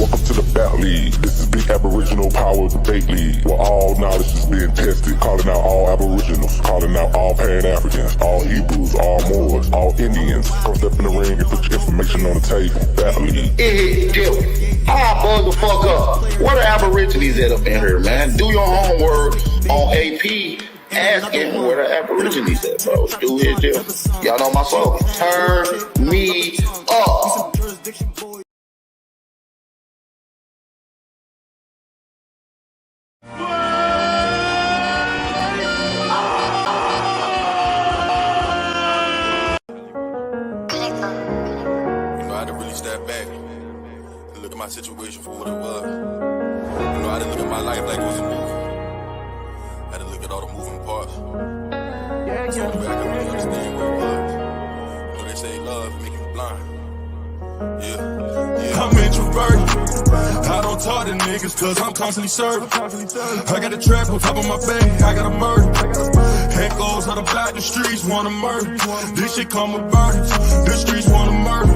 Welcome to the Bat League. This is Big Aboriginal Power Debate League, where all knowledge is being tested. Calling out all Aboriginals, calling out all Pan-Africans, all Hebrews, all Moors, all Indians. Come step in the ring and put your information on the table. Bat League. It hit I bug the fuck up. Where the Aborigines at up in here, man? Do your homework on AP. Asking where the Aborigines at, bro. Do his deal. Y'all know my song. Turn me up. I had to really step back and look at my situation for what it was. I had to look at my life like it was a movie. I had to look at all the moving parts. So the way I could really understand what it was. They say love make you blind. Yeah. I'm introverted. I don't talk to niggas cause I'm constantly serving. I got a trap on top of my bed, I got a murder. Head goes on the block, the streets wanna murder. This shit come with burdens. The streets wanna murder.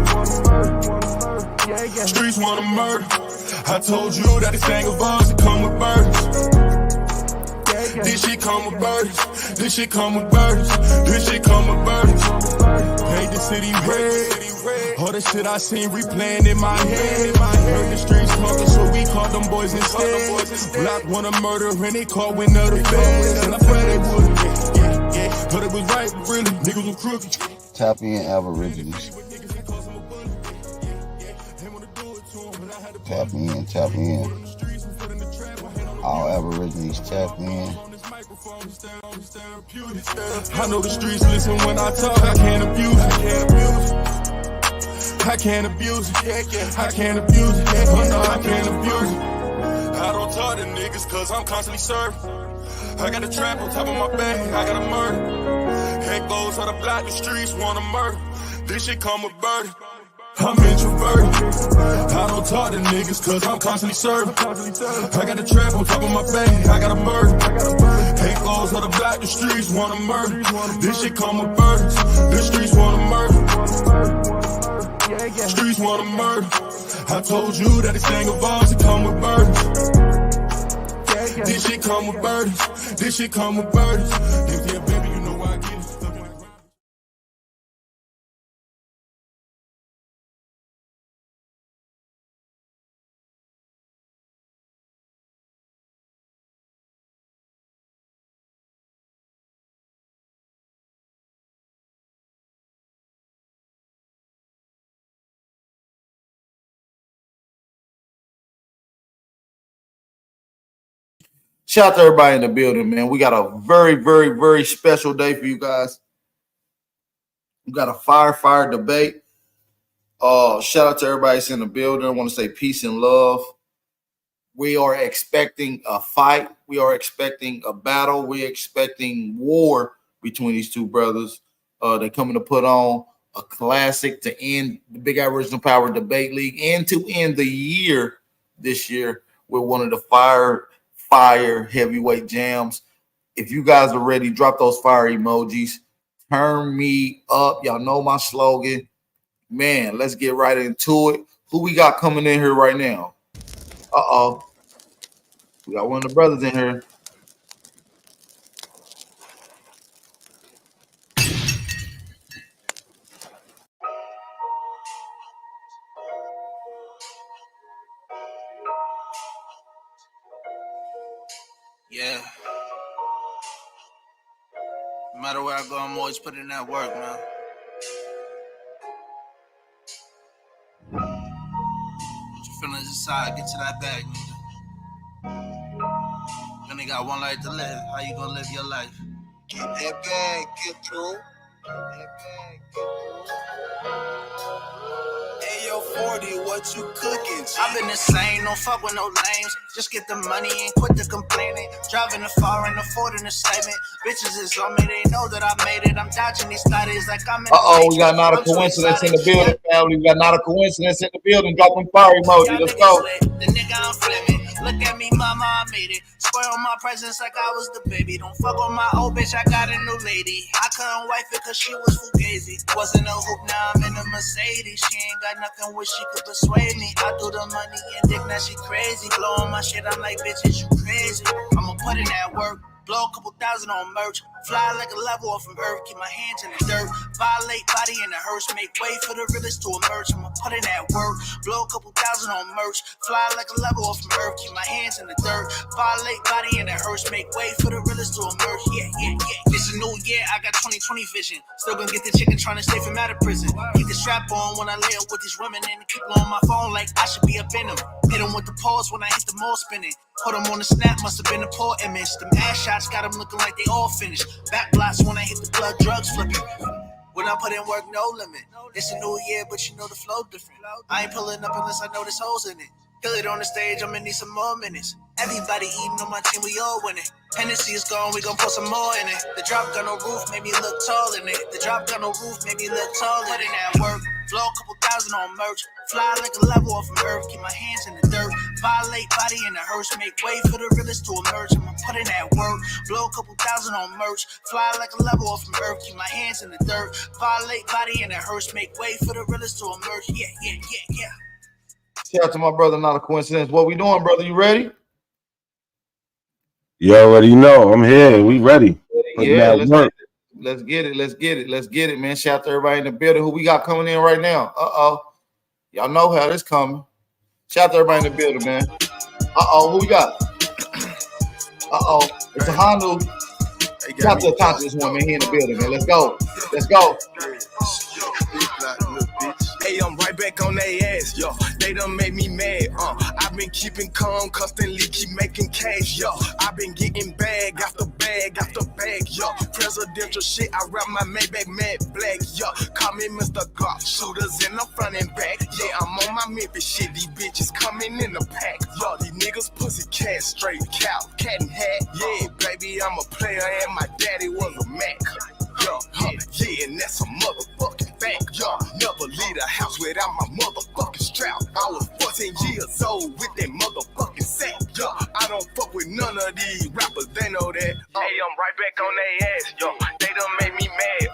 Streets wanna murder. I told you that this thing of ours, it come with burdens. This shit come with burdens. This shit come with burdens. This shit come with burdens. Paint the city red. All the shit I seen replaying in my head. Heard the streets talking, so we called them boys instead. Block wanna murder and they called one of the feds. And I pray they would. Yeah. But it was right, really. Niggas were crooked. Tap in, Aborigines. Tap in, tap in. All Aborigines tap in. I know the streets listen when I talk. I can't abuse it. I can't abuse it. I can't abuse it. Oh no, I can't abuse it. I don't talk to niggas cause I'm constantly serving. I got a trap on top of my bed, I got a murder. Head goes on the block, the streets wanna murder. This shit come with burden. I'm introverted. I don't talk to niggas cause I'm constantly serving. I got a trap on top of my bed, I got a murder. Head goes on the block, the streets wanna murder. This shit come with burdens. The streets wanna murder. Streets wanna murder. I told you that this thing of ours, it come with burdens. This shit come with burdens. This shit come with burdens. Yeah, baby, you know why I get it. Shout out to everybody in the building, man. We got a very, very, very special day for you guys. We got a fire debate. Shout out to everybody that's in the building. I want to say peace and love. We are expecting a fight. We are expecting a battle. We're expecting war between these two brothers. They're coming to put on a classic to end the Big Aboriginal Power Debate League and to end the year this year with one of the fire heavyweight jams. If you guys are ready, drop those fire emojis. Turn me up. Y'all know my slogan. Man, let's get right into it. Who we got coming in here right now? We got one of the brothers in here. Yeah. No matter where I go, I'm always putting in that work, man. Put your feelings aside, get to that bag, nigga. You only got one life to live. How you gonna live your life? Get that bag, get through. Get that bag, get through. Ayo, 40, what you cooking? I've been insane, don't fuck with no lames. Just get the money and quit the complaining. Driving the foreign, affording a statement. Bitches is on me, they know that I made it. I'm dodging these studies like I'm in we got not a coincidence in the building, family. We got not a coincidence in the building. Drop them fire emoji. Let's go. The nigga I'm flipping. Look at me, mama, I made it. spoil my presence like I was the baby. Don't fuck on my old bitch, I got a new lady. I couldn't wife it cause she was fugazi. Wasn't a hoop, now I'm in a Mercedes. She ain't got nothing where she could persuade me. I do the money and dick, now she crazy. Blowing my shit, I'm like, bitch, is you crazy? I'ma put in that work. Blow a couple thousand on merch. Fly like a level off from earth. Keep my hands in the dirt. Violate body in the hearse. Make way for the realest to emerge. I'ma put in that work. Blow a couple thousand on merch. Fly like a level off from earth. Keep my hands in the dirt. Violate body in the hearse. Make way for the realest to emerge. Yeah. It's a new year. I got 20/20 vision. Still gonna get the chicken trying to stay from out of prison. Keep the strap on when I lay up with these women. And keep on my phone like I should be up in them. Hit them with the pause when I hit the mall spinning. Put them on the snap, must have been a poor image. Them ass shots got them looking like they all finished. Back blocks when I hit the blood, drugs flipping. When I put in work, no limit. It's a new year, but you know the flow different. I ain't pulling up unless I know there's holes in it. Kill it on the stage, I'ma need some more minutes. Everybody eating on my team, we all winning. Hennessy is gone, we gon' put some more in it. The drop got no roof, made me look tall in it. The drop got no roof, made me look tall in it. Put in that work, blow a couple thousand on merch. Fly like a level off from earth, keep my hands in the dirt. Violate body in the hearse, make way for the realest to emerge. I'ma put in that work, blow a couple thousand on merch. Fly like a level off from earth, keep my hands in the dirt. Violate body in the hearse, make way for the realest to emerge. Yeah. Shout out to my brother, not a coincidence. What we doing, brother? You ready? You already know. I'm here. We ready. Yeah, let's get it, man. Shout out to everybody in the building. Who we got coming in right now? Y'all know how this coming. Shout out to everybody in the building, man. Who we got? It's a Hondo. Shout out to this one, man. Here in the building, man. Let's go. Hey, I'm right back on their ass, yo. They done made me mad, I've been keeping calm, constantly keep making cash, yo. I've been getting bag after bag after bag, yo. Presidential shit, I rap my Maybach matte black, yo. Call me Mr. Glock, shooters in the front and back. Yeah, I'm on my Memphis shit, these bitches coming in the pack. Yo, these niggas pussy cat, straight cow, cat and hat. Yeah, baby, I'm a player and my daddy was a Mac. Yo, yeah, and that's a motherfucking fact, yo. Never leave the house without my motherfucking strap. I was 14 years old with that motherfucking sack, yo. I don't fuck with none of these rappers, they know that. Hey, I'm right back on their ass, yo. They done made me mad,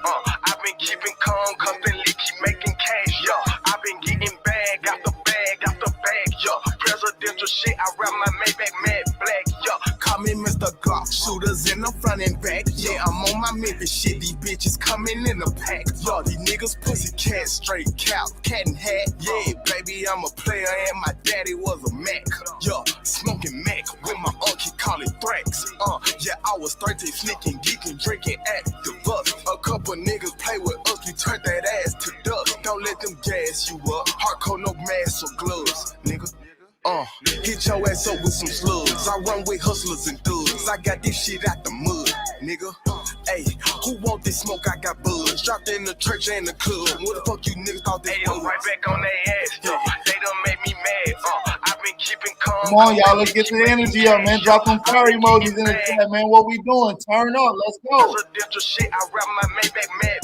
I've been keeping calm, constantly keep making cash, yo. I've been getting bag after bag after bag, yo. Presidential shit, I rap my Maybach matte black, yo. Call me Mr. Glock, shooters in the front and back. Yeah, I'm on my Memphis shit, these bitches coming in the pack. Yo, these niggas pussy cat, straight cow, cat and hat. Yeah, baby, I'm a player and my daddy was a Mac. Yo, smoking Mac with my uncle, call it Thrax. Yeah, I was 13, sneaking, geeking, drinking at the bus. A couple niggas play with us, we turned that ass to dust. Don't let them gas you up, hardcore, no mask or gloves, nigga. Hit your ass up with some slugs. I run with hustlers and thugs. I got this shit out the mud, nigga. Hey, who want this smoke? I got buzz. Dropped in the church and the club. What the fuck you niggas thought this was? I'm right back on their ass, yo. They done made me mad. I've been keeping calm. Come on, y'all. Let's get the energy up, man. Drop them fire emojis in the chat, man. What we doing? Turn up. Let's go. Presidential shit. I rap my Maybach mad.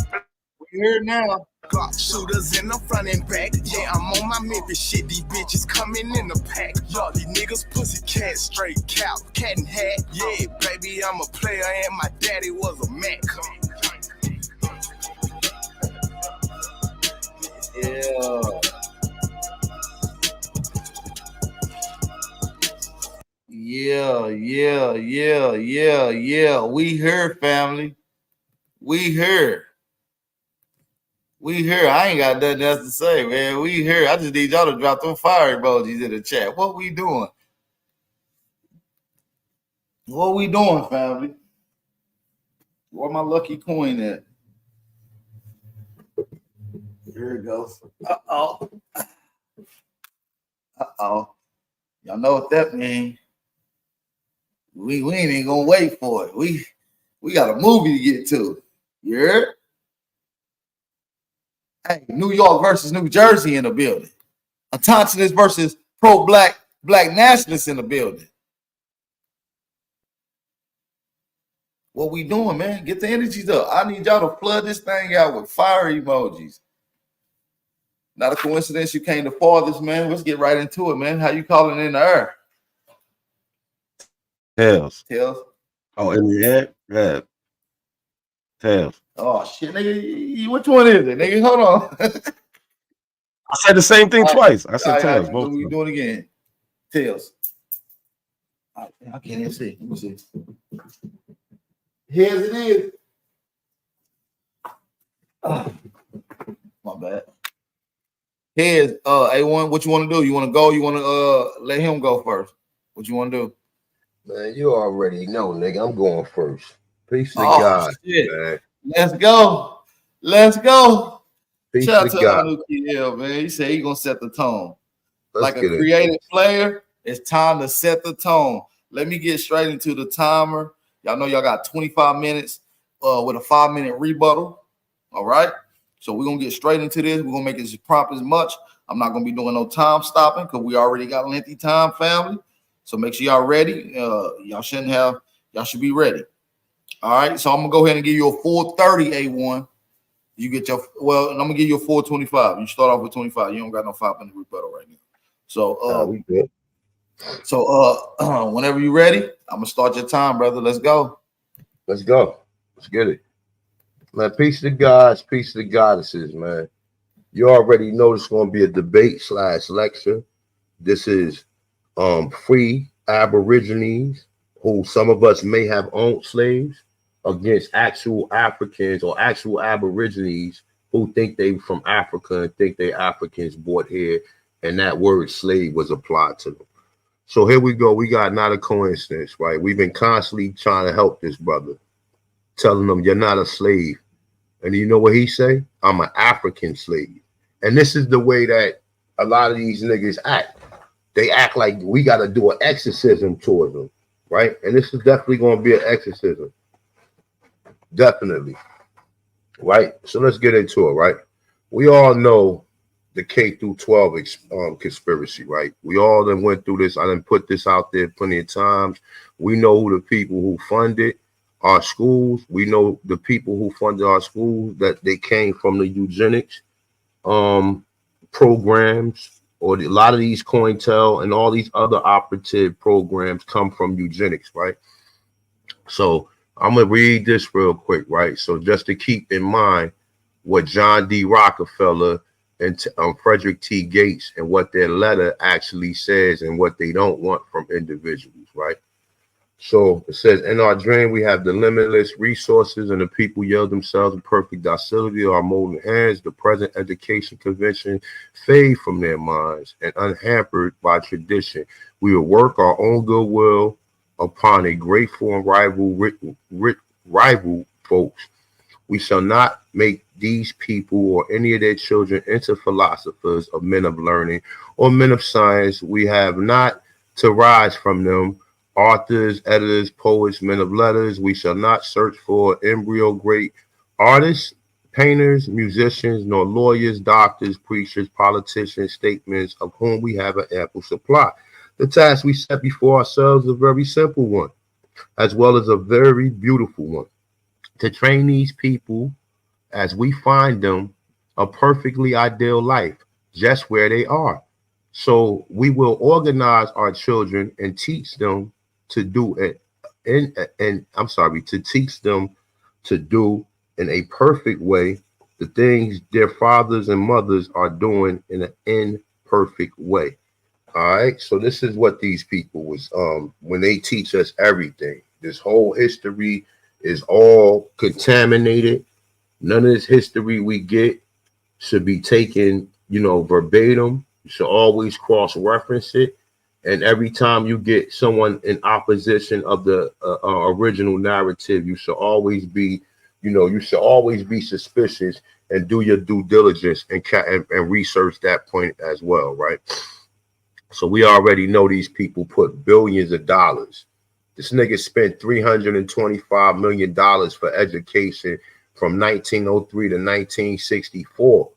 We here now. Glock shooters in the front and back. Yeah, I'm on my Memphis shit. These bitches coming in the pack. Yo, these niggas pussy cat, straight cow, cat and hat. Yeah, baby, I'm a player and my daddy was a Mac. Yeah. We here, family. We here. I ain't got nothing else to say, man. We here. I just need y'all to drop them fire emojis in the chat. What we doing? What we doing, family? Where my lucky coin at? Here it goes. Uh-oh. Y'all know what that means. We ain't even gonna wait for it. We got a movie to get to. You heard? Hey, New York versus New Jersey in the building. Attentionist versus pro-black nationalists in the building. What we doing, man? Get the energies up. I need y'all to flood this thing out with fire emojis. Not a coincidence you came to farthest, man. Let's get right into it, man. How you calling in the air? Tails. Tails. Oh, in the head? Yeah. Tails. Oh shit, nigga. Which one is it, nigga? Hold on. I said the same thing All right. twice. I All said right, tails. all Both right, we times. do it again. Tails. I can't even see. Let me see. Here's it is. My bad. Here's A1. What you want to do? You want to go? You want to let him go first? What you want to do? Man, you already know, nigga. I'm going first. Peace to Oh God, shit. man. Let's go. Let's go. Peace Shout out to to God. Anuki, man. He said he gonna set the tone. Let's Like a get it. creative player, it's time to set the tone. Let me get straight into the timer. Y'all know y'all got 25 minutes with a 5-minute rebuttal. All right. So we're gonna get straight into this. We're gonna make it as prompt as much. I'm not gonna be doing no time stopping because we already got lengthy time, family. So make sure y'all ready. Y'all should be ready. All right. So I'm gonna go ahead and give you a full 30 A1. You get your I'm gonna give you a full 25. You start off with 25. You don't got no 5-minute rebuttal right now. So We good. whenever you're ready, I'm gonna start your time, brother. Let's go. Let's go. Let's get it. Man, peace to gods, peace to the goddesses, man. You already know it's gonna be a debate / lecture. This is free Aborigines who some of us may have owned slaves against actual Africans or actual Aborigines who think they from Africa and think they Africans bought here, and that word slave was applied to them. So here we go. We got not a coincidence, right? We've been constantly trying to help this brother, telling him you're not a slave. And you know what he say? I'm an African slave. And this is the way that a lot of these niggas act. They act like we got to do an exorcism towards them, right? And this is definitely going to be an exorcism. Definitely. Right? So let's get into it, right? We all know the K through 12 conspiracy, right? We all done went through this. I done put this out there plenty of times. We know who the people who funded our schools. We know the people who funded our schools, that they came from the eugenics programs, or a lot of these COINTEL and all these other operative programs come from eugenics, right? So I'm going to read this real quick, right? So just to keep in mind what John D. Rockefeller and Frederick T. Gates and what their letter actually says and what they don't want from individuals, right? So it says, in our dream, we have the limitless resources and the people yield themselves in perfect docility to our molding hands. The present education convention fade from their minds, and unhampered by tradition, we will work our own goodwill upon a grateful and rival folks. We shall not make these people or any of their children into philosophers or men of learning or men of science. We have not to rise from them, authors, editors, poets, men of letters. We shall not search for embryo great artists, painters, musicians, nor lawyers, doctors, preachers, politicians, statements of whom we have an ample supply. The task we set before ourselves is a very simple one, as well as a very beautiful one. To train these people as we find them a perfectly ideal life, just where they are. So we will organize our children and teach them to do it to teach them to do in a perfect way the things their fathers and mothers are doing in an imperfect way. All right. So this is what these people was when they teach us everything. This whole history is all contaminated. None of this history we get should be taken, verbatim. You should always cross-reference it. And every time you get someone in opposition of the original narrative, you should always be, suspicious and do your due diligence and research that point as well, right? So we already know these people put billions of dollars. This nigga spent $325 million for education from 1903 to 1964.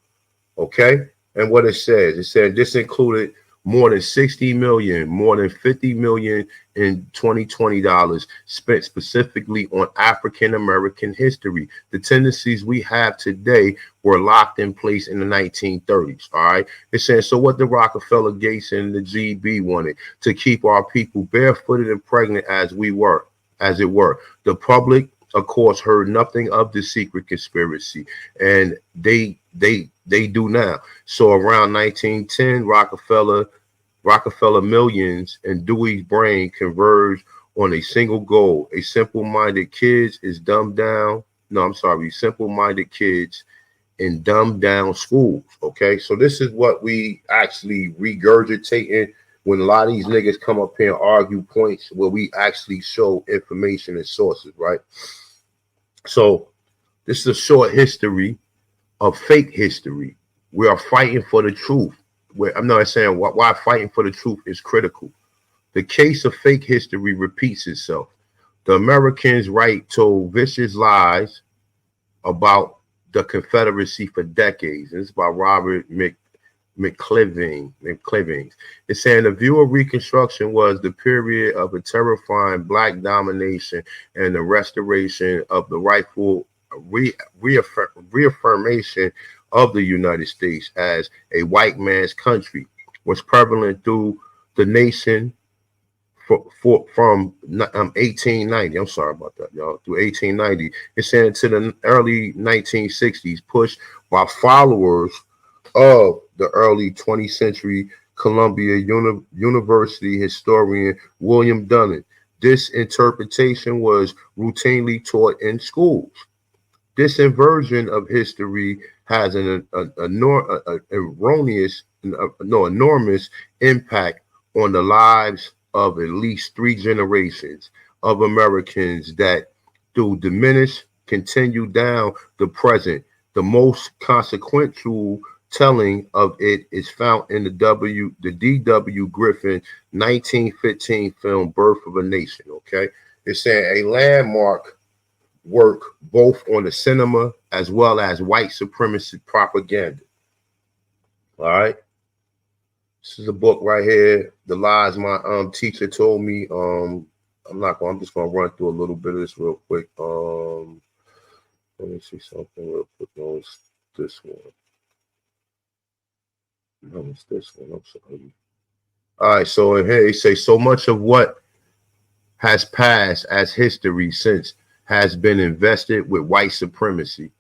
Okay. And what it said this included more than 60 million, more than 50 million in 2020 dollars spent specifically on African American history. The tendencies we have today were locked in place in the 1930s. All right. It says, so what the Rockefeller, Gates, and the GB wanted to keep our people barefooted and pregnant as it were. The public, of course, heard nothing of the secret conspiracy, and they do now. So around 1910, Rockefeller millions and Dewey's brain converged on a single goal. Simple-minded kids in dumbed down schools. Okay, so this is what we actually regurgitating when a lot of these niggas come up here and argue points where we actually show information and sources, right? So this is a short history of fake history. We are fighting for the truth. I'm not saying why fighting for the truth is critical. The case of fake history repeats itself. The Americans' right told vicious lies about the Confederacy for decades. This is by Robert McCliving. It's saying the view of Reconstruction was the period of a terrifying black domination and the restoration of the rightful reaffirmation of the United States as a white man's country was prevalent through the nation from 1890. I'm sorry about that, y'all. Through 1890, it's saying to the early 1960s, pushed by followers of the early 20th century Columbia University historian William Dunning. This interpretation was routinely taught in schools. This inversion of history has an enormous impact on the lives of at least 3 generations of Americans that, through diminish, continue down the present. The most consequential telling of it is found in the D.W. Griffin 1915 film Birth of a Nation. Okay, it's saying a landmark work both on the cinema as well as white supremacy propaganda. All right, this is a book right here, The Lies My Teacher Told Me. I'm just gonna run through a little bit of this real quick. Let me see something real quick. No, it's this one. No, it's this one. I'm sorry. All right, so in here he say, so much of what has passed as history since has been invested with white supremacy.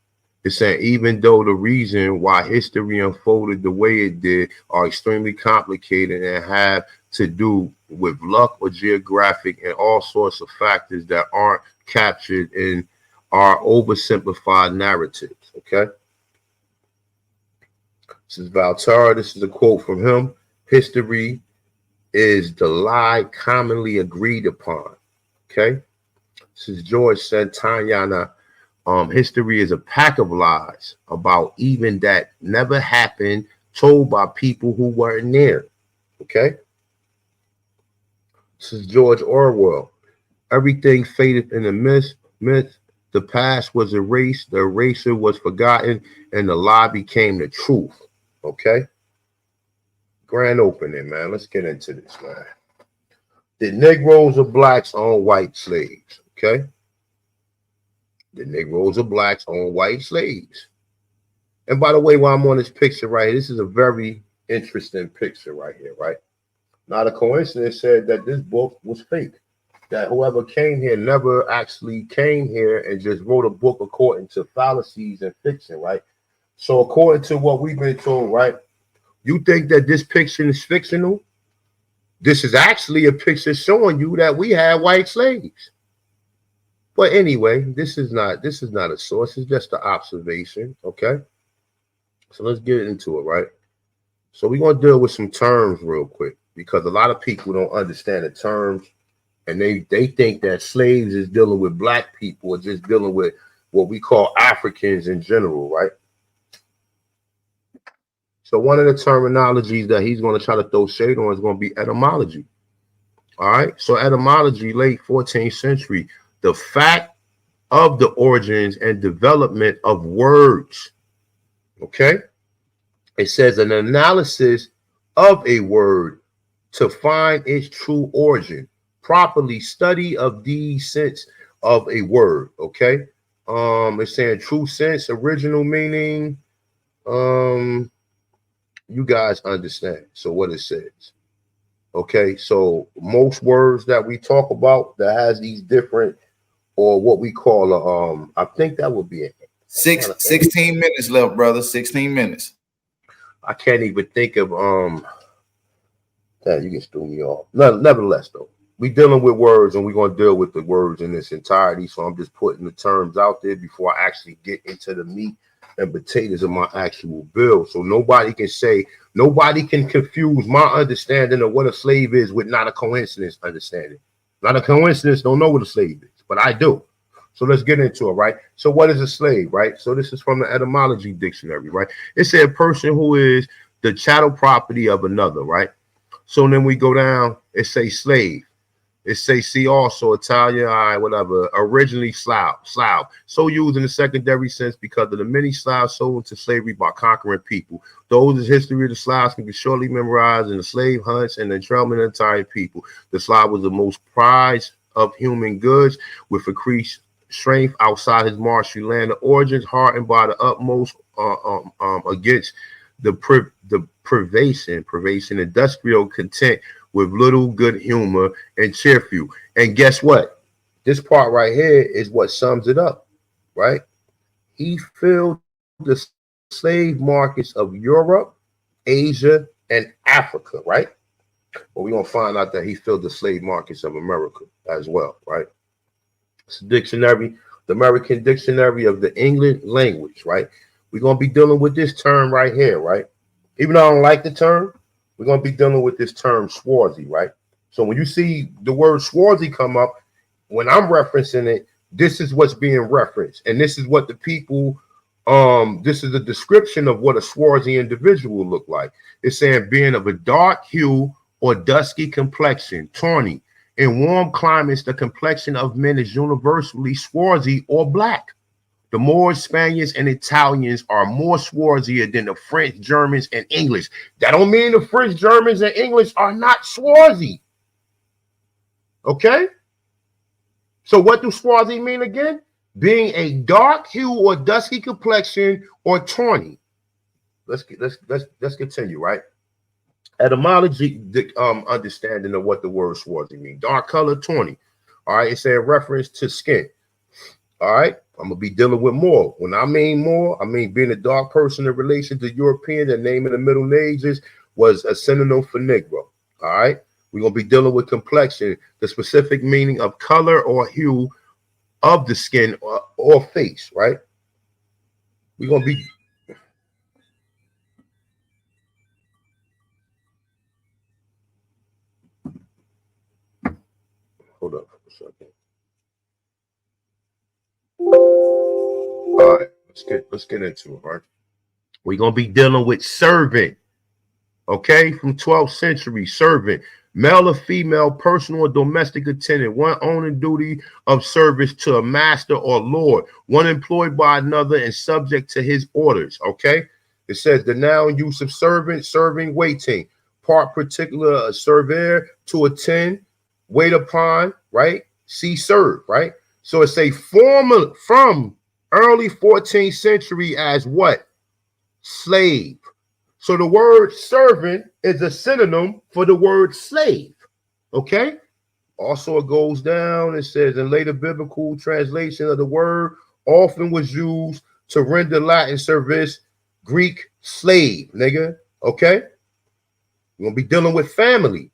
It's saying even though the reason why history unfolded the way it did are extremely complicated and have to do with luck or geographic and all sorts of factors that aren't captured in our oversimplified narratives. Okay. This is Valterra. This is a quote from him. History is the lie commonly agreed upon. Okay. This is George Santayana. History is a pack of lies about even that never happened, told by people who weren't there. Okay. This is George Orwell. Everything faded in the myth. The past was erased, the eraser was forgotten, and the lie became the truth. Okay. Grand opening, man. Let's get into this, man. Did Negroes or blacks own white slaves? Okay. The Negroes or blacks own white slaves. And by the way, while I'm on this picture right here, this is a very interesting picture right here, right? Not a coincidence said that this book was fake. That whoever came here never actually came here and just wrote a book according to fallacies and fiction, right? So according to what we've been told, right? You think that this picture is fictional? This is actually a picture showing you that we had white slaves. But anyway, this is not a source, it's just an observation. Okay. So let's get into it, right? So we're gonna deal with some terms real quick because a lot of people don't understand the terms and they think that slaves is dealing with black people or just dealing with what we call Africans in general, right? So one of the terminologies that he's going to try to throw shade on is going to be etymology. All right. So etymology, late 14th century, the fact of the origins and development of words. Okay. It says an analysis of a word to find its true origin. Properly study of the sense of a word. Okay. It's saying true sense, original meaning. You guys understand. So what it says. Okay, so most words that we talk about that has these different, or what we call I think that would be it. 16 minutes left, brother. 16 minutes. I can't even think of you can stew me off. Nevertheless, though, we dealing with words, and we're gonna deal with the words in its entirety. So I'm just putting the terms out there before I actually get into the meat and potatoes of my actual bill. So nobody can confuse my understanding of what a slave is with not a coincidence understanding. Not a coincidence, don't know what a slave is, but I do. So let's get into it, right? So what is a slave, right? So this is from the etymology dictionary, right? It said a person who is the chattel property of another, right? So then we go down, it say slave. It say see also Italian, whatever, originally Slav. So used in the secondary sense because of the many Slavs sold into slavery by conquering people. Those history of the Slavs can be shortly memorized in the slave hunts and the entrailment of entire people. The Slav was the most prized of human goods with increased strength outside his marshy land of origins, hardened by the utmost against the pervasive industrial content with little good humor and cheerful. And guess what? This part right here is what sums it up, right? He filled the slave markets of Europe, Asia, and Africa, right? Well, we're going to find out that he filled the slave markets of America as well, right? It's a dictionary, the American Dictionary of the English language, right? We're going to be dealing with this term right here, right? Even though I don't like the term, we're going to be dealing with this term Swazi, right? So when you see the word Swazi come up, when I'm referencing it, this is what's being referenced. And this is what the people, this is the description of what a Swazi individual look like. It's saying being of a dark hue or dusky complexion, tawny. In warm climates, the complexion of men is universally swarthy or black. The Moors, Spaniards, and Italians are more swarthier than the French, Germans, and English. That don't mean the French, Germans, and English are not swarthy. Okay? So what do swarthy mean again? Being a dark hue or dusky complexion or tawny. Let's continue, right? Etymology, understanding of what the word swarthy means. Dark color, tawny. All right, it's a reference to skin. All right, I'm gonna be dealing with more. When I mean more, I mean being a dark person in relation to European. The name in the Middle Ages was a synonym for Negro. All right, we're gonna be dealing with complexion, the specific meaning of color or hue of the skin or face. Right? We're gonna be. Hold up for a second. All right, let's get into it. All right, we're gonna be dealing with servant. Okay, from 12th century, servant, male or female, personal or domestic attendant, one owning duty of service to a master or lord, one employed by another and subject to his orders. Okay, it says the noun use of servant, serving, waiting, part particular, a server, to attend, wait upon, right? See, serve, right? So it's a form from early 14th century as what? Slave. So the word servant is a synonym for the word slave. Okay? Also, it goes down. It says in later biblical translation of the word often was used to render Latin service, Greek slave, nigga. Okay? We're going to be dealing with family.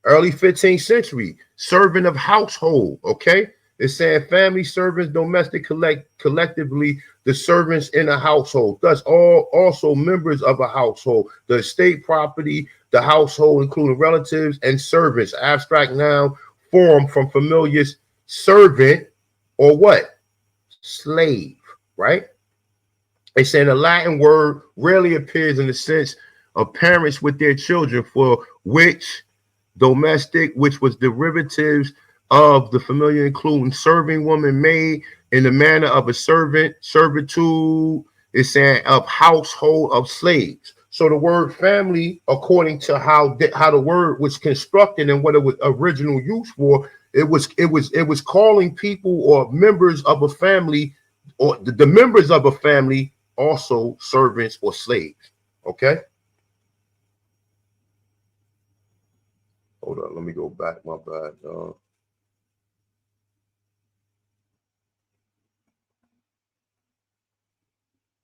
Early 15th century, servant of household. Okay? It's saying family, servants, domestic, collectively, the servants in a household. Thus, all also members of a household. The estate property, the household, including relatives and servants. Abstract noun formed from familiar servant or what? Slave, right? It's saying a Latin word rarely appears in the sense of parents with their children, for which domestic, which was derivatives of the familiar, including serving woman, maid, in the manner of a servant, servitude is saying of household of slaves. So the word family, according to how the word was constructed and what it was original use for, it was calling people or members of a family, or the members of a family, also servants or slaves. Okay. Hold on, let me go back. My bad. All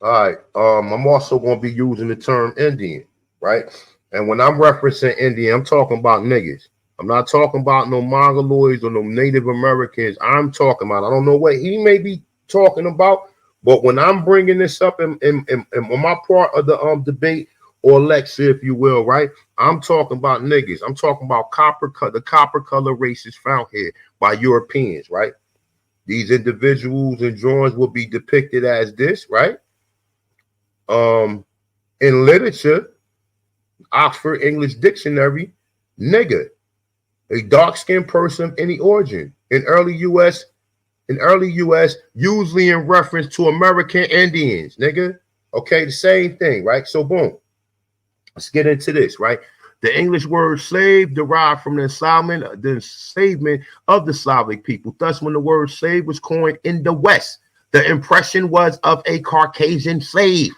right. I'm also going to be using the term Indian, right? And when I'm referencing Indian, I'm talking about niggas. I'm not talking about no Mongoloids or no Native Americans. I'm talking about, I don't know what he may be talking about, but when I'm bringing this up in my part of the debate or lecture, if you will, right? I'm talking about niggas. I'm talking about the copper color races found here by Europeans, right? These individuals and drawings will be depicted as this, right? In literature, Oxford English Dictionary, nigger, a dark-skinned person of any origin. In early U.S., usually in reference to American Indians, nigga. Okay, the same thing, right? So boom, let's get into this, right? The English word slave derived from the enslavement of the Slavic people. Thus, when the word slave was coined in the West, the impression was of a Caucasian slave.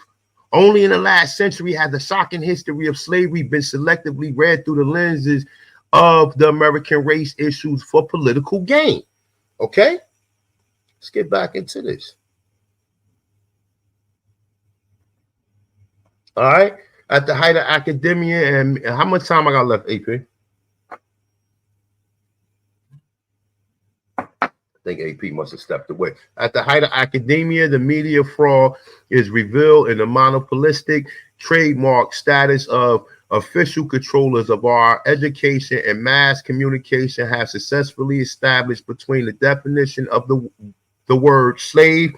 Only in the last century has the shocking history of slavery been selectively read through the lenses of the American race issues for political gain. Okay, let's get back into this. All right, at the height of academia, and how much time I got left, AP? I think AP must have stepped away. At the height of academia, the media fraud is revealed in the monopolistic trademark status of official controllers of our education and mass communication have successfully established between the definition of the word slave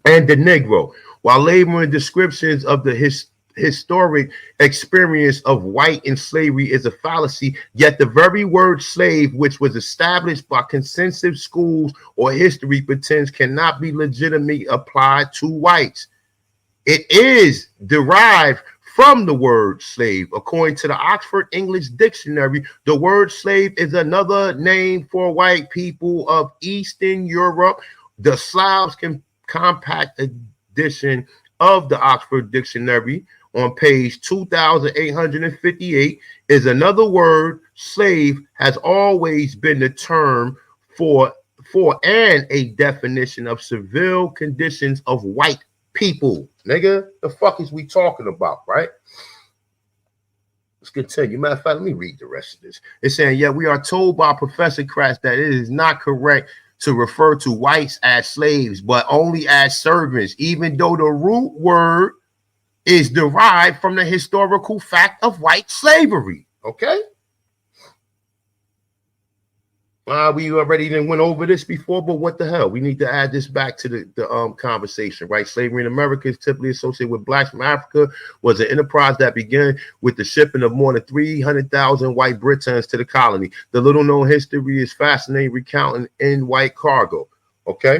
and the Negro, while labeling descriptions of the historic experience of white in slavery is a fallacy, yet the very word slave, which was established by consensus schools or history pretends cannot be legitimately applied to whites. It is derived from the word slave. According to the Oxford English Dictionary, the word slave is another name for white people of Eastern Europe. The Slavs compact edition of the Oxford Dictionary on page 2858 is another word. Slave has always been the term for and a definition of severe conditions of white people. Nigga, the fuck is we talking about, right? Let's continue. Matter of fact, let me read the rest of this. It's saying, yeah, we are told by Professor Kratz that it is not correct to refer to whites as slaves, but only as servants, even though the root word is derived from the historical fact of white slavery. Okay. We already went over this before, but what the hell? We need to add this back to the conversation, right? Slavery in America is typically associated with blacks from Africa, was an enterprise that began with the shipping of more than 300,000 white Britons to the colony. The little known history is fascinating, recounting in White Cargo. Okay.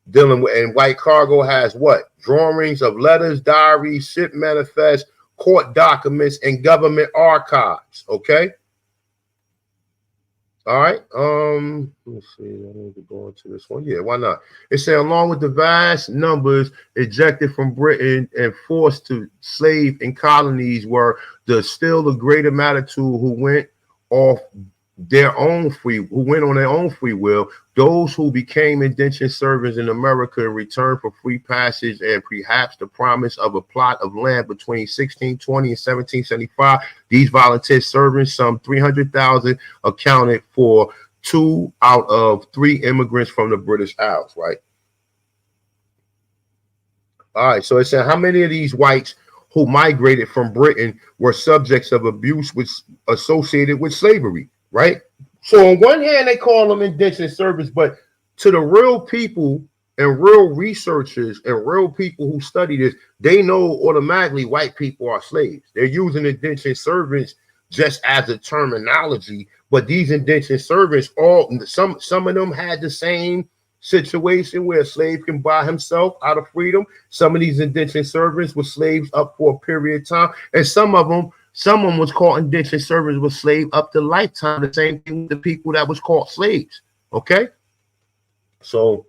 Dealing with, and White Cargo has what? Drawings of letters, diaries, ship manifests, court documents, and government archives. Okay. All right. Let's see. I need to go into this one. Yeah, why not? It said, along with the vast numbers ejected from Britain and forced to slave in colonies, were still a greater multitude who went on their own free will. Those who became indentured servants in America in return for free passage and perhaps the promise of a plot of land between 1620 and 1775. These volunteer servants, some 300,000, accounted for 2 out of 3 immigrants from the British Isles, right? All right, so it said how many of these whites who migrated from Britain were subjects of abuse associated with slavery, right? So on one hand, they call them indentured servants, but to the real people and real researchers and real people who study this, they know automatically white people are slaves. They're using indentured servants just as a terminology, but these indentured servants, some of them had the same situation where a slave can buy himself out of freedom. Some of these indentured servants were slaves up for a period of time, and someone was called indentured servants with slave up to lifetime. The same thing with the people that was called slaves. Okay, so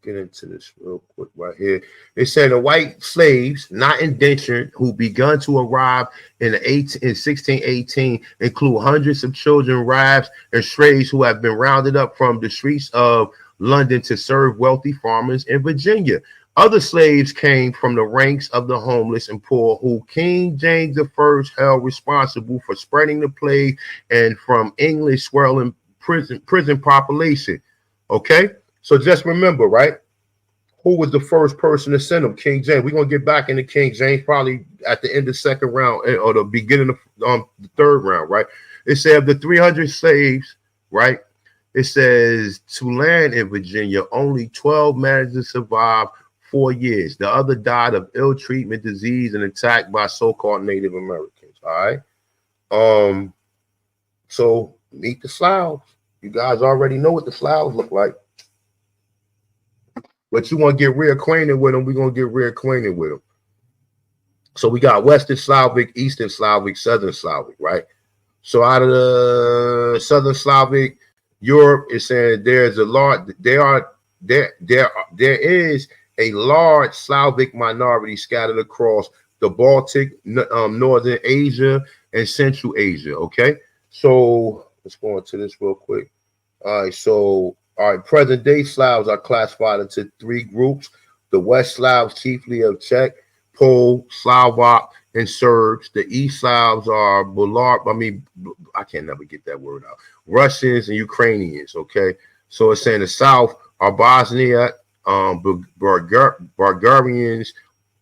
get into this real quick right here. It said the white slaves, not indentured, who begun to arrive in 1618 include hundreds of children, wives, and slaves who have been rounded up from the streets of London to serve wealthy farmers in Virginia. Other slaves came from the ranks of the homeless and poor, who King James I held responsible for spreading the plague, and from English swirling prison population. Okay, so just remember, right? Who was the first person to send them? King James. We're gonna get back into King James probably at the end of the second round or the beginning of the third round, right? It said of the 300 slaves, right? It says to land in Virginia, only 12 managed to survive 4 years. The other died of ill treatment, disease, and attack by so-called Native Americans. All right. So meet the Sloughs. You guys already know what the Sloughs look like. But you want to get reacquainted with them, we're going to get reacquainted with them. So we got Western Slavic, Eastern Slavic, Southern Slavic, right? So out of the Southern Slavic, Europe is saying there's a large, there is a large Slavic minority scattered across the Baltic, Northern Asia, and Central Asia, okay? So let's go into this real quick. All right, so all right, present-day Slavs are classified into 3 groups. The West Slavs, chiefly of Czech, Pole, Slovak, and Serbs. The East Slavs are I can never get that word out. Russians and Ukrainians, okay? So it's saying the South are Bosnia, Bulgarians,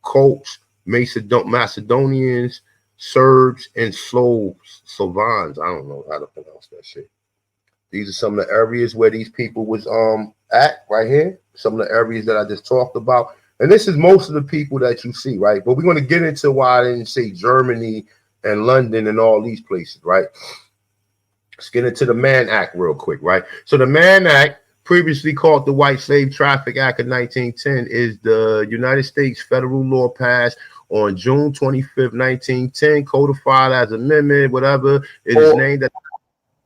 Copts, Macedonians, Serbs, and Slovans. I don't know how to pronounce that shit. These are some of the areas where these people was at right here. Some of the areas that I just talked about. And this is most of the people that you see, right? But we're going to get into why I didn't say Germany and London and all these places, right? Let's get into the Mann Act real quick, right? So the Mann Act, previously called the White Slave Traffic Act of 1910, is the United States federal law passed on June 25th, 1910, codified as amendment, whatever. It is named that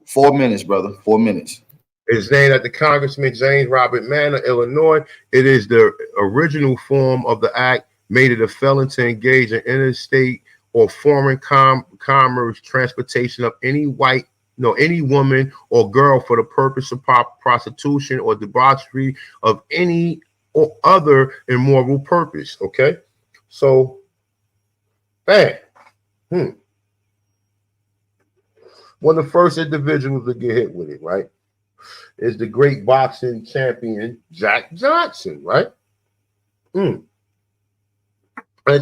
4 minutes, brother. 4 minutes. It is named after Congressman James Robert Mann of Illinois. It is the original form of the act, made it a felon to engage in interstate or foreign commerce transportation of any woman or girl for the purpose of prostitution or debauchery of any or other immoral purpose. Okay, so bam. One of the first individuals to get hit with it, right, is the great boxing champion Jack Johnson, right? And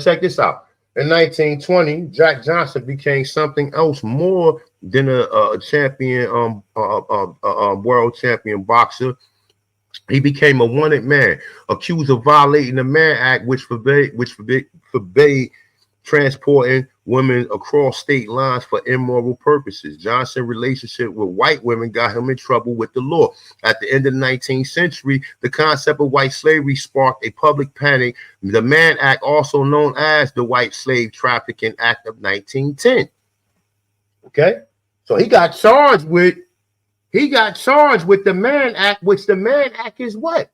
check this out. In 1920, Jack Johnson became something else more than a champion, world champion boxer. He became a wanted man, accused of violating the Mann Act, which forbade transporting women across state lines for immoral purposes. Johnson's relationship with white women got him in trouble with the law. At the end of the 19th century, the concept of white slavery sparked a public panic. The Mann Act, also known as the White Slave Trafficking Act of 1910. Okay, so he got charged with the Mann Act, which the Mann Act is what?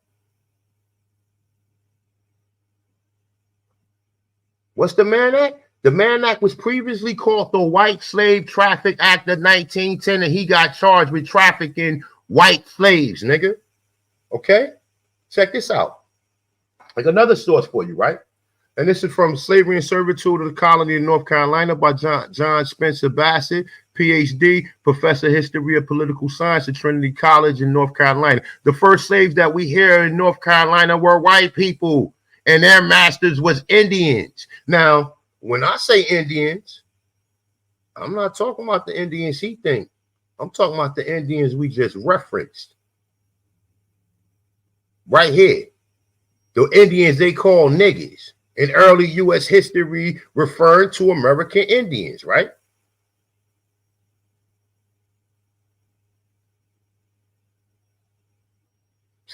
What's the Mann Act? The Mann Act was previously called the White Slave Traffic Act of 1910, and he got charged with trafficking white slaves, nigga. Okay? Check this out. Like another source for you, right? And this is from Slavery and Servitude of the Colony of North Carolina by John Spencer Bassett, PhD, Professor of History of Political Science at Trinity College in North Carolina. The first slaves that we hear in North Carolina were white people, and their masters was Indians. Now, when I say Indians, I'm not talking about the Indians he think. I'm talking about the Indians we just referenced. Right here. The Indians they call niggas in early U.S. history referring to American Indians, right?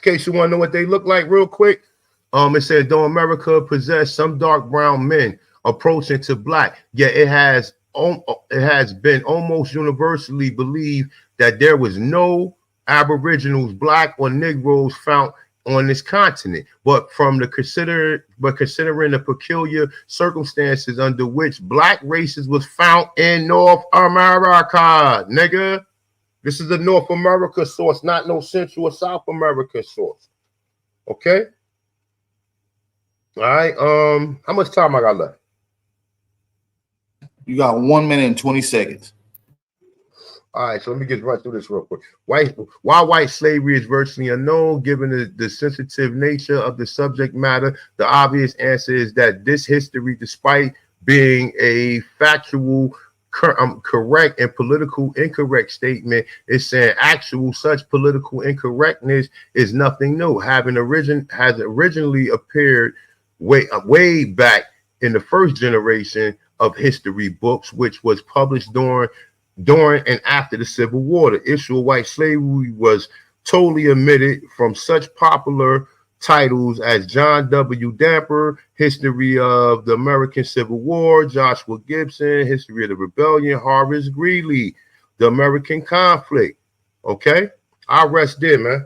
In case you want to know what they look like real quick. It says, though America possessed some dark brown men approaching to black, yet it has been almost universally believed that there was no Aboriginals, black or Negroes found on this continent, but considering the peculiar circumstances under which black races was found in North America, nigga. This is the North America source, not no Central or South America source. Okay. All right. How much time I got left? You got 1 minute and 20 seconds. All right, so let me just run through this real quick. While white slavery is virtually unknown, given the sensitive nature of the subject matter, the obvious answer is that this history, despite being a factual, correct and political incorrect statement, is saying actual such political incorrectness is nothing new, has originally appeared way back in the first generation of history books, which was published during and after the Civil War. The issue of white slavery was totally omitted from such popular titles as John W. Damper, History of the American Civil War, Joshua Gibson, History of the Rebellion, Horace Greeley, The American Conflict. Okay? I'll rest there, man.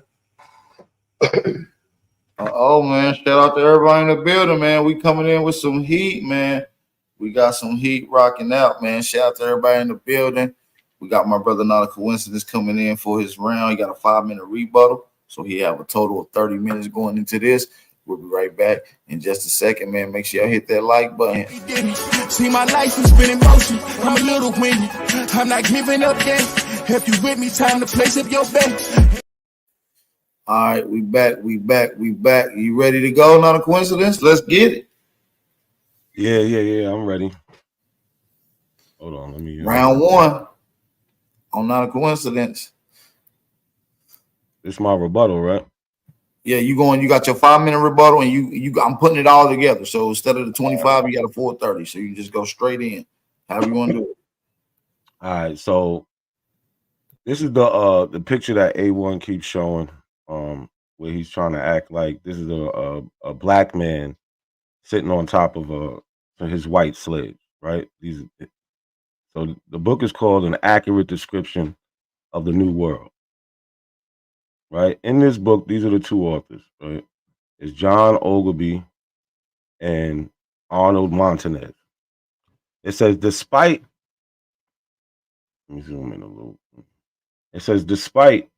Man, shout out to everybody in the building, man. We coming in with some heat, man. We got some heat rocking out, man. Shout out to everybody in the building. We got my brother Not a Coincidence coming in for his round. He got a 5-minute rebuttal, so he have a total of 30 minutes going into this. We'll be right back in just a second, man. Make sure y'all hit that like button. See, my life has been in motion. I'm a little windy. I'm not giving up yet. If you with me, time to place up your bet. All right, we back. You ready to go? Not a coincidence. Let's get it. Yeah. I'm ready. Hold on, let me. Round one. On Not a Coincidence. It's my rebuttal, right? Yeah, you got your 5-minute rebuttal, and I'm putting it all together. So instead of the 25, you got a 4:30. So you can just go straight in. However you want to do it. All right, so this is the picture that A1 keeps showing, where he's trying to act like this is a black man sitting on top of his white slave, right? So the book is called An Accurate Description of the New World, right? In this book, these are the two authors, right? It's John Ogilvie and Arnold Montanez. It says, despite, let me zoom in a little. It says, despite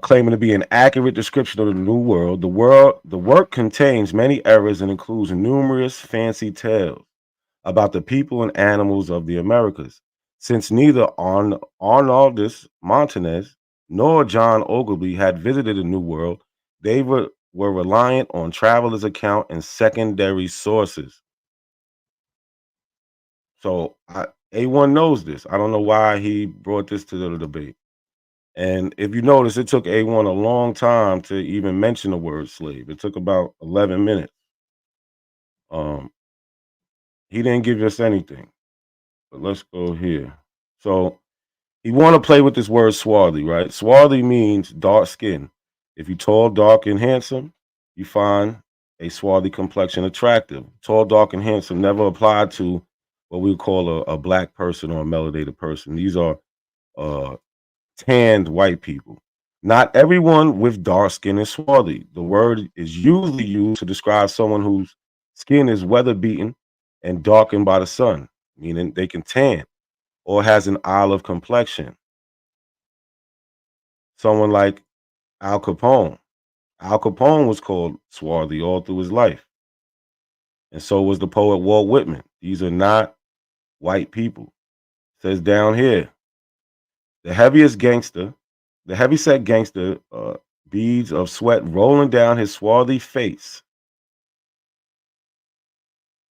claiming to be an accurate description of the New World, the work contains many errors and includes numerous fancy tales about the people and animals of the Americas. Since neither Arnoldus Montanez nor John Ogilvie had visited the New World, they were reliant on travelers' account and secondary sources. So A1 knows this. I don't know why he brought this to the debate. And if you notice, it took A1 a long time to even mention the word slave. It took about 11 minutes. He didn't give us anything. But let's go here. So he want to play with this word swarthy, right? Swarthy means dark skin. If you're tall, dark, and handsome, you find a swarthy complexion attractive. Tall, dark, and handsome never applied to what we call a black person or a melanated person. These are tanned white people. Not everyone with dark skin is swarthy. The word is usually used to describe someone whose skin is weather beaten and darkened by the sun, meaning they can tan, or has an olive complexion. Someone like Al Capone. Al Capone was called swarthy all through his life. And so was the poet Walt Whitman. These are not white people. It says down here, the heavyset gangster, beads of sweat rolling down his swarthy face.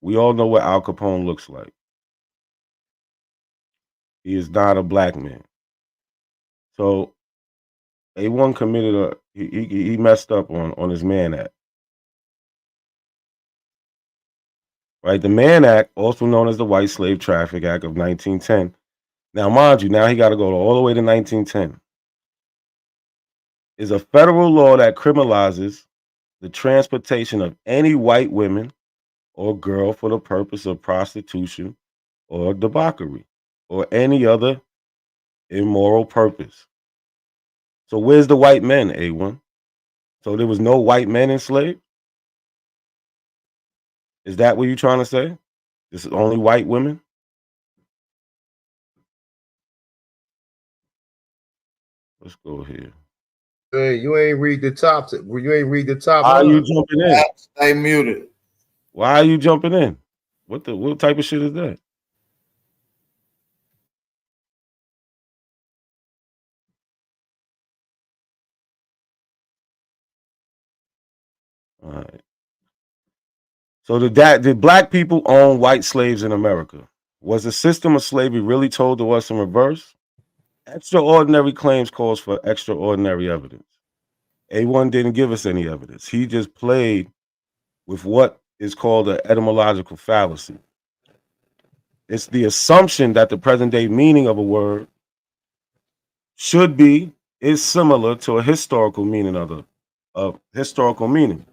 We all know what Al Capone looks like. He is not a black man. So A1 committed he messed up on his Mann Act. Right? The Mann Act, also known as the White Slave Traffic Act of 1910. Now, mind you, now he got to go all the way to 1910. is a federal law that criminalizes the transportation of any white women or girl for the purpose of prostitution or debauchery or any other immoral purpose. So where's the white men, A1? So there was no white men enslaved? Is that what you're trying to say? This is only white women? Let's go here. Hey, you ain't read the top. You ain't read the top. Why are you line. jumping in? Stay muted. Why are you jumping in? What type of shit is that? All right. So did black people own white slaves in America? Was the system of slavery really told to us in reverse? Extraordinary claims calls for extraordinary evidence. A1 didn't give us any evidence. He just played with what is called an etymological fallacy. It's the assumption that the present day meaning of a word is similar to a historical meaning of historical meaning.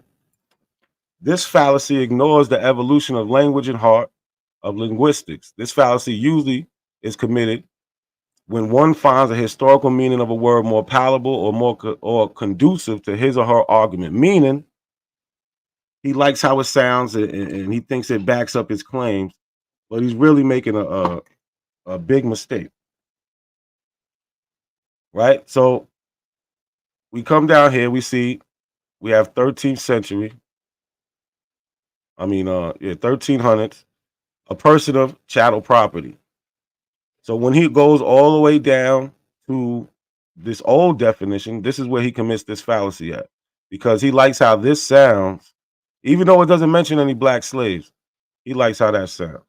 This fallacy ignores the evolution of language and heart of linguistics. This fallacy usually is committed when one finds a historical meaning of a word more palatable or conducive to his or her argument, meaning he likes how it sounds and he thinks it backs up his claims, but he's really making a big mistake. Right? So we come down here, we have 13th century. 1300s, a person of chattel property. So when he goes all the way down to this old definition, this is where he commits this fallacy at, because he likes how this sounds, even though it doesn't mention any black slaves. He likes how that sounds.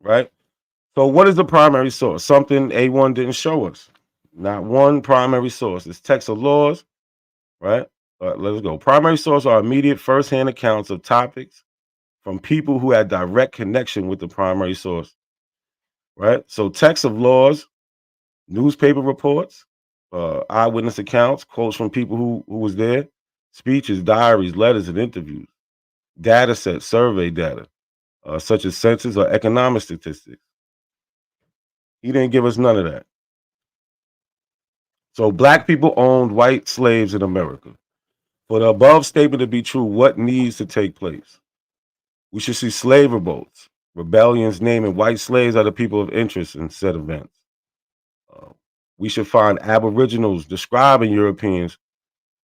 Right? So what is the primary source? Something A1 didn't show us. Not one primary source. It's text of laws, right? Let's go. Primary source are immediate first-hand accounts of topics from people who had direct connection with the primary source, right? So text of laws, newspaper reports, eyewitness accounts, quotes from people who was there, speeches, diaries, letters, and interviews, data sets, survey data, such as census or economic statistics. He didn't give us none of that. So black people owned white slaves in America. For the above statement to be true, what needs to take place? We should see slave revolts, rebellions naming white slaves are the people of interest in said events. We should find aboriginals describing Europeans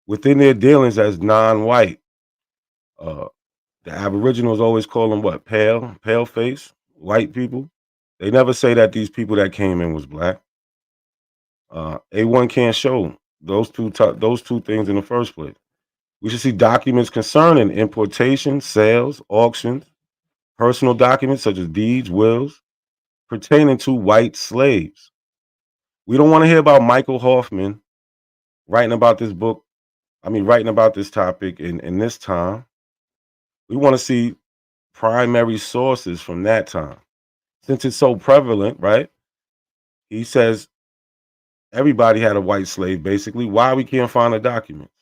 within their dealings as non-white. The aboriginals always call them what? Pale face, white people. They never say that these people that came in was black. A1 can't show those two things in the first place. We should see documents concerning importation, sales, auctions, personal documents such as deeds, wills, pertaining to white slaves. We don't want to hear about Michael Hoffman writing about this topic in this time. We want to see primary sources from that time. Since it's so prevalent, right? He says everybody had a white slave, basically. Why we can't find the documents?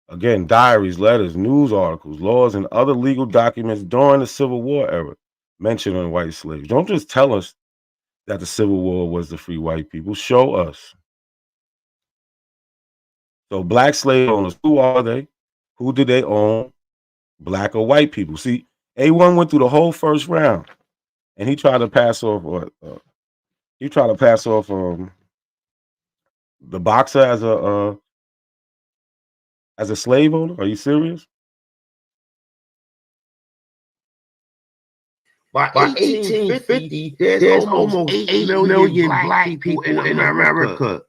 Again, diaries, letters, news articles, laws, and other legal documents during the Civil War era mentioning white slaves. Don't just tell us that the Civil War was to free white people. Show us. So black slave owners, who are they? Who did they own? Black or white people? See, A1 went through the whole first round, and he tried to pass off the boxer as a slave owner. Are you serious? By 1850, there's almost 8 million black people in America.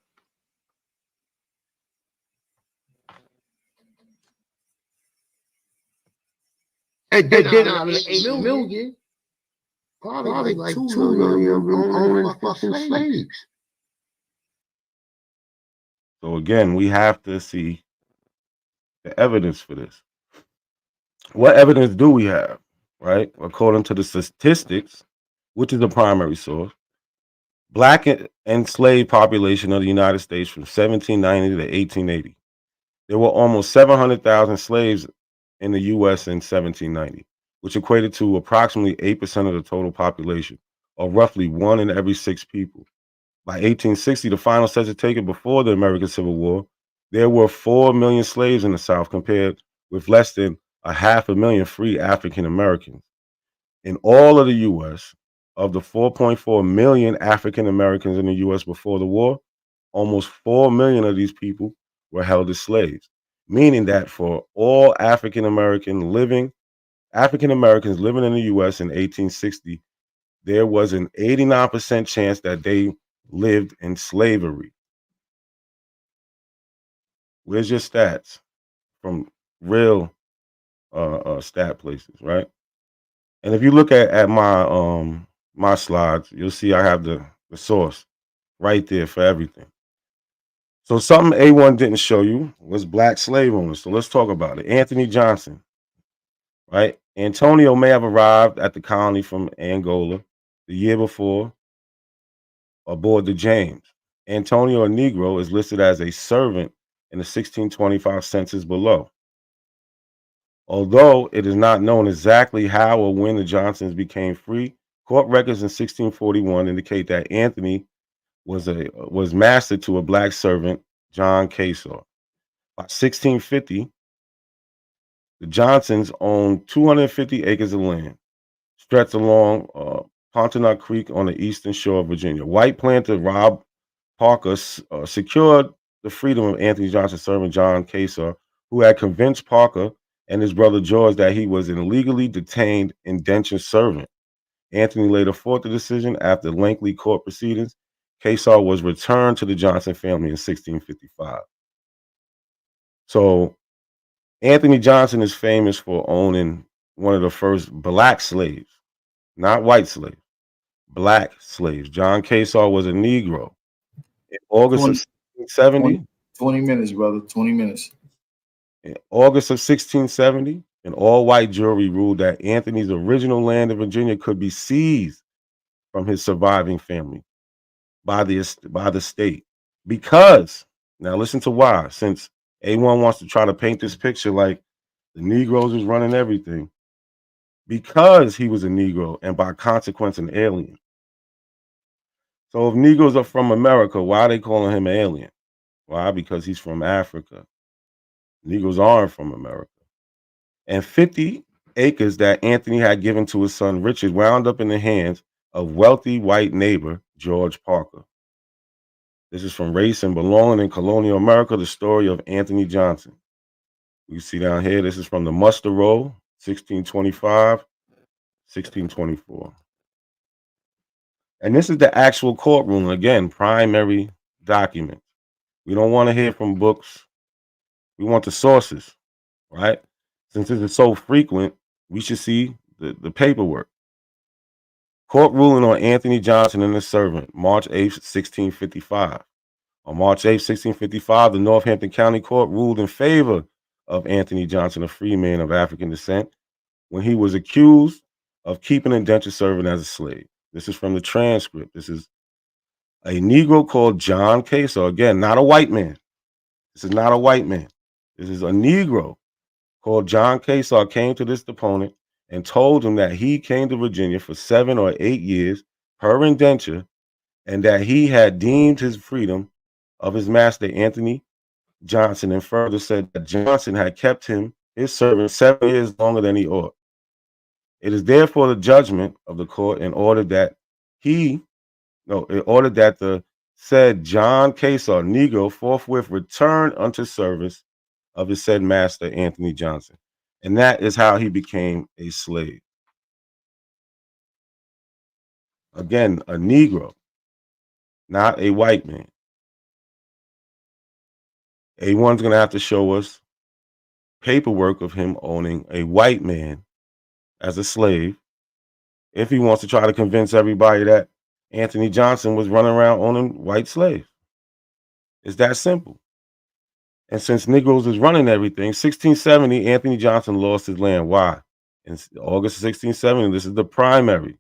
And then out of 8 million, probably like 2 million of them owning fucking slaves. So again, we have to see the evidence for this. What evidence do we have, right? According to the statistics, which is the primary source, Black enslaved population of the United States from 1790 to 1880. There were almost 700,000 slaves in the U.S. in 1790, which equated to approximately 8% of the total population, or roughly 1 in every 6 people. By 1860, the final census taken before the American Civil War, there were 4 million slaves in the South compared with less than 500,000 free African Americans. In all of the U.S., of the 4.4 million African Americans in the U.S. before the war, almost 4 million of these people were held as slaves, meaning that for all African Americans living in the U.S. in 1860, there was an 89% chance that they lived in slavery. Where's your stats from real stat places, right? And if you look at my my slides, you'll see I have the source right there for everything. So something A1 didn't show you was black slave owners. So let's talk about it. Anthony Johnson, right? Antonio may have arrived at the colony from Angola the year before aboard the James. Antonio, a Negro, is listed as a servant in the 1625 census below. Although it is not known exactly how or when the Johnsons became free, court records in 1641 indicate that Anthony was master to a black servant, John Casaw. By 1650, the Johnsons owned 250 acres of land stretched along Pontotoc Creek on the eastern shore of Virginia. White planter Rob Parker secured the freedom of Anthony Johnson's servant, John Casaw, who had convinced Parker and his brother George that he was an illegally detained indentured servant. Anthony later fought the decision. After lengthy court proceedings, Casaw was returned to the Johnson family in 1655. So Anthony Johnson is famous for owning one of the first black slaves, not white slaves, black slaves. John Casaw was a Negro. In August of 1670, 20 minutes, brother. 20 minutes. In August of 1670, an all-white jury ruled that Anthony's original land in Virginia could be seized from his surviving family by the state because, now listen to why, since A1 wants to try to paint this picture like the Negroes is running everything, because he was a Negro and by consequence an alien. So if Negroes are from America, why are they calling him an alien? Why? Because he's from Africa. Negroes aren't from America. And 50 acres that Anthony had given to his son Richard wound up in the hands of wealthy white neighbor George Parker. This is from Race and Belonging in Colonial America, the story of Anthony Johnson. You see down here, this is from the Muster Roll, 1625, 1624. And this is the actual court ruling. Again, primary document. We don't want to hear from books. We want the sources, right? Since this is so frequent, we should see the paperwork. Court ruling on Anthony Johnson and his servant, March 8th, 1655. On March 8th, 1655, the Northampton County Court ruled in favor of Anthony Johnson, a free man of African descent, when he was accused of keeping an indentured servant as a slave. This is from the transcript. This is a Negro called John Casaw. Again, not a white man. This is not a white man. This is a Negro called John Casaw came to this deponent and told him that he came to Virginia for 7 or 8 years per indenture and that he had deemed his freedom of his master, Anthony Johnson, and further said that Johnson had kept him, his servant, 7 years longer than he ought. It is therefore the judgment of the court in order that the said John Casaw, Negro, forthwith return unto service of his said master, Anthony Johnson. And that is how he became a slave. Again, a Negro, not a white man. A1's going to have to show us paperwork of him owning a white man as a slave if he wants to try to convince everybody that Anthony Johnson was running around owning white slaves. It's that simple. And since Negroes is running everything, 1670, Anthony Johnson lost his land. Why? In August 1670, this is the primary.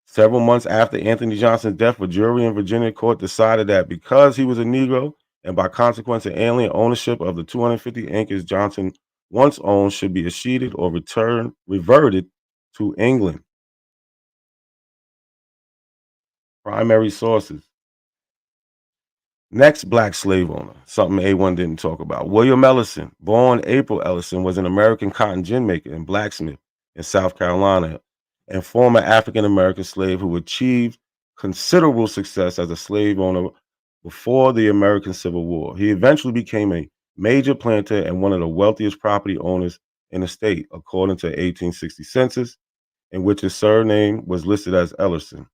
Several months after Anthony Johnson's death, a jury in Virginia court decided that because he was a Negro and by consequence an alien, ownership of the 250 acres Johnson once owned should be escheated or reverted to England. Primary sources. Next black slave owner, something A1 didn't talk about. William Ellison, born April Ellison, was an American cotton gin maker and blacksmith in South Carolina and former African-American slave who achieved considerable success as a slave owner before the American Civil War. He eventually became a major planter and one of the wealthiest property owners in the state, according to the 1860 census, in which his surname was listed as Ellison.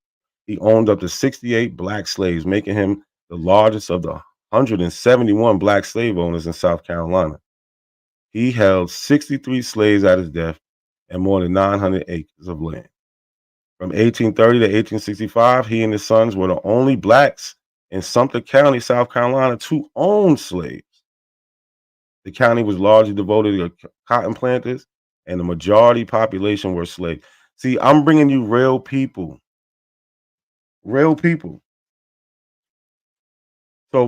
He owned up to 68 black slaves, making him the largest of the 171 black slave owners in South Carolina. He held 63 slaves at his death and more than 900 acres of land. From 1830 to 1865, he and his sons were the only blacks in Sumter County, South Carolina, to own slaves. The county was largely devoted to cotton planters, and the majority population were slaves. See, I'm bringing you real people. Real people. So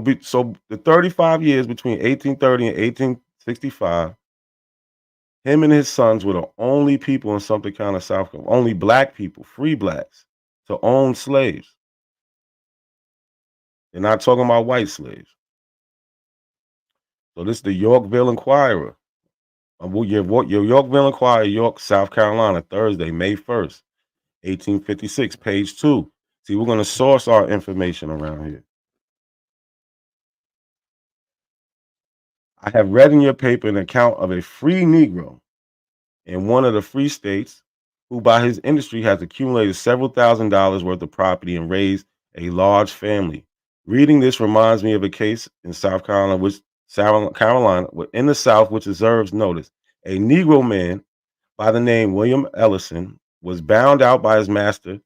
the 35 years between 1830 and 1865, him and his sons were the only people in Sumter County, South Carolina, only black people, free blacks, to own slaves. They're not talking about white slaves. So this is the Yorkville Inquirer. Your Yorkville Inquirer, York, South Carolina, Thursday, May 1st, 1856, page 2. See, we're going to source our information around here. I have read in your paper an account of a free Negro in one of the free states who by his industry has accumulated several $1,000s worth of property and raised a large family. Reading this reminds me of a case in South Carolina, in the South, which deserves notice. A Negro man by the name William Ellison was bound out by his master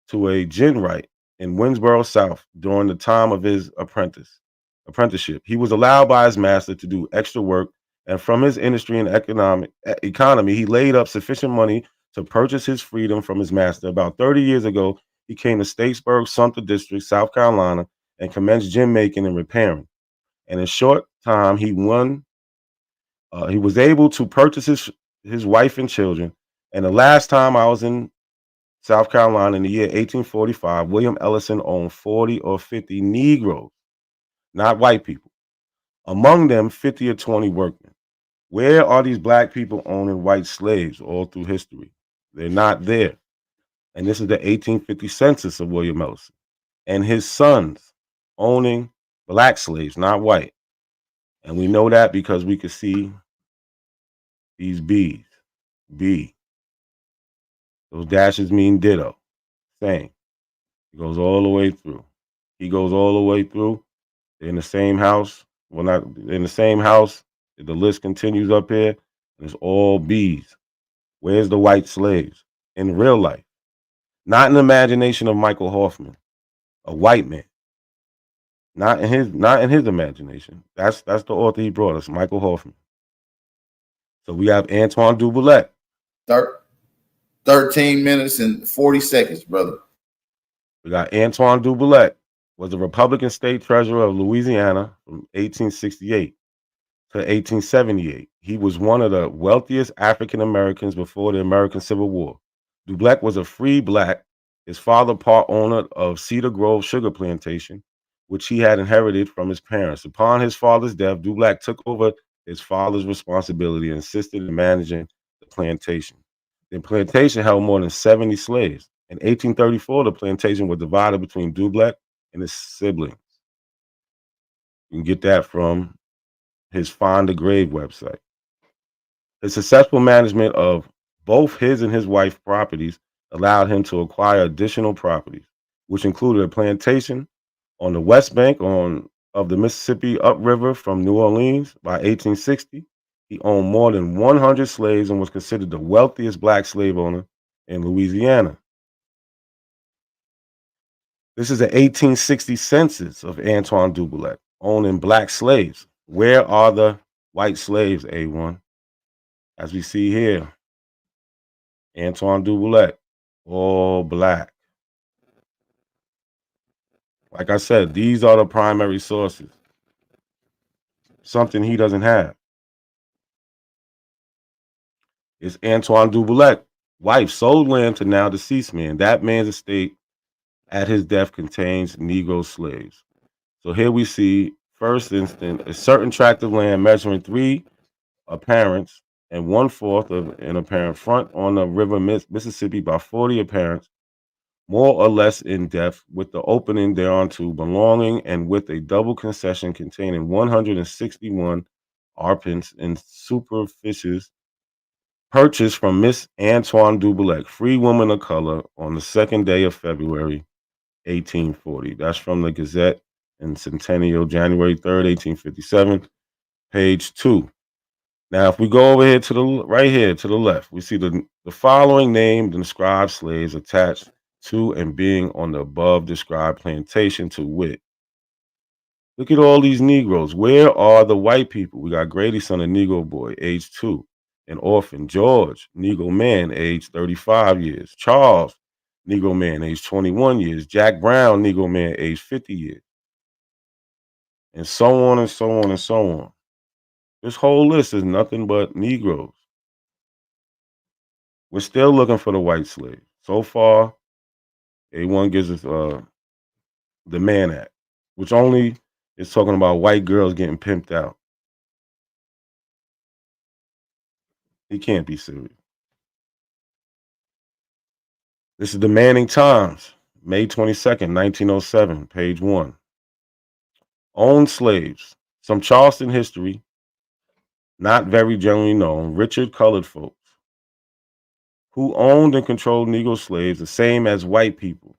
to a gin right in Winsboro, South, during the time of his apprenticeship. He was allowed by his master to do extra work, and from his industry and economy, he laid up sufficient money to purchase his freedom from his master. About 30 years ago, he came to Statesburg, Sumter District, South Carolina, and commenced gin making and repairing. And in a short time, he was able to purchase his wife and children. And the last time I was in South Carolina in the year 1845, William Ellison owned 40 or 50 Negroes, not white people. Among them, 50 or 20 workmen. Where are these black people owning white slaves all through history? They're not there. And this is the 1850 census of William Ellison. And his sons owning black slaves, not white. And we know that because we could see these B's. B. Those dashes mean ditto. Same. It goes all the way through. He goes all the way through. They're in the same house. Well, not in the same house. The list continues up here. And it's all B's. Where's the white slaves? In real life. Not in the imagination of Michael Hoffman, a white man. Not in his imagination. That's the author he brought us, Michael Hoffman. So we have Antoine Duboulette. 13 minutes and 40 seconds, brother. We got Antoine Duboulette, was the Republican state treasurer of Louisiana from 1868 to 1878. He was one of the wealthiest African Americans before the American Civil War. Duboulette was a free black, his father part owner of Cedar Grove Sugar Plantation, which he had inherited from his parents. Upon his father's death, Duboulette took over his father's responsibility and assisted in managing the plantation. The plantation held more than 70 slaves. In 1834, the plantation was divided between Duboulette and his siblings. You can get that from his Find a Grave website. The successful management of both his and his wife's properties allowed him to acquire additional properties, which included a plantation on the west bank of the Mississippi upriver from New Orleans. By 1860, he owned more than 100 slaves and was considered the wealthiest black slave owner in Louisiana. This is an 1860 census of Antoine Duboulette owning black slaves. Where are the white slaves, A1? As we see here, Antoine Duboulette, all black. Like I said, these are the primary sources. Something he doesn't have. It's Antoine Dubulet, wife sold land to now deceased man. That man's estate at his death contains Negro slaves. So here we see, first instant, a certain tract of land measuring 3 apparents and 1/4 of an apparent front on the river Mississippi by 40 apparents, more or less in depth, with the opening thereunto belonging, and with a double concession containing 161 arpents and superficies, purchased from Miss Antoine Dubulet, free woman of color, on the 2nd day of February, 1840. That's from the Gazette and Centennial, January 3rd, 1857, page 2. Now, if we go over here to the right here to the left, we see the following named and described slaves attached to and being on the above described plantation, to wit. Look at all these Negroes. Where are the white people? We got Grady, son of Negro boy, age 2, an orphan. George, Negro man, age 35 years. Charles, Negro man, age 21 years. Jack Brown, Negro man, age 50 years. And so on and so on and so on. This whole list is nothing but Negroes. We're still looking for the white slave. So far, A1 gives us the Mann Act, which only is talking about white girls getting pimped out. He can't be serious. This is the Manning Times, May 22nd, 1907, page 1. Owned slaves. Some Charleston history, not very generally known. Richard colored folks who owned and controlled Negro slaves, the same as white people.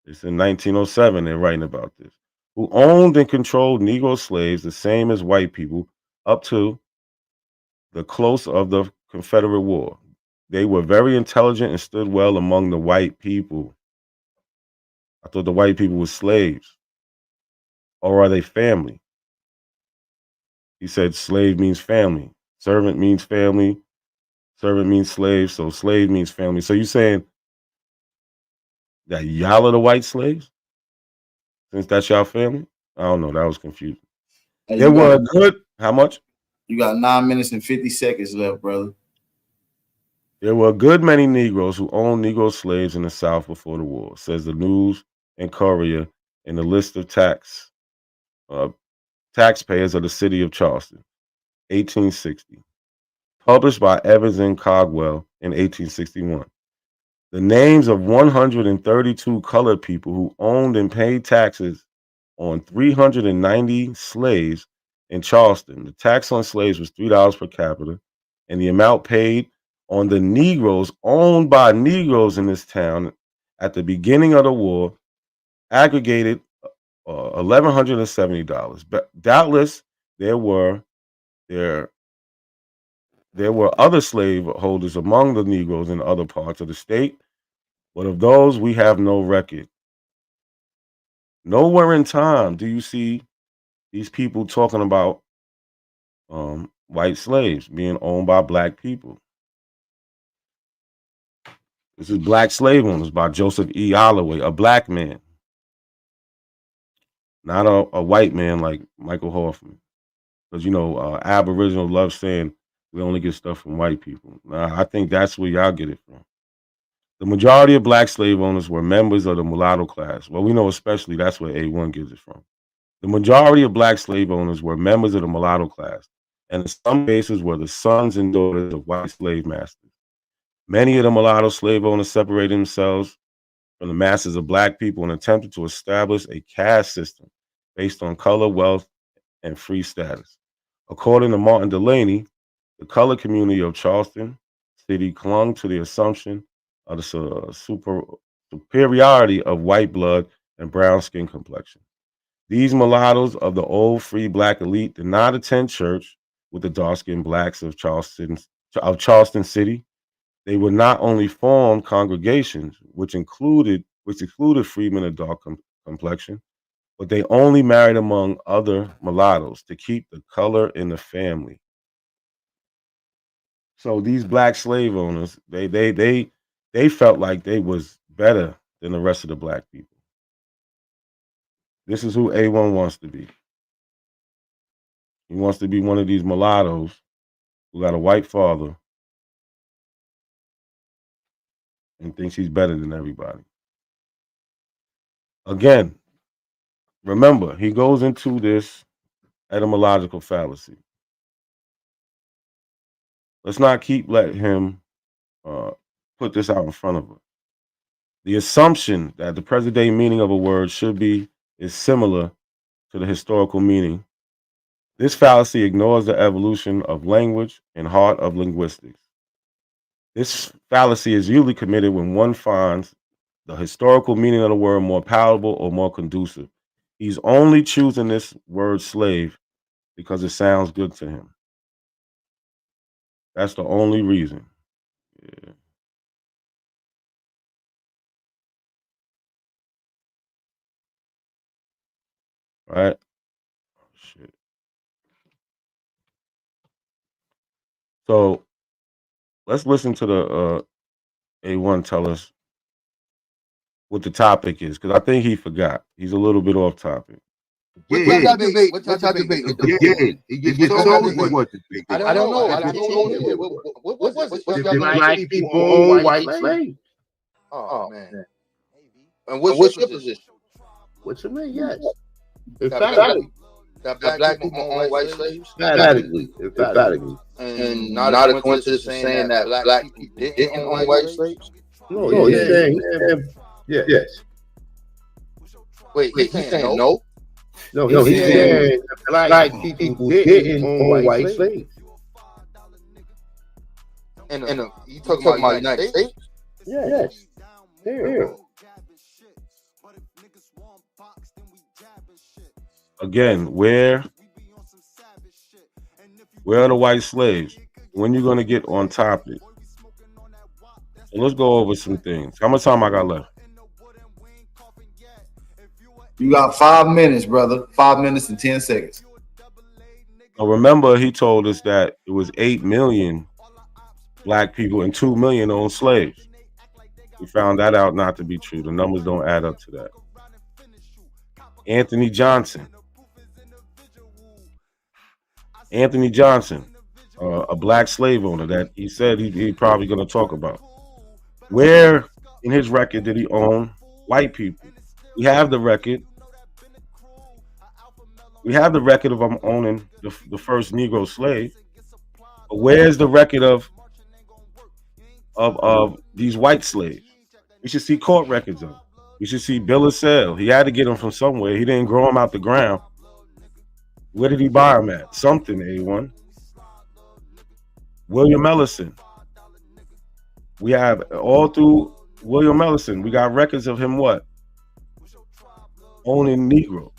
It's in 1907, they're writing about this. Who owned and controlled Negro slaves, the same as white people, up to the close of the Confederate War. They were very intelligent and stood well among the white people. I thought the white people were slaves. Or are they family? He said slave means family. Servant means family. Servant means slave. So slave means family. So you saying that y'all are the white slaves? Since that's y'all family? I don't know. That was confusing. Hey, There were good. How much? You got 9 minutes and 50 seconds left, brother. There were a good many Negroes who owned Negro slaves in the South before the war, says the News and Courier in the list of taxpayers of the city of Charleston, 1860, published by Evans and Cogwell in 1861. The names of 132 colored people who owned and paid taxes on 390 slaves in Charleston. The tax on slaves was $3 per capita, and the amount paid on the Negroes owned by Negroes in this town at the beginning of the war aggregated $1,170. But doubtless there were other slaveholders among the Negroes in other parts of the state, but of those we have no record. Nowhere in time do you see these people talking about white slaves being owned by black people. This is Black Slave Owners by Joseph E. Holloway, a black man, not a white man like Michael Hoffman. Because, Aboriginal love saying we only get stuff from white people. I think that's where y'all get it from. The majority of black slave owners were members of the mulatto class. Well, we know especially that's where A1 gives it from. The majority of black slave owners were members of the mulatto class, and in some cases were the sons and daughters of white slave masters. Many of the mulatto slave owners separated themselves from the masses of black people and attempted to establish a caste system based on color, wealth, and free status. According to Martin Delaney, the colored community of Charleston City clung to the assumption of the superiority of white blood and brown skin complexion. These mulattoes of the old free black elite did not attend church with the dark-skinned blacks of Charleston City. They were not only formed congregations, which excluded freedmen of dark complexion, but they only married among other mulattoes to keep the color in the family. So these black slave owners, they felt like they was better than the rest of the black people. This is who A1 wants to be. He wants to be one of these mulattoes who got a white father and thinks he's better than everybody. Again, remember, he goes into this etymological fallacy. Let's not keep letting him put this out in front of us. The assumption that the present-day meaning of a word is similar to the historical meaning. This fallacy ignores the evolution of language and heart of linguistics. This fallacy is usually committed when one finds the historical meaning of the word more palatable or more conducive. He's only choosing this word slave because it sounds good to him. That's the only reason. Yeah. Right? Shit. So let's listen to the A1 tell us what the topic is, because I think he forgot. He's a little bit off topic. What's our debate? What's our debate? He just told me what the debate. I don't know. I told him. What was it? What's The black people own white slaves. Oh, man. And what's your position? What you mean? Yes. Emphatically. That black people own white slaves? Emphatically. And not a coincidence saying that black people didn't own white slaves? No, he's saying yes. Wait, he's saying no? No, he's saying black people didn't own white slaves. And you talking about United States? Yes. Here. Again, where are the white slaves? When you gonna get on topic? So let's go over some things. How much time I got left? You got 5 minutes, brother. 5 minutes and 10 seconds. Now remember, he told us that it was 8 million black people and 2 million owned slaves. We found that out not to be true. The numbers don't add up to that. Anthony Johnson, a black slave owner that he said he probably going to talk about. Where in his record did he own white people? We have the record. We have the record of him owning the first Negro slave. But where's the record of these white slaves? We should see court records of them. We should see bill of sale. He had to get them from somewhere. He didn't grow them out the ground. Where did he buy them at? Something, A1. William Ellison. We have all through William Ellison, we got records of him what? Owning Negroes.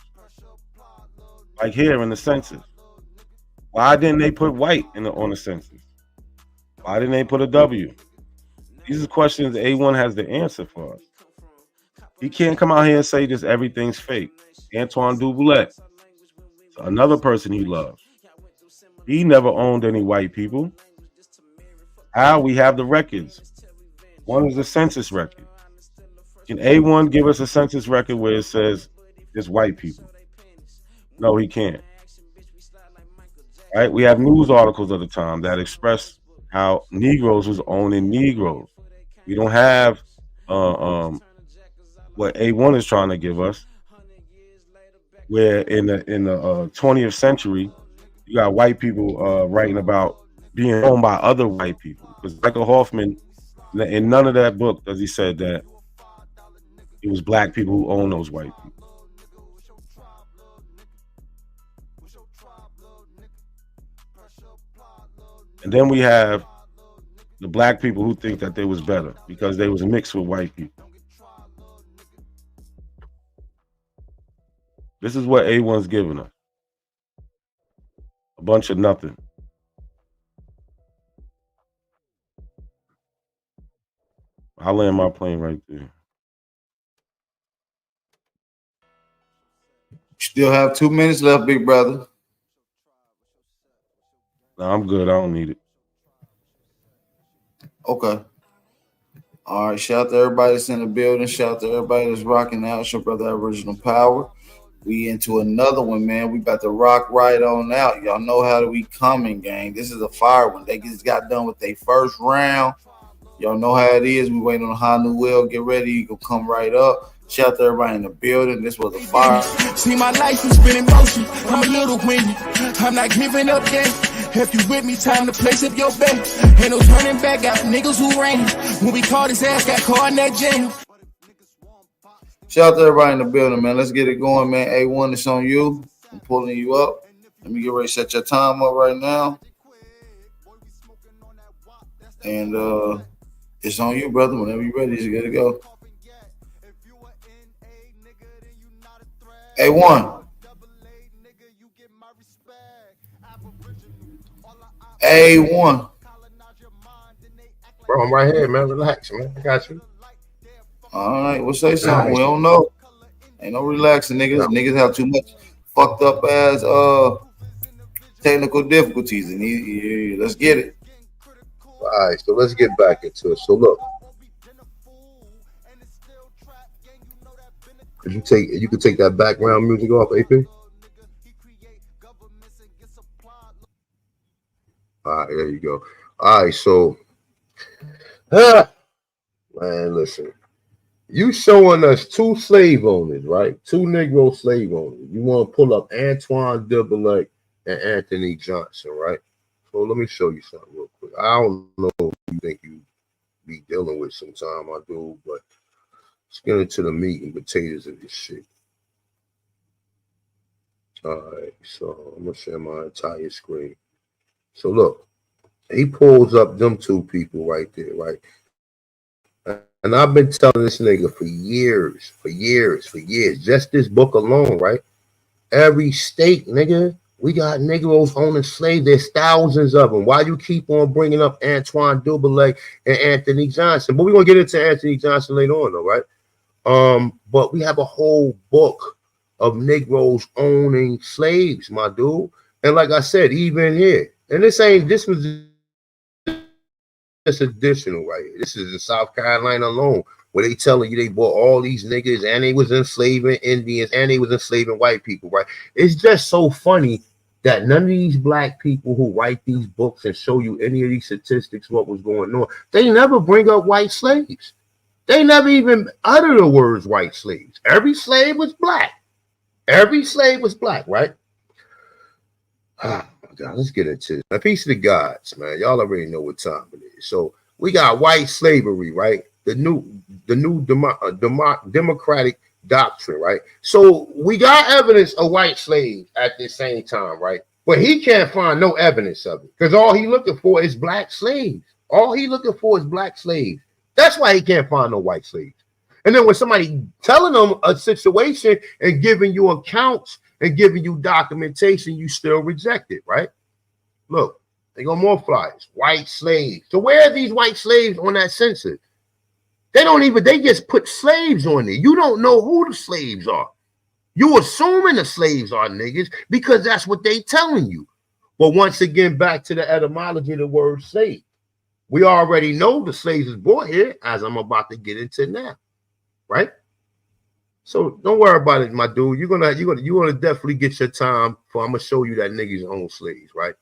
Like here in the census. Why didn't they put white on the census? Why didn't they put a W? These are questions A1 has the answer for us. He can't come out here and say just everything's fake. Antoine Duboulette, another person he loves. He never owned any white people. How? We have the records. One is the census record. Can A1 give us a census record where it says it's white people? No, he can't. Right? We have news articles of the time that express how Negroes was owning Negroes. We don't have what A1 is trying to give us, where in the 20th century, you got white people writing about being owned by other white people. Because Michael Hoffman, in none of that book does he said that it was black people who owned those white people. And then we have the black people who think that they was better because they was mixed with white people. This is what A1's giving us. A bunch of nothing. I'll land my plane right there. Still have 2 minutes left, big brother. No, I'm good. I don't need it. Okay. All right. Shout out to everybody that's in the building. Shout out to everybody that's rocking out. It's your brother Aboriginal Power. We into another one, man. We about to rock right on out. Y'all know how we coming, gang. This is a fire one. They just got done with their first round. Y'all know how it is. We waiting on Hanu Will. Get ready. You can come right up. Shout out to everybody in the building. This was a fire. See, my life has been in motion. I'm a little windy. I'm not giving up yet. If you with me, time to place up your bet. Ain't no turning back. Got niggas who ran. When we caught his ass, got caught in that jam. Shout out to everybody in the building, man. Let's get it going, man. A1, it's on you. I'm pulling you up. Let me get ready to set your time up right now. And it's on you, brother. Whenever you're ready, just get it go. A1. A1. Bro, I'm right here, man. Relax, man. I got you. All right, we'll say something. We don't know. Ain't no relaxing, niggas. Niggas have too much fucked up as technical difficulties, and let's get it. All right, so let's get back into it. So look, you can take that background music off, AP. All right, there you go. All right, so man, listen. You showing us two slave owners, right? Two Negro slave owners. You want to pull up Antoine Dubélec and Anthony Johnson, right? So let me show you something real quick. I don't know what you think you be dealing with sometime, I do, but let's get into the meat and potatoes of this shit. All right, so I'm gonna share my entire screen. So look, he pulls up them two people right there, right? And I've been telling this nigga for years, just this book alone, right? Every state, nigga, we got Negroes owning slaves. There's thousands of them. Why you keep on bringing up Antoine Dubélec and Anthony Johnson? But we're going to get into Anthony Johnson later on, though, right? But we have a whole book of Negroes owning slaves, my dude. And like I said, even here, and this was additional right here. This is in South Carolina alone, where they telling you they bought all these niggas and they was enslaving Indians and they was enslaving white people, right? It's just so funny that none of these black people who write these books and show you any of these statistics, what was going on, they never bring up white slaves. They never even utter the words white slaves. Every slave was black. Every slave was black, right? God, let's get into it. A piece of the gods, man. Y'all already know what time it is. So we got white slavery, right? The new democratic doctrine, right? So we got evidence of white slaves at the same time, right? But he can't find no evidence of it because all he looking for is black slaves. All he looking for is black slaves. That's why he can't find no white slaves. And then when somebody telling them a situation and giving you accounts and giving you documentation, you still reject it, right? Look, they got more flyers. White slaves. So where are these white slaves on that census? They just put slaves on there. You don't know who the slaves are. You assuming the slaves are niggas because that's what they telling you. But once again, back to the etymology of the word slave. We already know the slaves is brought here, as I'm about to get into now, right? So don't worry about it, my dude. You're gonna definitely get your time for. I'm gonna show you that niggas own slaves, right?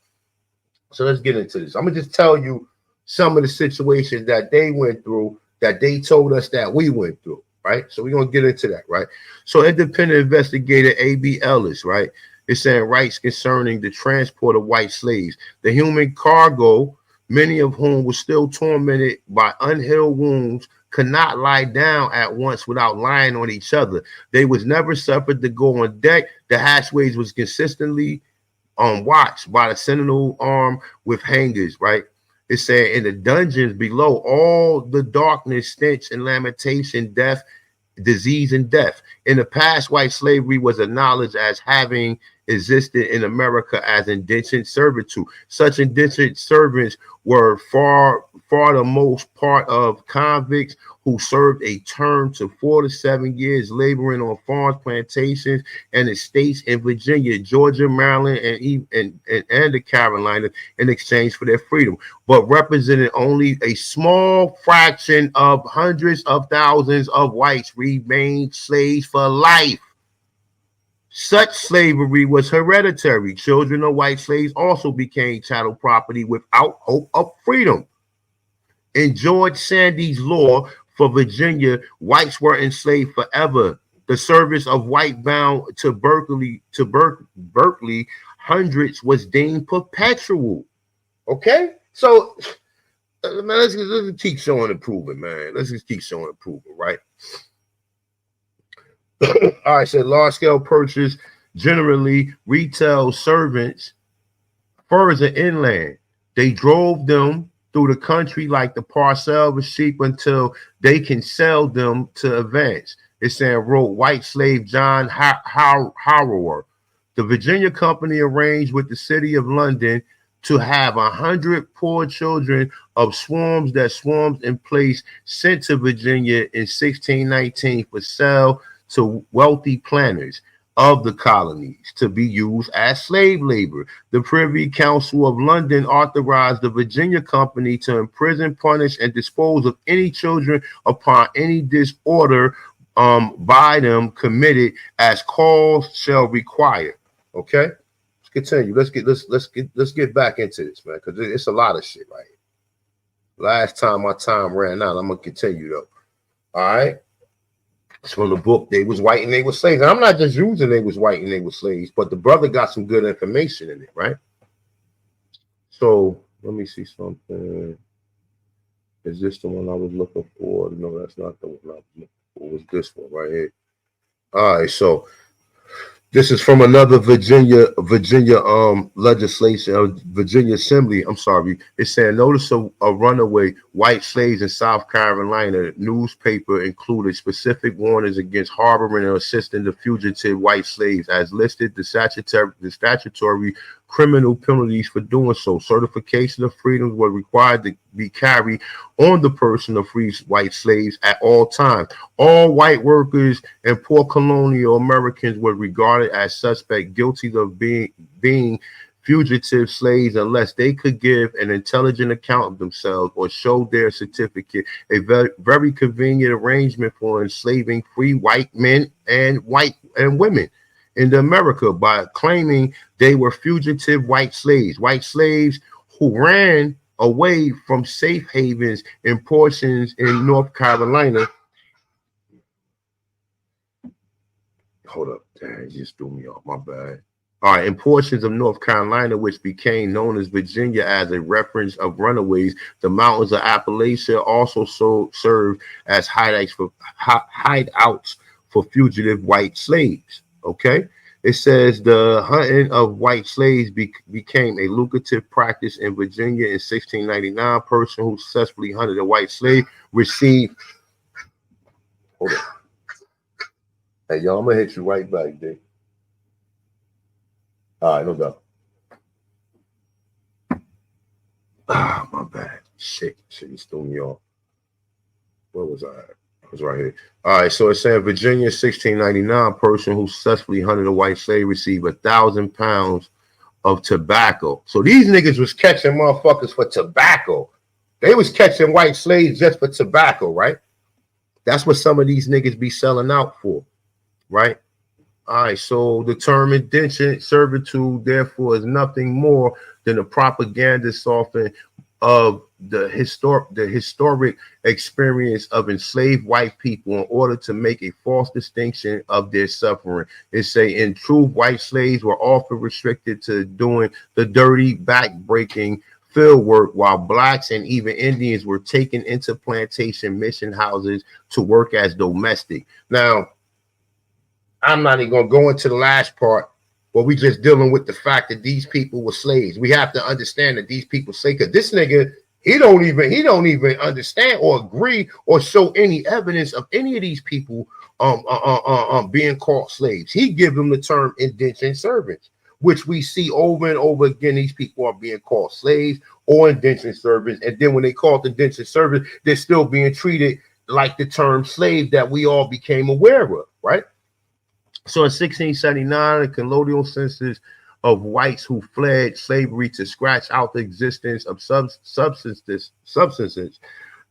So let's get into this. I'm gonna just tell you some of the situations that they went through, that they told us that we went through, right? So we're gonna get into that, right? So independent investigator A.B. Ellis, right, is saying rights concerning the transport of white slaves, the human cargo, many of whom were still tormented by unhealed wounds, could not lie down at once without lying on each other. They was never suffered to go on deck. The hatchways was consistently watched by the sentinel armed with hangers, right? It said in the dungeons below, all the darkness, stench, and lamentation, death, disease, and death. In the past, white slavery was acknowledged as having existed in America as indentured servitude. Such indentured servants were far the most part of convicts who served a term to 4 to 7 years laboring on farms, plantations, and estates in Virginia, Georgia, Maryland, and the Carolinas in exchange for their freedom, but represented only a small fraction of hundreds of thousands of whites remained slaves for life. Such slavery was hereditary. Children of white slaves also became chattel property without hope of freedom. In George Sandy's law for Virginia, whites were enslaved forever. The service of white bound to Berkeley hundreds was deemed perpetual. Okay, so man, let's keep showing and proving, man. Let's just keep showing and proving, right? All right, so large-scale purchase, generally retail servants further inland. They drove them through the country like the parcel of sheep until they can sell them to advance. It's saying, wrote white slave John Harrower. The Virginia Company arranged with the city of London to have 100 poor children of swarms in place sent to Virginia in 1619 for sale to wealthy planters of the colonies to be used as slave labor. The Privy Council of London authorized the Virginia Company to imprison, punish, and dispose of any children upon any disorder by them committed as cause shall require. Okay, let's continue. Let's get back into this, man, because it's a lot of shit right here. Last time my time ran out, I'm gonna continue though. All right. It's from the book They Was White and They Was Slaves. And I'm not just using They Was White and They Was Slaves, but the brother got some good information in it, right? So let me see something. Is this the one I was looking for? No, that's not the one I was looking for. It was this one right here. All right, so this is from another Virginia legislation, Virginia Assembly. I'm sorry. It's saying notice of runaway white slaves in South Carolina. Newspaper included specific warnings against harboring and assisting the fugitive white slaves as listed the statutory criminal penalties for doing so. Certification of freedoms were required to be carried on the person of free white slaves at all times. All white workers and poor colonial Americans were regarded as suspect, guilty of being fugitive slaves unless they could give an intelligent account of themselves or show their certificate. A very convenient arrangement for enslaving free white men and women in America by claiming they were fugitive white slaves who ran away from safe havens in portions in North Carolina. Hold up, damn, you just threw me off, my bad. All right, in portions of North Carolina, which became known as Virginia as a reference of runaways, the mountains of Appalachia also served as hideouts for fugitive white slaves. Okay, it says the hunting of white slaves became a lucrative practice in Virginia in 1699. Person who successfully hunted a white slave received. Hold on. Hey, y'all, I'm gonna hit you right back, Dick. All right, no doubt. Ah, my bad. Shit, you threw me off. Where was I at? I was right here. All right, so it's saying Virginia, 1699, person who successfully hunted a white slave received 1,000 pounds of tobacco. So these niggas was catching motherfuckers for tobacco. They was catching white slaves just for tobacco, right? That's what some of these niggas be selling out for, right? All right, so the term indentured servitude, therefore, is nothing more than a propaganda softening of the historic experience of enslaved white people in order to make a false distinction of their suffering. It say, in truth, white slaves were often restricted to doing the dirty, back-breaking field work, while blacks and even Indians were taken into plantation mission houses to work as domestic. Now, I'm not even going to go into the last part, but we just dealing with the fact that these people were slaves. We have to understand that these people say, because this nigga, he don't even understand or agree or show any evidence of any of these people being called slaves. He give them the term indentured servants, which we see over and over again. These people are being called slaves or indentured servants, and then when they call it indentured servants, they're still being treated like the term slave that we all became aware of, right? So in 1679, a colonial census of whites who fled slavery to scratch out the existence of subsistence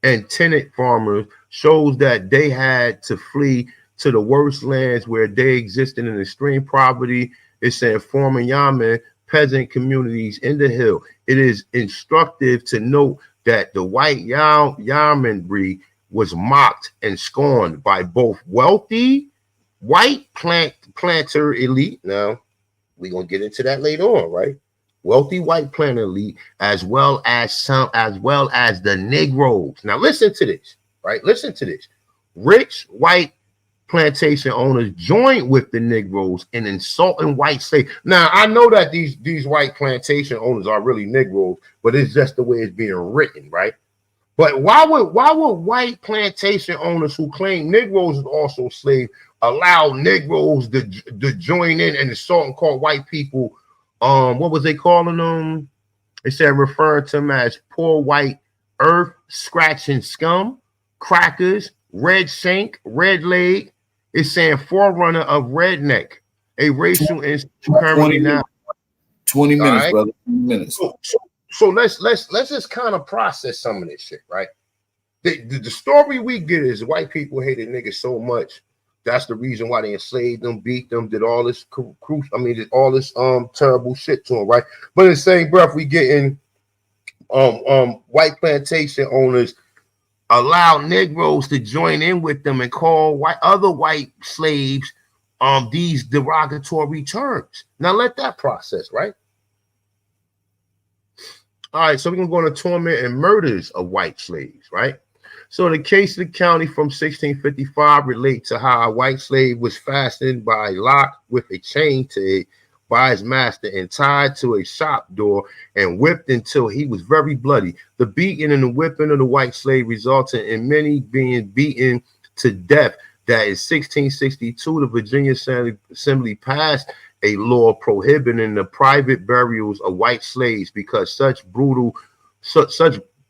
and tenant farmers shows that they had to flee to the worst lands where they existed in extreme poverty. It's saying forming Yaman peasant communities in the hill. It is instructive to note that the white yeomanry was mocked and scorned by both wealthy white planter elite. Now, we're gonna get into that later on, right? Wealthy white planter elite, as well as the Negroes. Now, listen to this, right? Listen to this. Rich white plantation owners joined with the Negroes in insulting white slaves. Now, I know that these white plantation owners are really Negroes, but it's just the way it's being written, right? But why would white plantation owners who claim Negroes is also slaves allow Negroes to join in and insult and call white people, what was they calling them? They said referring to them as poor white earth scratching scum, crackers, red shank, red leg. It's saying forerunner of redneck, a racial currently now. 20 minutes, right, brother. 20 minutes. So let's just kind of process some of this shit, right? The story we get is white people hated niggas so much. That's the reason why they enslaved them, beat them, did all this did all this terrible shit to them, right? But in the same breath, we getting white plantation owners allow Negroes to join in with them and call other white slaves these derogatory terms. Now let that process, right? All right, so we're gonna go into torment and murders of white slaves, right? So the case of the county from 1655 relate to how a white slave was fastened by lock with a chain tag by his master and tied to a shop door and whipped until he was very bloody. The beating and the whipping of the white slave resulted in many being beaten to death. That in 1662, the Virginia Assembly passed a law prohibiting the private burials of white slaves because such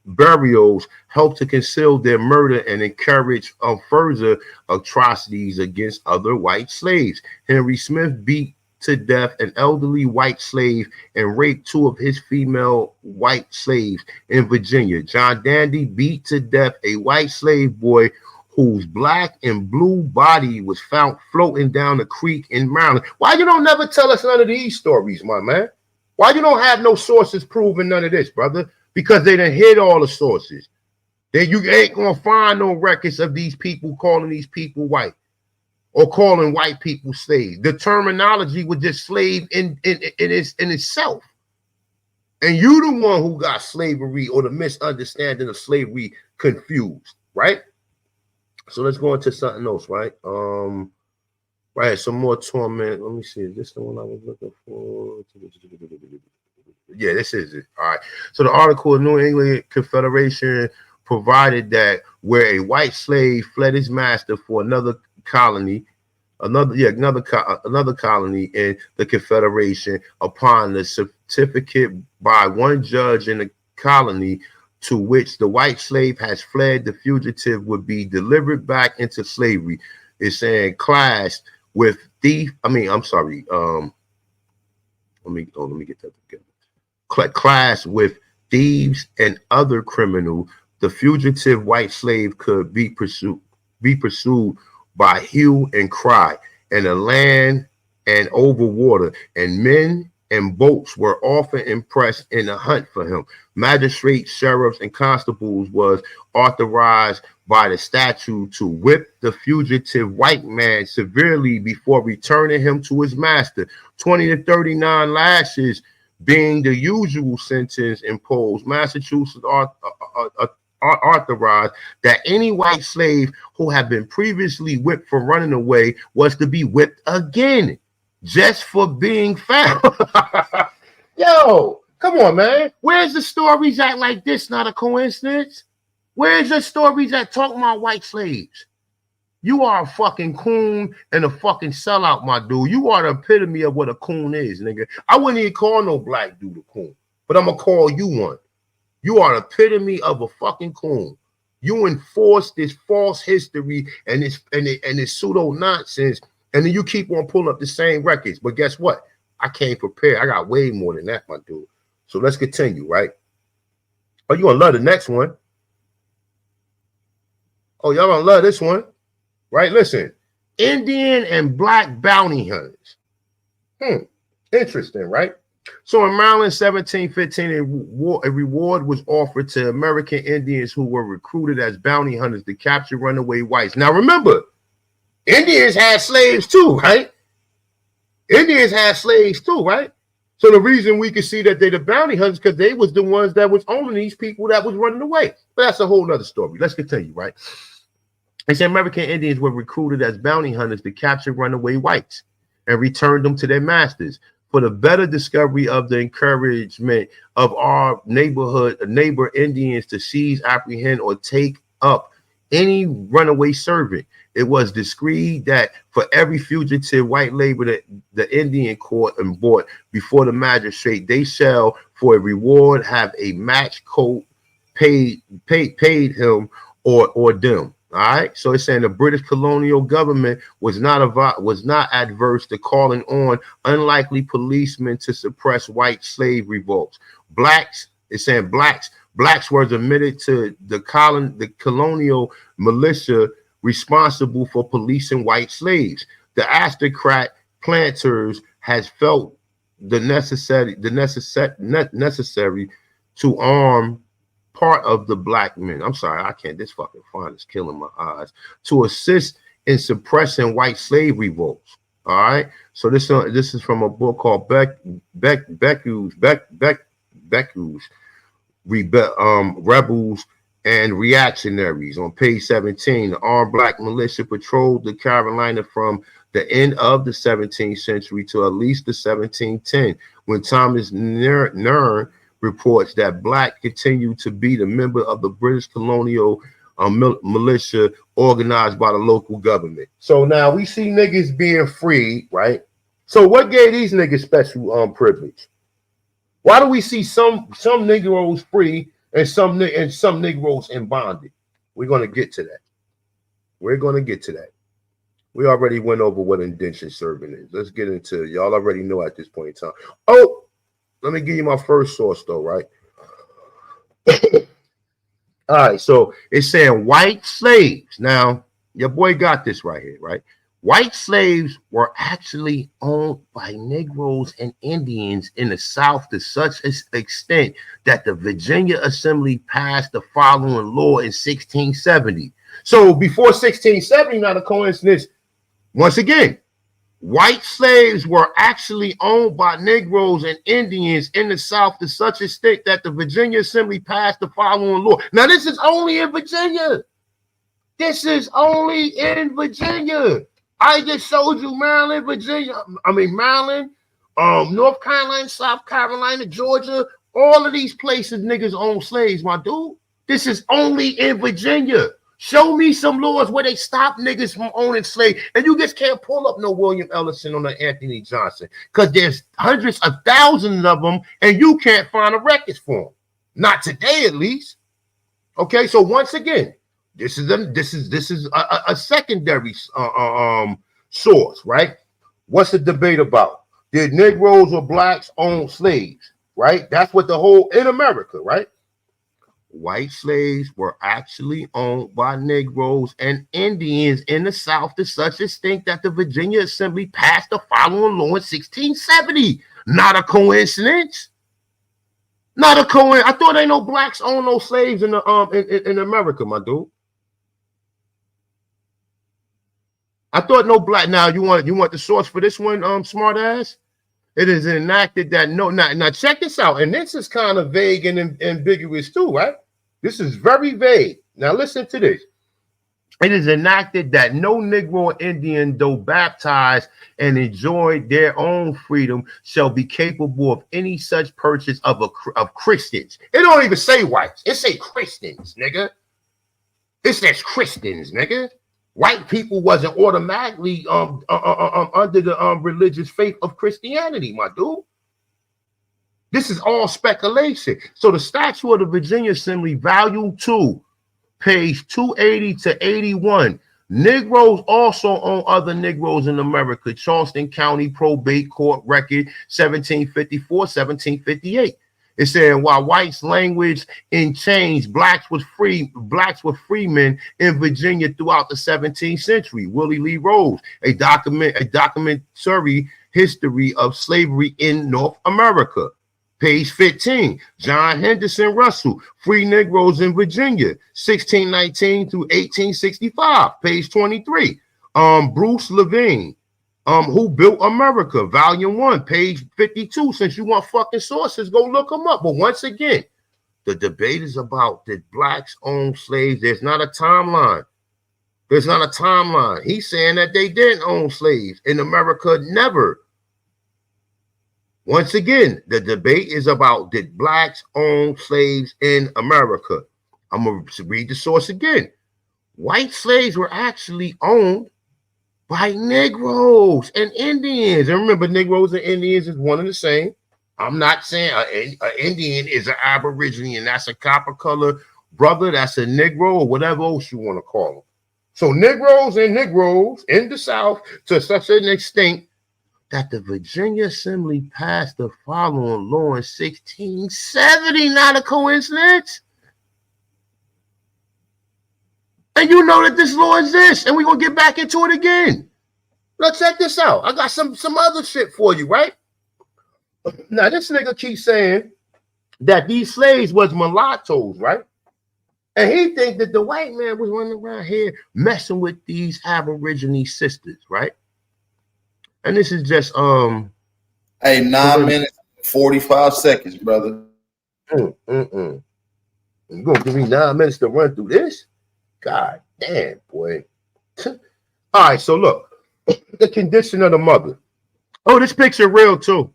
burials help to conceal their murder and encourage further atrocities against other white slaves. Henry Smith beat to death an elderly white slave and raped 2 of his female white slaves in Virginia. John Dandy beat to death a white slave boy whose black and blue body was found floating down the creek in Maryland. Why you don't never tell us none of these stories, my man? Why you don't have no sources proving none of this, brother? Because they done hid all the sources. Then you ain't gonna find no records of these people calling these people white or calling white people slaves. The terminology was just slave in itself. And you the one who got slavery or the misunderstanding of slavery confused, right? So let's go into something else, right? Right, some more torment. Let me see. Is this the one I was looking for? Yeah, this is it. All right. So the article of New England Confederation provided that where a white slave fled his master for another colony, another colony in the Confederation, upon the certificate by one judge in the colony to which the white slave has fled, the fugitive would be delivered back into slavery. It's saying class with thief. Let me get that together. Class with thieves and other criminal, the fugitive white slave could be pursued by hue and cry, and the land and over water, and men and boats were often impressed in the hunt for him. Magistrates, sheriffs, and constables was authorized by the statute to whip the fugitive white man severely before returning him to his master. 20 to 39 lashes being the usual sentence imposed. Massachusetts authorized that any white slave who had been previously whipped for running away was to be whipped again just for being found. Yo, come on, man. Where's the stories at like this? Not a coincidence. Where's the stories that talk about white slaves? You are a fucking coon and a fucking sellout, my dude. You are the epitome of what a coon is, nigga. I wouldn't even call no black dude a coon, but I'm gonna call you one. You are the epitome of a fucking coon. You enforce this false history and this pseudo nonsense, and then you keep on pulling up the same records. But guess what? I came prepared. I got way more than that, my dude. So let's continue, right? Oh, you gonna love the next one? Oh, y'all gonna love this one, right? Listen, Indian and black bounty hunters. Interesting, right? So in Maryland, 1715, a reward was offered to American Indians who were recruited as bounty hunters to capture runaway whites. Now remember, Indians had slaves too, right? Indians had slaves too, right? So the reason we could see that they're the bounty hunters because they was the ones that was owning these people that was running away. But that's a whole nother story. Let's continue, right? They said American Indians were recruited as bounty hunters to capture runaway whites and return them to their masters. For the better discovery of the encouragement of our neighbor Indians to seize, apprehend, or take up any runaway servant. It was decreed that for every fugitive white labor that the Indian caught and brought before the magistrate, they shall, for a reward, have a match coat paid him or them. All right, so it's saying the British colonial government was not adverse to calling on unlikely policemen to suppress white slave revolts. Blacks, it's saying blacks were admitted to the colonial militia responsible for policing white slaves. The aristocrat planters has felt the necessary to arm part of the black men. I'm sorry, I can't. This fucking font is killing my eyes. To assist in suppressing white slave revolts. All right. So this is from a book called Beckwith's Rebels and Reactionaries. On page 17, the armed black militia patrolled the Carolina from the end of the 17th century to at least the 1710, when Thomas Nern reports that black continued to be the member of the British colonial militia organized by the local government. So now we see niggas being free, right? So what gave these niggas special privilege? Why do we see some Negroes free and some Negroes in bondage? We're gonna get to that. We already went over what indentured servant is. Let's get into it. Y'all already know at this point in time. Oh, let me give you my first source, though, right? All right, so it's saying white slaves. Now, your boy got this right here, right? White slaves were actually owned by Negroes and Indians in the South to such an extent that the Virginia Assembly passed the following law in 1670. So before 1670, not a coincidence, once again, white slaves were actually owned by Negroes and Indians in the South to such a extent that the Virginia Assembly passed the following law. Now, this is only in Virginia. I just showed you Maryland, Maryland, North Carolina, South Carolina, Georgia. All of these places niggas own slaves, my dude. This is only in Virginia. Show me some laws where they stop niggas from owning slaves. And you just can't pull up no William Ellison or no Anthony Johnson because there's hundreds of thousands of them and you can't find a record for them. Not today, at least. Okay, so once again, this is a secondary source, right? What's the debate about? Did Negroes or blacks own slaves, right? That's what the whole in America, right? White slaves were actually owned by Negroes and Indians in the South to such an extent that the Virginia Assembly passed the following law in 1670. Not a coincidence. I thought ain't no blacks own no slaves in America, my dude. I thought no black. Now you want the source for this one, smart ass? It is enacted that now check this out, and this is kind of vague and ambiguous too, right? This is very vague. Now listen to this. It is enacted that no Negro or Indian, though baptized and enjoyed their own freedom, shall be capable of any such purchase of Christians. It don't even say whites. It say Christians, nigga. It says Christians, nigga. White people wasn't automatically under the religious faith of Christianity, my dude. This is all speculation. So the Statute of the Virginia Assembly, Volume 2, page 280 to 81. Negroes also own other Negroes in America. Charleston County Probate Court Record 1754, 1758. It said while whites language in chains, blacks were freemen in Virginia throughout the 17th century. Willie Lee Rose, a documentary history of slavery in North America. Page 15, John Henderson Russell, Free Negroes in Virginia, 1619 through 1865. Page 23. Bruce Levine, Who Built America, Volume 1, page 52. Since you want fucking sources, go look them up. But once again, the debate is about did blacks own slaves. There's not a timeline. There's not a timeline. He's saying that they didn't own slaves. In America, never. Once again, the debate is about did blacks own slaves in America. I'm going to read the source again. White slaves were actually owned by Negroes and Indians. And remember, Negroes and Indians is one and the same. I'm not saying an Indian is an Aborigine and that's a copper color brother, that's a Negro or whatever else you want to call them. So Negroes and Negroes in the South to such an extent that the Virginia Assembly passed the following law in 1670. Not a coincidence. And you know that this law exists, and we're going to get back into it again. Now check this out. I got some other shit for you, right? Now this nigga keeps saying that these slaves was mulattoes, right? And he thinks that the white man was running around here messing with these Aborigine sisters, right? And this is just Hey, 9 minutes, 45 seconds, brother. You gonna give me 9 minutes to run through this? God damn, boy. All right, so look, the condition of the mother. Oh, this picture real too.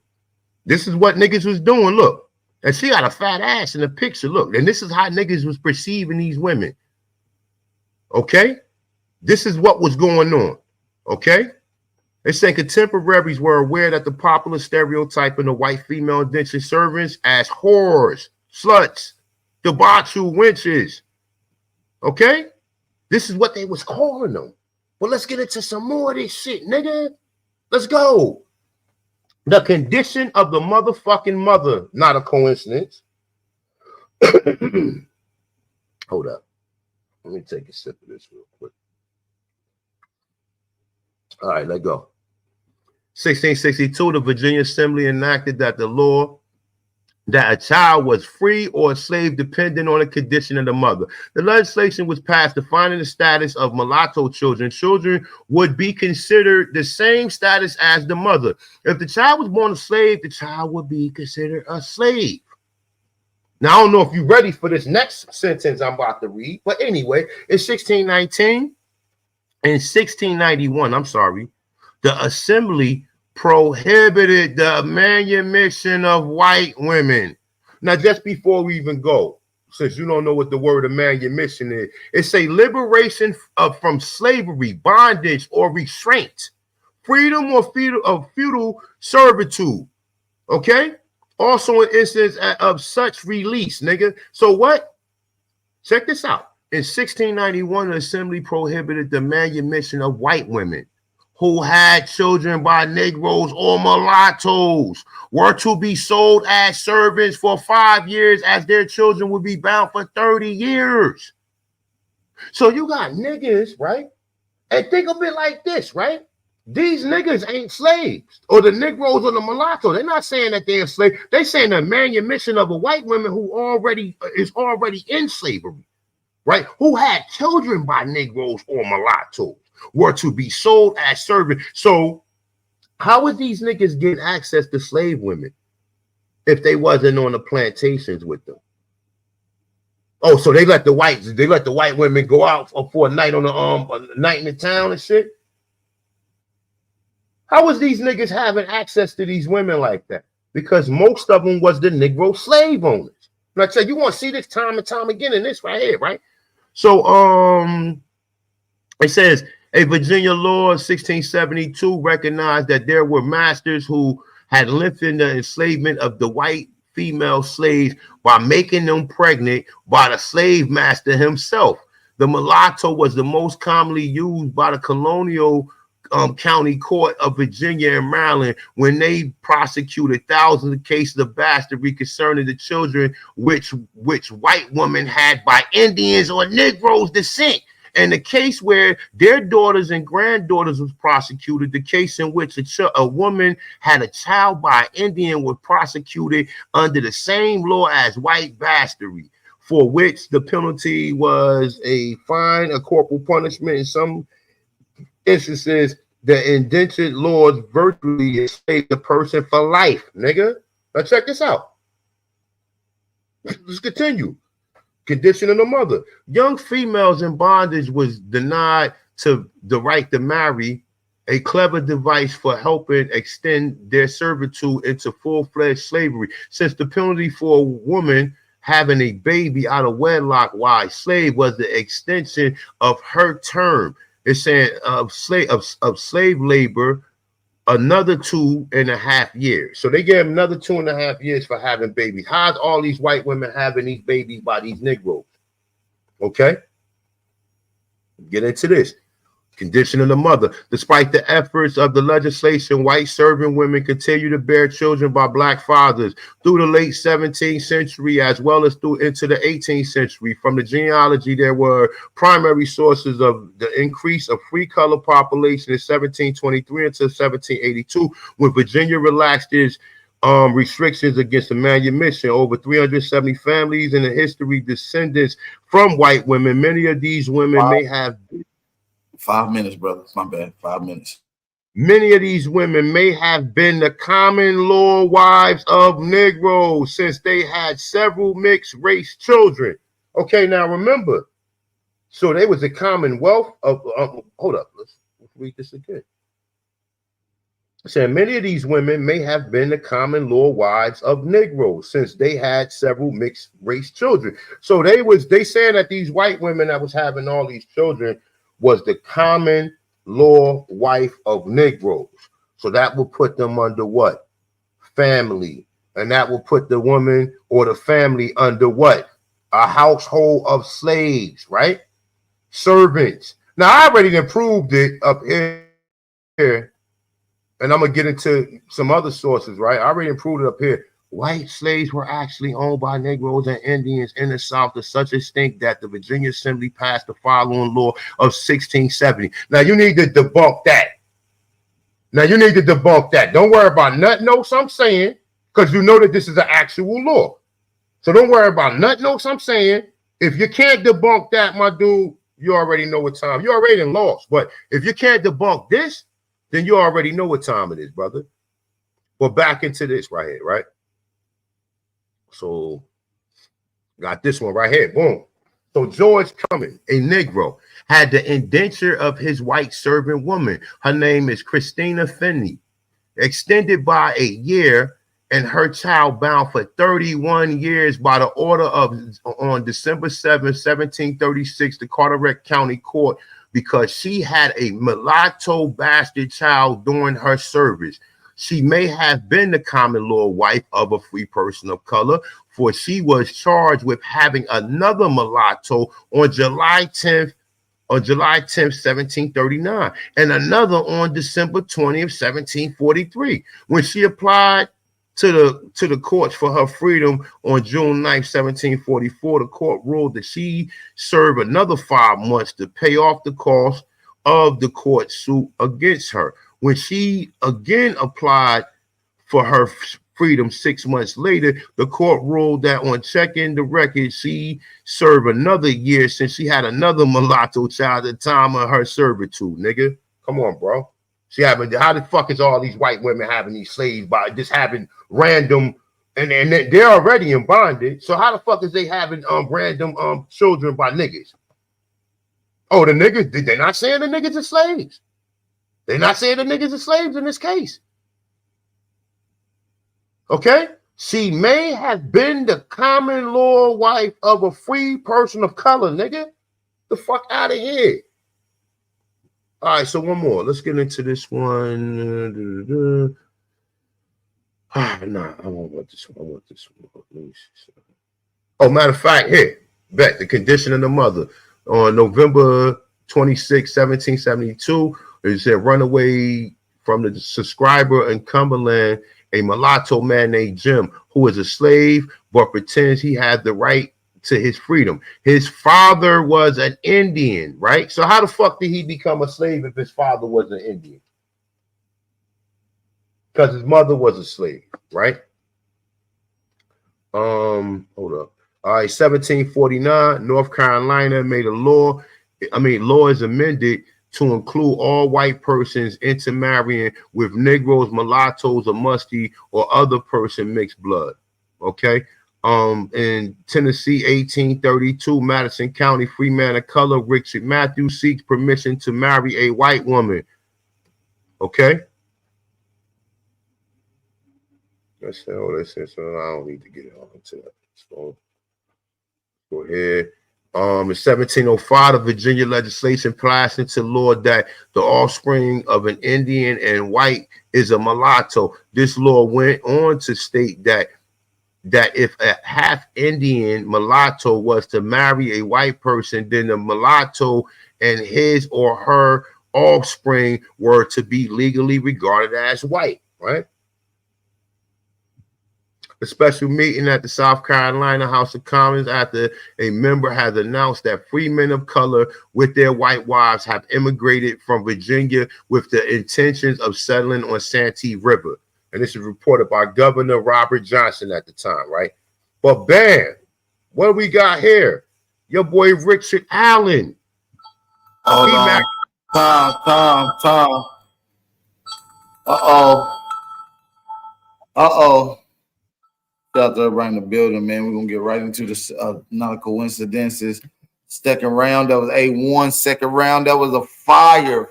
This is what niggas was doing. Look, and she got a fat ass in the picture. Look, and this is how niggas was perceiving these women. Okay, this is what was going on. Okay. They say contemporaries were aware that the popular stereotype in the white female indentured servants as whores, sluts, debauchery wenches. Okay? This is what they was calling them. Well, let's get into some more of this shit, nigga. Let's go. The condition of the motherfucking mother, not a coincidence. Hold up. Let me take a sip of this real quick. All right, let's go. 1662, the Virginia Assembly enacted that the law that a child was free or a slave depending on the condition of the mother. The legislation was passed defining the status of mulatto children. Children would be considered the same status as the mother. If the child was born a slave, the child would be considered a slave. Now, I don't know if you're ready for this next sentence I'm about to read, but anyway, in 1619, in 1691, I'm sorry, the assembly prohibited the manumission of white women. Now, just before we even go, since you don't know what the word of manumission is, it's a liberation from slavery, bondage, or restraint, freedom or feudal servitude. Okay? Also an instance of such release, nigga. So what? Check this out. In 1691, the assembly prohibited the manumission of white women who had children by Negroes or mulattoes were to be sold as servants for 5 years, as their children would be bound for 30 years. So you got niggas, right? And think of it like this, right? These niggas ain't slaves, or the Negroes or the mulatto. They're not saying that they're slaves. They're saying the manumission of a white woman who is already in slavery. Right, who had children by Negroes or mulattoes were to be sold as servants. So how would these niggas get access to slave women if they wasn't on the plantations with them? Oh, so they let the white women go out for a night on a night in the town and shit. How was these niggas having access to these women like that? Because most of them was the Negro slave owners. And I tell you, want to see this time and time again in this right here, right? So it says a Virginia law of 1672 recognized that there were masters who had lengthened the enslavement of the white female slaves by making them pregnant by the slave master himself. The mulatto was the most commonly used by the colonial County Court of Virginia and Maryland when they prosecuted thousands of cases of bastardry concerning the children which white women had by Indians or Negroes descent. And the case where their daughters and granddaughters was prosecuted, the case in which a woman had a child by an Indian was prosecuted under the same law as white bastardry, for which the penalty was a fine, a corporal punishment. In some instances, the indentured laws virtually enslaved the person for life, nigga. Now check this out. Let's continue. Condition of the mother. Young females in bondage was denied to the right to marry, a clever device for helping extend their servitude into full-fledged slavery. Since the penalty for a woman having a baby out of wedlock while a slave was the extension of her term. It's saying of slave labor, another 2.5 years. So they gave him another 2.5 years for having babies. How's all these white women having these babies by these Negroes? Okay. Get into this. Condition of the mother. Despite the efforts of the legislation, white serving women continue to bear children by black fathers through the late 17th century as well as through into the 18th century. From the genealogy, there were primary sources of the increase of free color population in 1723 until 1782, when Virginia relaxed its restrictions against the manumission. Over 370 families in the history descendants from white women. Many of these women may have 5 minutes, brother. My bad. 5 minutes. Many of these women may have been the common law wives of Negroes since they had several mixed race children. Okay, now remember, so they was a commonwealth of, hold up, let's read this again. So many of these women may have been the common law wives of Negroes since they had several mixed race children. So they saying that these white women that was having all these children was the common law wife of Negroes. So that will put them under what? Family. And that will put the woman or the family under what? A household of slaves, right? Servants. Now, I already improved it up here, and I'm going to get into some other sources, right? I already improved it up here. White slaves were actually owned by Negroes and Indians in the South to such extent that the Virginia Assembly passed the following law of 1670. Now, you need to debunk that. Don't worry about nothing else I'm saying, because you know that this is an actual law. So don't worry about nothing else I'm saying. If you can't debunk that, my dude, you already know what time. You already lost. But if you can't debunk this, then you already know what time it is, brother. Well, back into this right here, right? So got this one right here. Boom. So George Cummings, a Negro, had the indenture of his white servant woman. Her name is Christina Finney, extended by a year, and her child bound for 31 years by the order of on December 7, 1736, the Carteret County Court, because she had a mulatto bastard child during her service. She may have been the common law wife of a free person of color, for she was charged with having another mulatto on July 10th, 1739, and another on December 20th, 1743. When she applied to the courts for her freedom on June 9th, 1744, the court ruled that she serve another 5 months to pay off the cost of the court suit against her. When she again applied for her freedom 6 months later, the court ruled that on checking the record, she served another year since she had another mulatto child at the time of her servitude, nigga. Come on, bro. How the fuck is all these white women having these slaves by just having random, and they're already in bondage. So how the fuck is they having random children by niggas? Oh, the niggas, they're not saying the niggas are slaves. They're not saying the niggas are slaves in this case. Okay? She may have been the common law wife of a free person of color, nigga. The fuck out of here. All right, so one more. Let's get into this one. I don't want this one. I want this one. Let me see. Oh, matter of fact, here. Bet the condition of the mother. On November 26, 1772, It said, run away from the subscriber in Cumberland, a mulatto man named Jim, who is a slave but pretends he had the right to his freedom. His father was an Indian, right? So how the fuck did he become a slave if his father was an Indian? Because his mother was a slave, right? Hold up. All right, 1749, North Carolina made a law. Law is amended to include all white persons intermarrying with Negroes, mulattoes, or musty or other person mixed blood. Okay. In Tennessee, 1832, Madison County, free man of color Richard Matthews seeks permission to marry a white woman. Okay. Let's say, so I don't need to get it all into that. So go ahead. In 1705, the Virginia legislation passed into law that the offspring of an Indian and white is a mulatto. This law went on to state that if a half Indian mulatto was to marry a white person, then the mulatto and his or her offspring were to be legally regarded as white, right? A special meeting at the South Carolina House of Commons after a member has announced that free men of color with their white wives have immigrated from Virginia with the intentions of settling on Santee River. And this is reported by Governor Robert Johnson at the time, right? But bam, what do we got here? Your boy Richard Allen. Hold on. Tom. Uh-oh. Shout out to everybody in the building, man. We're going to get right into this. Not a coincidences. Second round, that was A1. Second round, that was a fire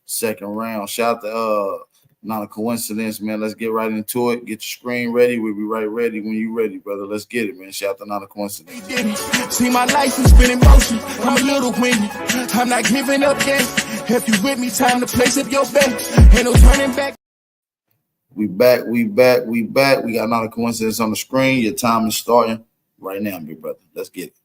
second round. Shout out to Not a Coincidence, man. Let's get right into it. Get your screen ready. We'll be right ready when you're ready, brother. Let's get it, man. Shout out to Not a Coincidence. See, my life has been in motion. I'm a little windy. I'm not giving up yet. If you with me, time to place up your bet. Ain't no turning back. We back. We got Not a Coincidence on the screen. Your time is starting right now, big brother. Let's get it.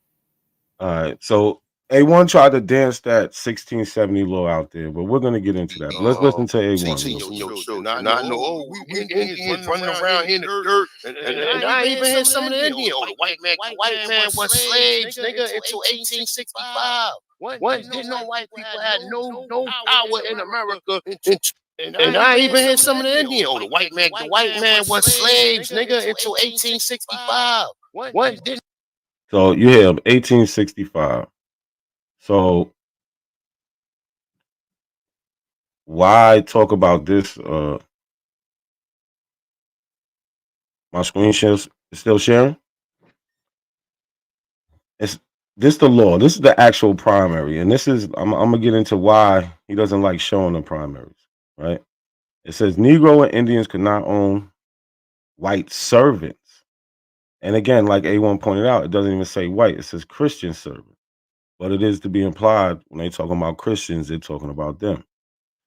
All right. So A1 tried to dance that 1670 law out there, but we're gonna get into that. Let's listen to A1. We Indians running around here in the dirt, and I even had some of the Indians. Oh, the white man was slaves, nigga, until 1865. What? Didn't know white people had no power in America. And I even had some of the Indians. Oh, the white man was slaves, nigga, until 1865. What? Didn't. So you hear 1865. So why talk about this? My screen shares is still sharing. It's this the law. This is the actual primary, and this is I'm gonna get into why he doesn't like showing the primaries. Right? It says Negro and Indians could not own white servants, and again, like A1 pointed out, it doesn't even say white. It says Christian servant. But it is to be implied when they talking about Christians, they're talking about them.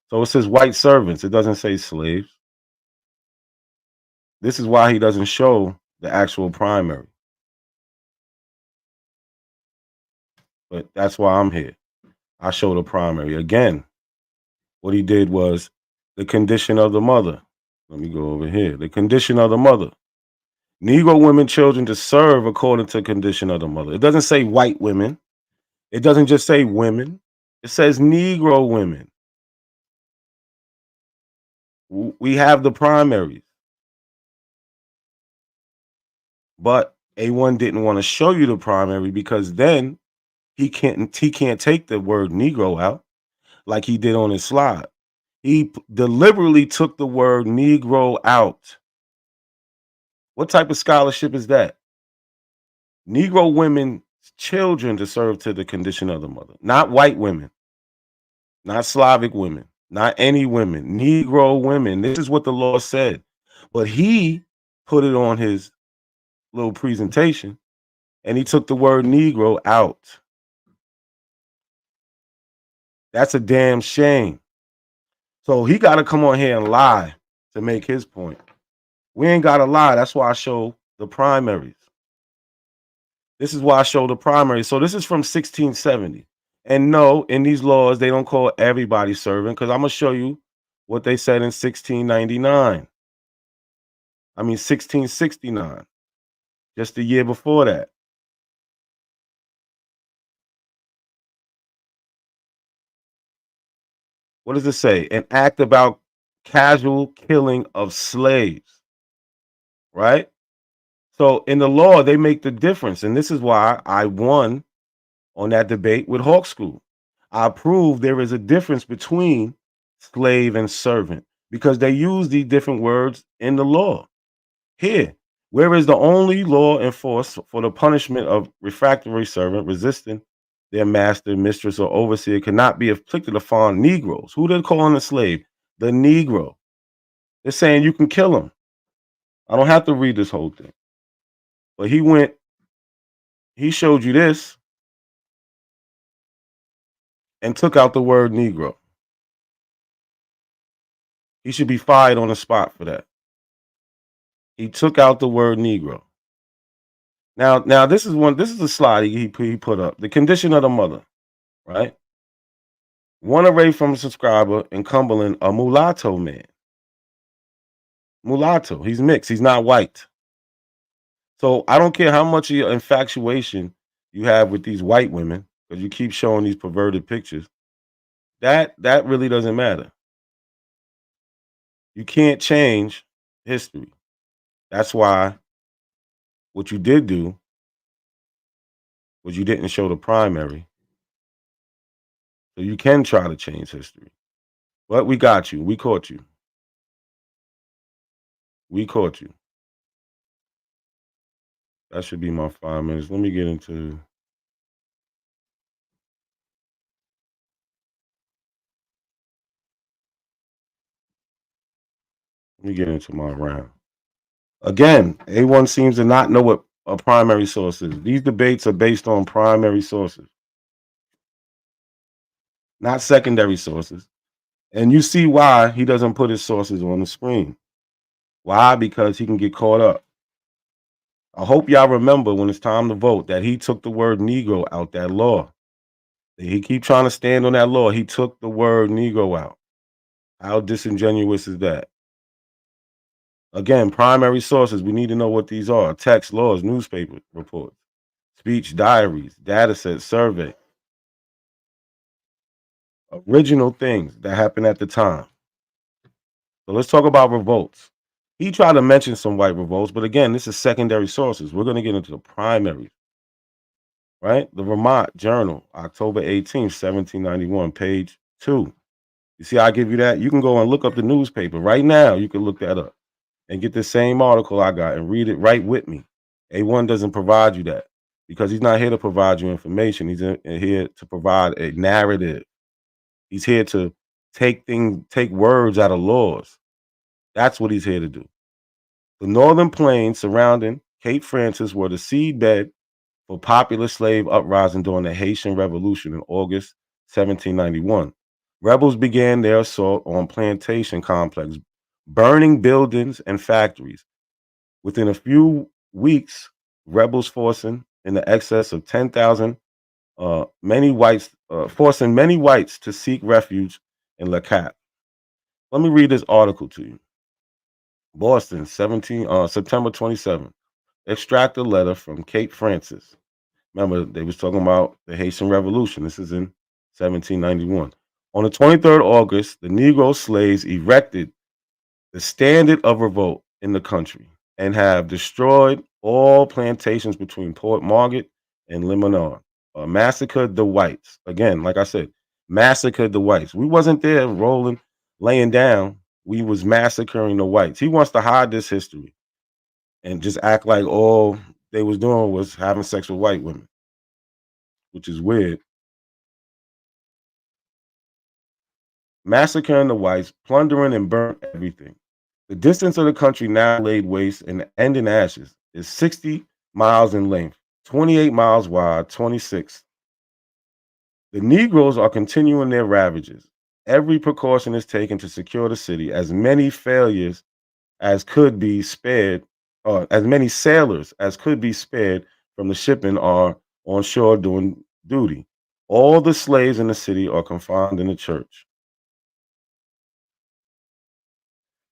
So it says white servants. It doesn't say slaves. This is why he doesn't show the actual primary. But that's why I'm here. I show the primary. Again, what he did was the condition of the mother. Let me go over here. The condition of the mother. Negro women, children to serve according to condition of the mother. It doesn't say white women. It doesn't just say women. It says Negro women. We have the primaries. But A1 didn't want to show you the primary because then he can't take the word Negro out like he did on his slide. He deliberately took the word Negro out. What type of scholarship is that? Negro women, children to serve to the condition of the mother, not white women, not Slavic women, not any women, Negro women. This is what the law said, but he put it on his little presentation and he took the word Negro out. That's a damn shame. So he got to come on here and lie to make his point. We ain't got to lie. That's why I show the primaries. This is why I show the primary. So this is from 1670. And no, in these laws, they don't call everybody servant, because I'm gonna show you what they said in 1699. I mean 1669, just the year before that. What does it say? An act about casual killing of slaves, right? So in the law, they make the difference. And this is why I won on that debate with Hawk School. I proved there is a difference between slave and servant because they use these different words in the law. Here, where is the only law enforced for the punishment of refractory servant resisting their master, mistress, or overseer cannot be inflicted upon Negroes. Who they're calling a slave? The Negro. They're saying you can kill him. I don't have to read this whole thing. But he showed you this and took out the word Negro. He should be fired on the spot for that. He took out the word Negro. Now this is a slide he put up. The condition of the mother, right? One array from a subscriber in Cumberland, a mulatto man. Mulatto, he's mixed, he's not white. So I don't care how much of your infatuation you have with these white women, because you keep showing these perverted pictures. That really doesn't matter. You can't change history. That's why what you did do was you didn't show the primary. So you can try to change history. But we got you. We caught you. We caught you. That should be my 5 minutes. Let me get into. Let me get into my round. Again, A1 seems to not know what a primary source is. These debates are based on primary sources, not secondary sources. And you see why he doesn't put his sources on the screen. Why? Because he can get caught up. I hope y'all remember when it's time to vote that he took the word Negro out that law. He keep trying to stand on that law. He took the word Negro out. How disingenuous is that? Again, primary sources, we need to know what these are. Text, laws, newspaper reports, speech, diaries, data sets, survey. Original things that happened at the time. So let's talk about revolts. He tried to mention some white revolts, but again, this is secondary sources. We're going to get into the primaries, right? The Vermont Journal, October 18th, 1791, page 2. You see, I give you that. You can go and look up the newspaper right now. You can look that up and get the same article I got and read it right with me. A1 doesn't provide you that because he's not here to provide you information. He's here to provide a narrative. He's here to take words out of laws. That's what he's here to do. The northern plains surrounding Cape Francis were the seedbed for popular slave uprising during the Haitian Revolution in August 1791. Rebels began their assault on plantation complexes, burning buildings and factories. Within a few weeks, rebels forcing in the excess of 10,000 forcing many whites to seek refuge in Le Cap. Let me read this article to you. Boston, September 27th. Extract a letter from Cape Francis. Remember, they was talking about the Haitian Revolution. This is in 1791. On the 23rd of August, the Negro slaves erected the standard of revolt in the country and have destroyed all plantations between Port Margaret and Lebanon. Massacred the whites. Again, like I said, massacred the whites. We wasn't there laying down. We was massacring the whites. He wants to hide this history and just act like all they was doing was having sex with white women, which is weird. Massacring the whites, plundering and burnt everything. The distance of the country now laid waste and in ashes is 60 miles in length, 28 miles wide, 26. The Negroes are continuing their ravages. Every precaution is taken to secure the city. As many failures as could be spared, or as many sailors as could be spared from the shipping are on shore doing duty. All the slaves in the city are confined in the church.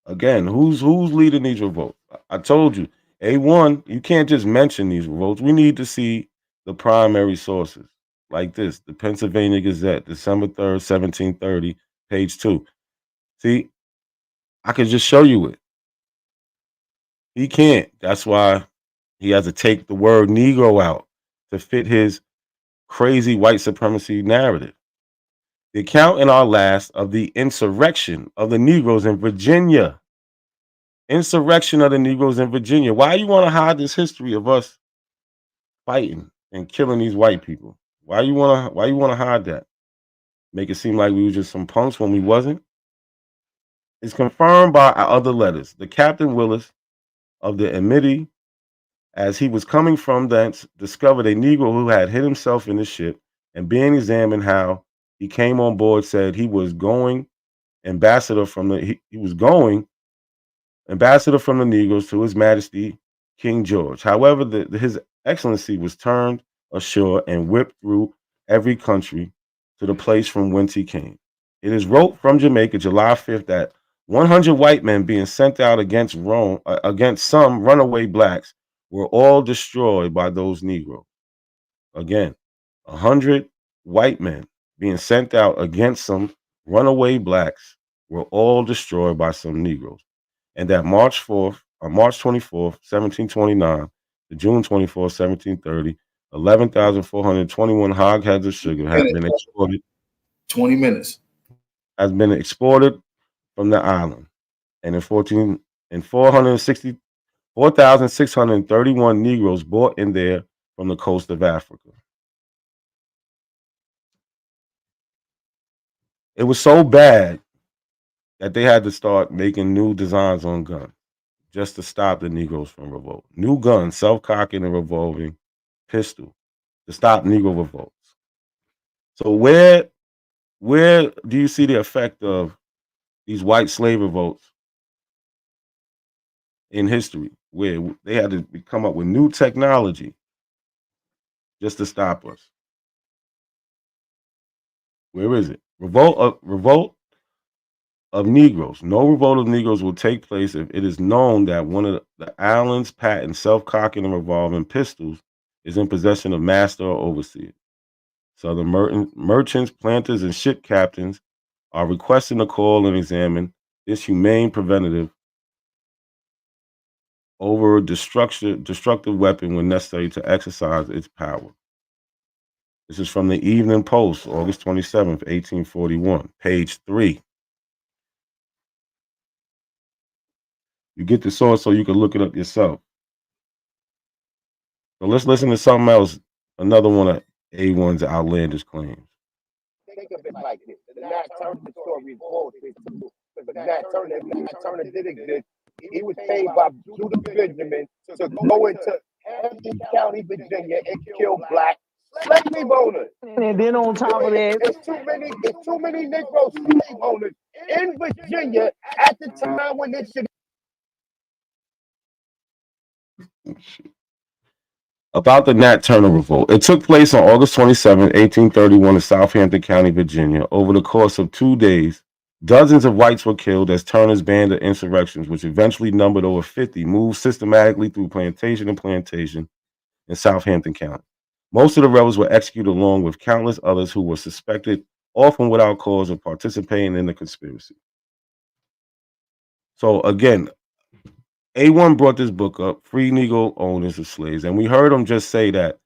Again, who's leading these revolts? I told you, A1, you can't just mention these revolts. We need to see the primary sources, like this: the Pennsylvania Gazette, December 3rd, 1730, page 2. See, I could just show you it. He can't. That's why he has to take the word Negro out to fit his crazy white supremacy narrative. The account in our last of the insurrection of the Negroes in Virginia. Insurrection of the Negroes in Virginia. Why you want to hide this history of us fighting and killing these white people? Why you want to hide that? Make it seem like we were just some punks when we wasn't? It's confirmed by our other letters. The Captain Willis of the Amity, as he was coming from thence, discovered a Negro who had hid himself in the ship, and being examined how he came on board, said he was going ambassador from the Negroes to His Majesty King George. However, His Excellency was turned ashore and whipped through every country to the place from whence he came. It is wrote from Jamaica, July 5th, that 100 white men being sent out against some runaway blacks were all destroyed by those Negroes. Again, 100 white men being sent out against some runaway blacks were all destroyed by some Negroes. And that March 24th, 1729 to June 24th, 1730, 11,421 hogsheads of sugar have been exported. 20 minutes. Has been exported from the island. And in 4,631 Negroes brought in there from the coast of Africa. It was so bad that they had to start making new designs on guns just to stop the Negroes from revolt. New guns, self-cocking and revolving pistol to stop Negro revolts. So where do you see the effect of these white slave revolts in history, where they had to come up with new technology just to stop us? Where is it? Revolt of Negroes. No revolt of Negroes will take place if it is known that one of the Allen's patent self-cocking and revolving pistols is in possession of master or overseer. Southern merchants, planters, and ship captains are requesting to call and examine this humane preventative over a destructive weapon when necessary to exercise its power. This is from the Evening Post, August 27th, 1841, page 3. You get the source so you can look it up yourself. So let's listen to something else, another one of A1's outlandish claims. Think of it like this. The Nat Turner story is bullshit too. Because Nat Turner did exist. He was paid by Judah Benjamin to go into Hampton County, Virginia, and kill black slave owners. And then on top of that, There's too many Negro slave owners in Virginia at the time when this shit. About the Nat Turner Revolt. It took place on August 27, 1831 in Southampton County, Virginia. Over the course of 2 days, dozens of whites were killed as Turner's band of insurrections, which eventually numbered over 50, moved systematically through plantation and plantation in Southampton County. Most of the rebels were executed along with countless others who were suspected, often without cause, of participating in the conspiracy. So again, A1 brought this book up, Free Negro Owners of Slaves, and we heard him just say that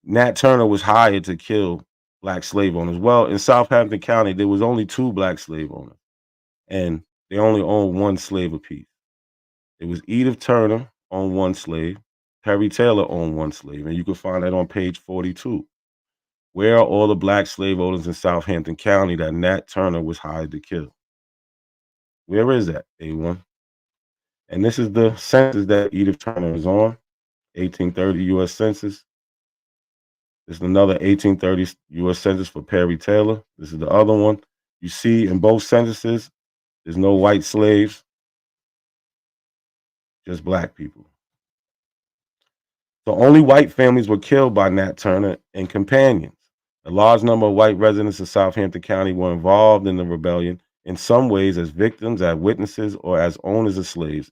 Nat Turner was hired to kill black slave owners. Well, in Southampton County, there was only 2 black slave owners, and they only owned 1 slave apiece. It was Edith Turner owned 1 slave, Perry Taylor owned 1 slave, and you can find that on page 42. Where are all the black slave owners in Southampton County that Nat Turner was hired to kill? Where is that, A1? And this is the census that Edith Turner is on, 1830 U.S. Census. This is another 1830 U.S. Census for Perry Taylor. This is the other one. You see in both censuses, there's no white slaves, just black people. So only white families were killed by Nat Turner and companions. A large number of white residents of Southampton County were involved in the rebellion in some ways as victims, as witnesses, or as owners of slaves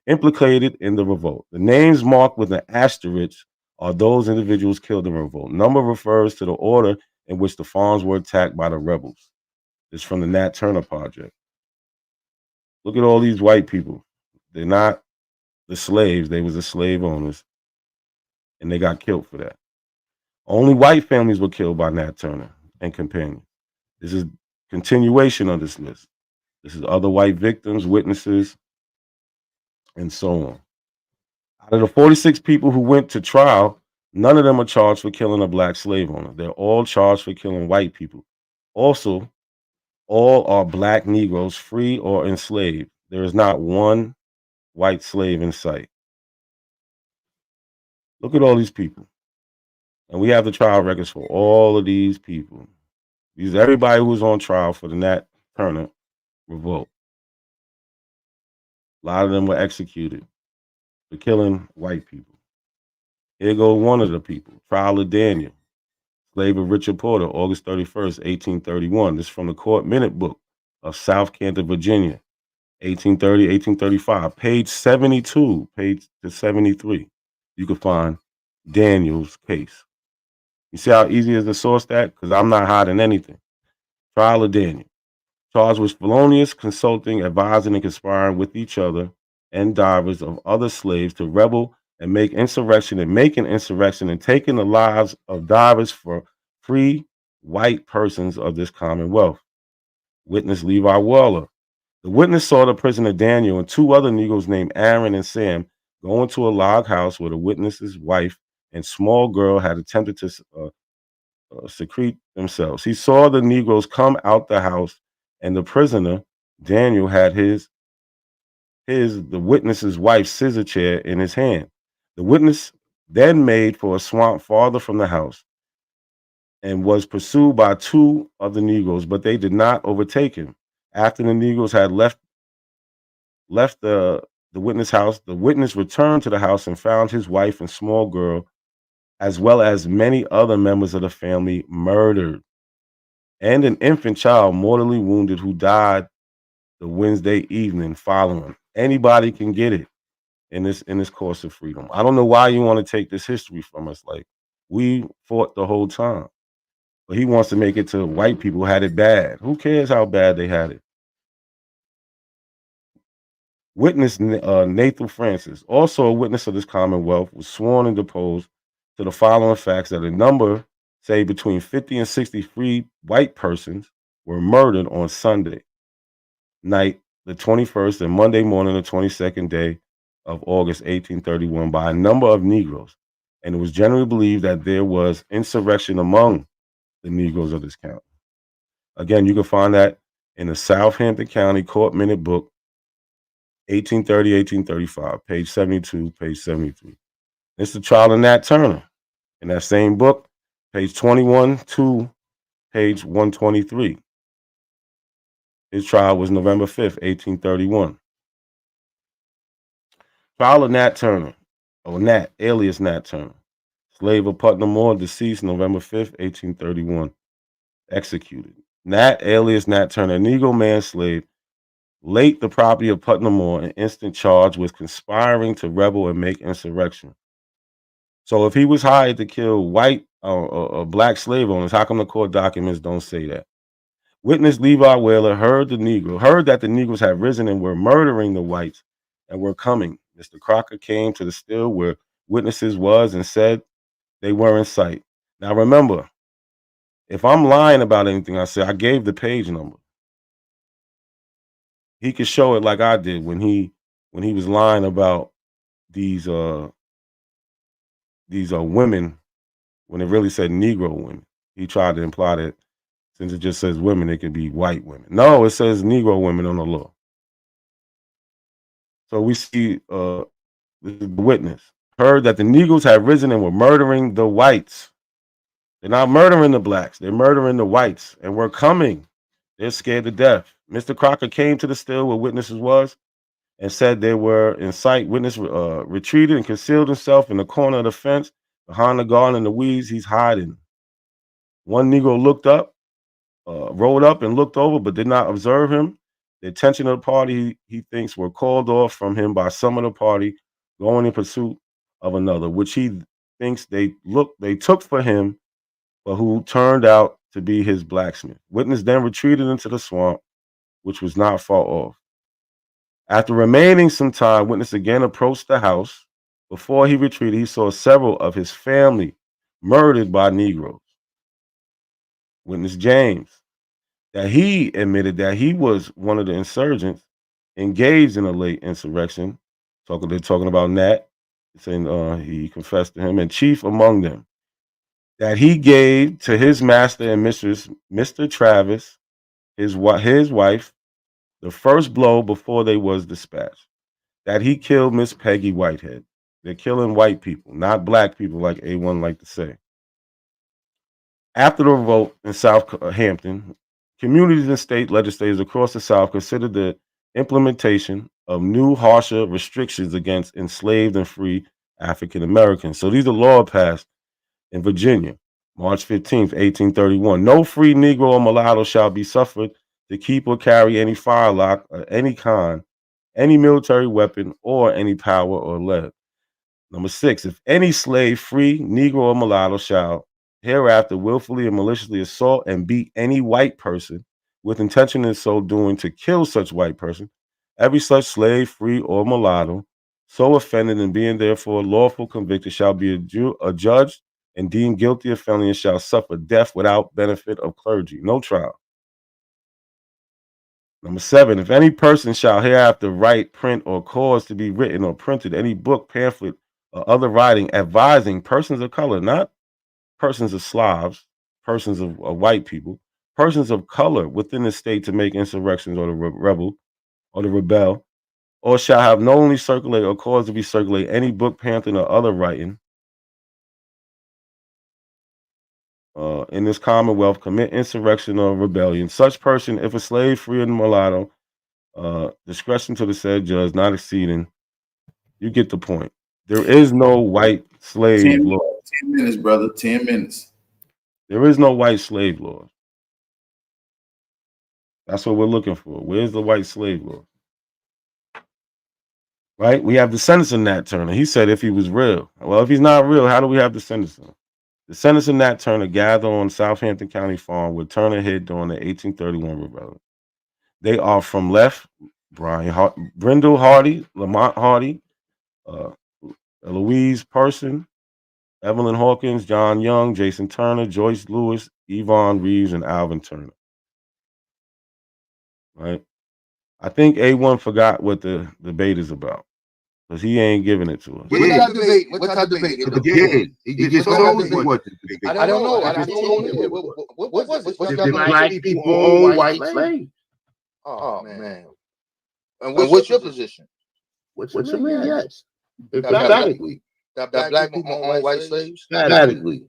implicated in the revolt. The names marked with an asterisk are those individuals killed in the revolt. Number refers to the order in which the farms were attacked by the rebels. It's from the Nat Turner Project. Look at all these white people. They're not the slaves. They was the slave owners, and they got killed for that. Only white families were killed by Nat Turner and companions. This is continuation of this list. This is other white victims, witnesses, and so on. Out of the 46 people who went to trial, none of them are charged for killing a black slave owner. They're all charged for killing white people. Also, all are black Negroes, free or enslaved. There is not one white slave in sight. Look at all these people. And we have the trial records for all of these people. These are everybody who was on trial for the Nat Turner revolt. A lot of them were executed for killing white people. Here goes one of the people, Trial of Daniel, slave of Richard Porter, August 31st, 1831. This is from the Court Minute Book of South Canton, Virginia, 1830, 1835. Page 72, page to 73. You can find Daniel's case. You see how easy it is to source that? Because I'm not hiding anything. Trial of Daniel. Charged with felonious consulting, advising, and conspiring with each other and divers of other slaves to rebel and make insurrection and making insurrection and taking the lives of divers for free white persons of this commonwealth. Witness Levi Waller. The witness saw the prisoner Daniel and two other Negroes named Aaron and Sam go into a log house where the witness's wife and small girl had attempted to secrete themselves. He saw the Negroes come out the house, and the prisoner Daniel had the witness's wife's scissor chair in his hand. The witness then made for a swamp farther from the house and was pursued by two of the Negroes, but they did not overtake him. After the Negroes had left the witness house, the witness returned to the house and found his wife and small girl, as well as many other members of the family, murdered, and an infant child mortally wounded who died the Wednesday evening following. Anybody can get it in this course of freedom. I don't know why you want to take this history from us. Like, we fought the whole time. But he wants to make it to white people had it bad. Who cares how bad they had it? Witness Nathan Francis, also a witness of this commonwealth, was sworn and deposed to the following facts: that a number, say between 50 and 63 white persons, were murdered on Sunday night, the 21st, and Monday morning, the 22nd day of August, 1831, by a number of Negroes. And it was generally believed that there was insurrection among the Negroes of this county. Again, you can find that in the Southampton County Court Minute Book, 1830, 1835, page 72, page 73. It's the trial of Nat Turner. In that same book, page 21 to page 123. His trial was November 5th, 1831. Trial of Nat Turner, or Nat, alias Nat Turner. Slave of Putnam Moore, deceased November 5th, 1831. Executed. Nat, alias Nat Turner, a Negro man slave, late the property of Putnam Moore, an instant charge with conspiring to rebel and make insurrection. So if he was hired to kill white or black slave owners, how come the court documents don't say that? Witness Levi Whaler heard that the Negroes had risen and were murdering the whites and were coming. Mr. Crocker came to the still where witnesses was and said they were in sight. Now remember, if I'm lying about anything I say, I gave the page number. He could show it like I did when he was lying about these women when it really said Negro women. He tried to imply that since it just says women, it could be white women. No, it says Negro women on the law. So we see the witness heard that the Negroes had risen and were murdering the whites. They're not murdering the blacks. They're murdering the whites, and we're coming. They're scared to death. Mr. Crocker came to the still where witnesses was and said they were in sight. Witness retreated and concealed himself in the corner of the fence behind the garden and the weeds. He's hiding. One Negro rode up and looked over, but did not observe him. The attention of the party, he thinks, were called off from him by some of the party going in pursuit of another, which he thinks they took for him, but who turned out to be his blacksmith. Witness then retreated into the swamp, which was not far off. After remaining some time, Witness again approached the house. Before he retreated, he saw several of his family murdered by Negroes. Witness James, that he admitted that he was one of the insurgents engaged in a late insurrection. They're talking about Nat, saying he confessed to him, and chief among them, that he gave to his master and mistress, Mr. Travis, his wife, the first blow before they was dispatched. That he killed Miss Peggy Whitehead. They're killing white people, not black people, like A1 like to say. After the revolt in Southampton, communities and state legislators across the South considered the implementation of new, harsher restrictions against enslaved and free African Americans. So these are laws passed in Virginia, March 15th, 1831. No free Negro or mulatto shall be suffered to keep or carry any firelock of any kind, any military weapon, or any power or lead. Number 6, if any slave, free, Negro, or mulatto shall hereafter willfully and maliciously assault and beat any white person with intention in so doing to kill such white person, every such slave, free, or mulatto, so offended and being therefore lawful convicted, shall be adjudged and deemed guilty of felony and shall suffer death without benefit of clergy, no trial. Number 7, if any person shall hereafter write, print, or cause to be written or printed any book, pamphlet, or other writing advising persons of color, not persons of Slavs, persons of white people, persons of color within the state to make insurrections or to rebel, or shall have knowingly circulate or cause to be circulated any book, pamphlet, or other writing in this commonwealth, commit insurrection or rebellion. Such person, if a slave, free, and mulatto, discretion to the said judge not exceeding, you get the point. There is no white slave law. 10 minutes, brother. 10 minutes. There is no white slave law. That's what we're looking for. Where's the white slave law? Right? We have the sentence of Nat Turner. He said if he was real. Well, if he's not real, how do we have the sentence of him? The sentence of Nat Turner gathered on Southampton County Farm where Turner hid during the 1831 rebellion. They are from left, Brindle Hardy, Lamont Hardy, Louise Person, Evelyn Hawkins, John Young, Jason Turner, Joyce Lewis, Yvonne Reeves, and Alvin Turner. Right? I think A1 forgot what the debate is about because he ain't giving it to us. What type of debate? What type of debate? Again, he just told me what the debate. I don't know. I don't know. What was it? The black people own white slaves. Oh, man. And what's your position? What's your man? Yes. Emphatically. That black people own white slaves? Emphatically.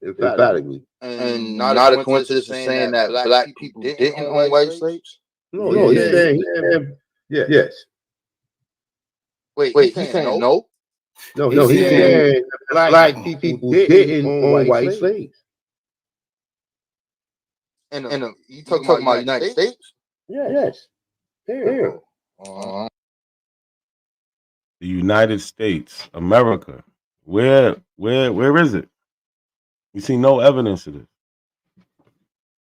And not a coincidence saying that black people didn't own white slaves? No, he's saying yes. Wait, he's saying no? No, he's saying black people didn't own white slaves. And you talking about United States? Yes. Here. The United States, America. Where is it? You see no evidence of this.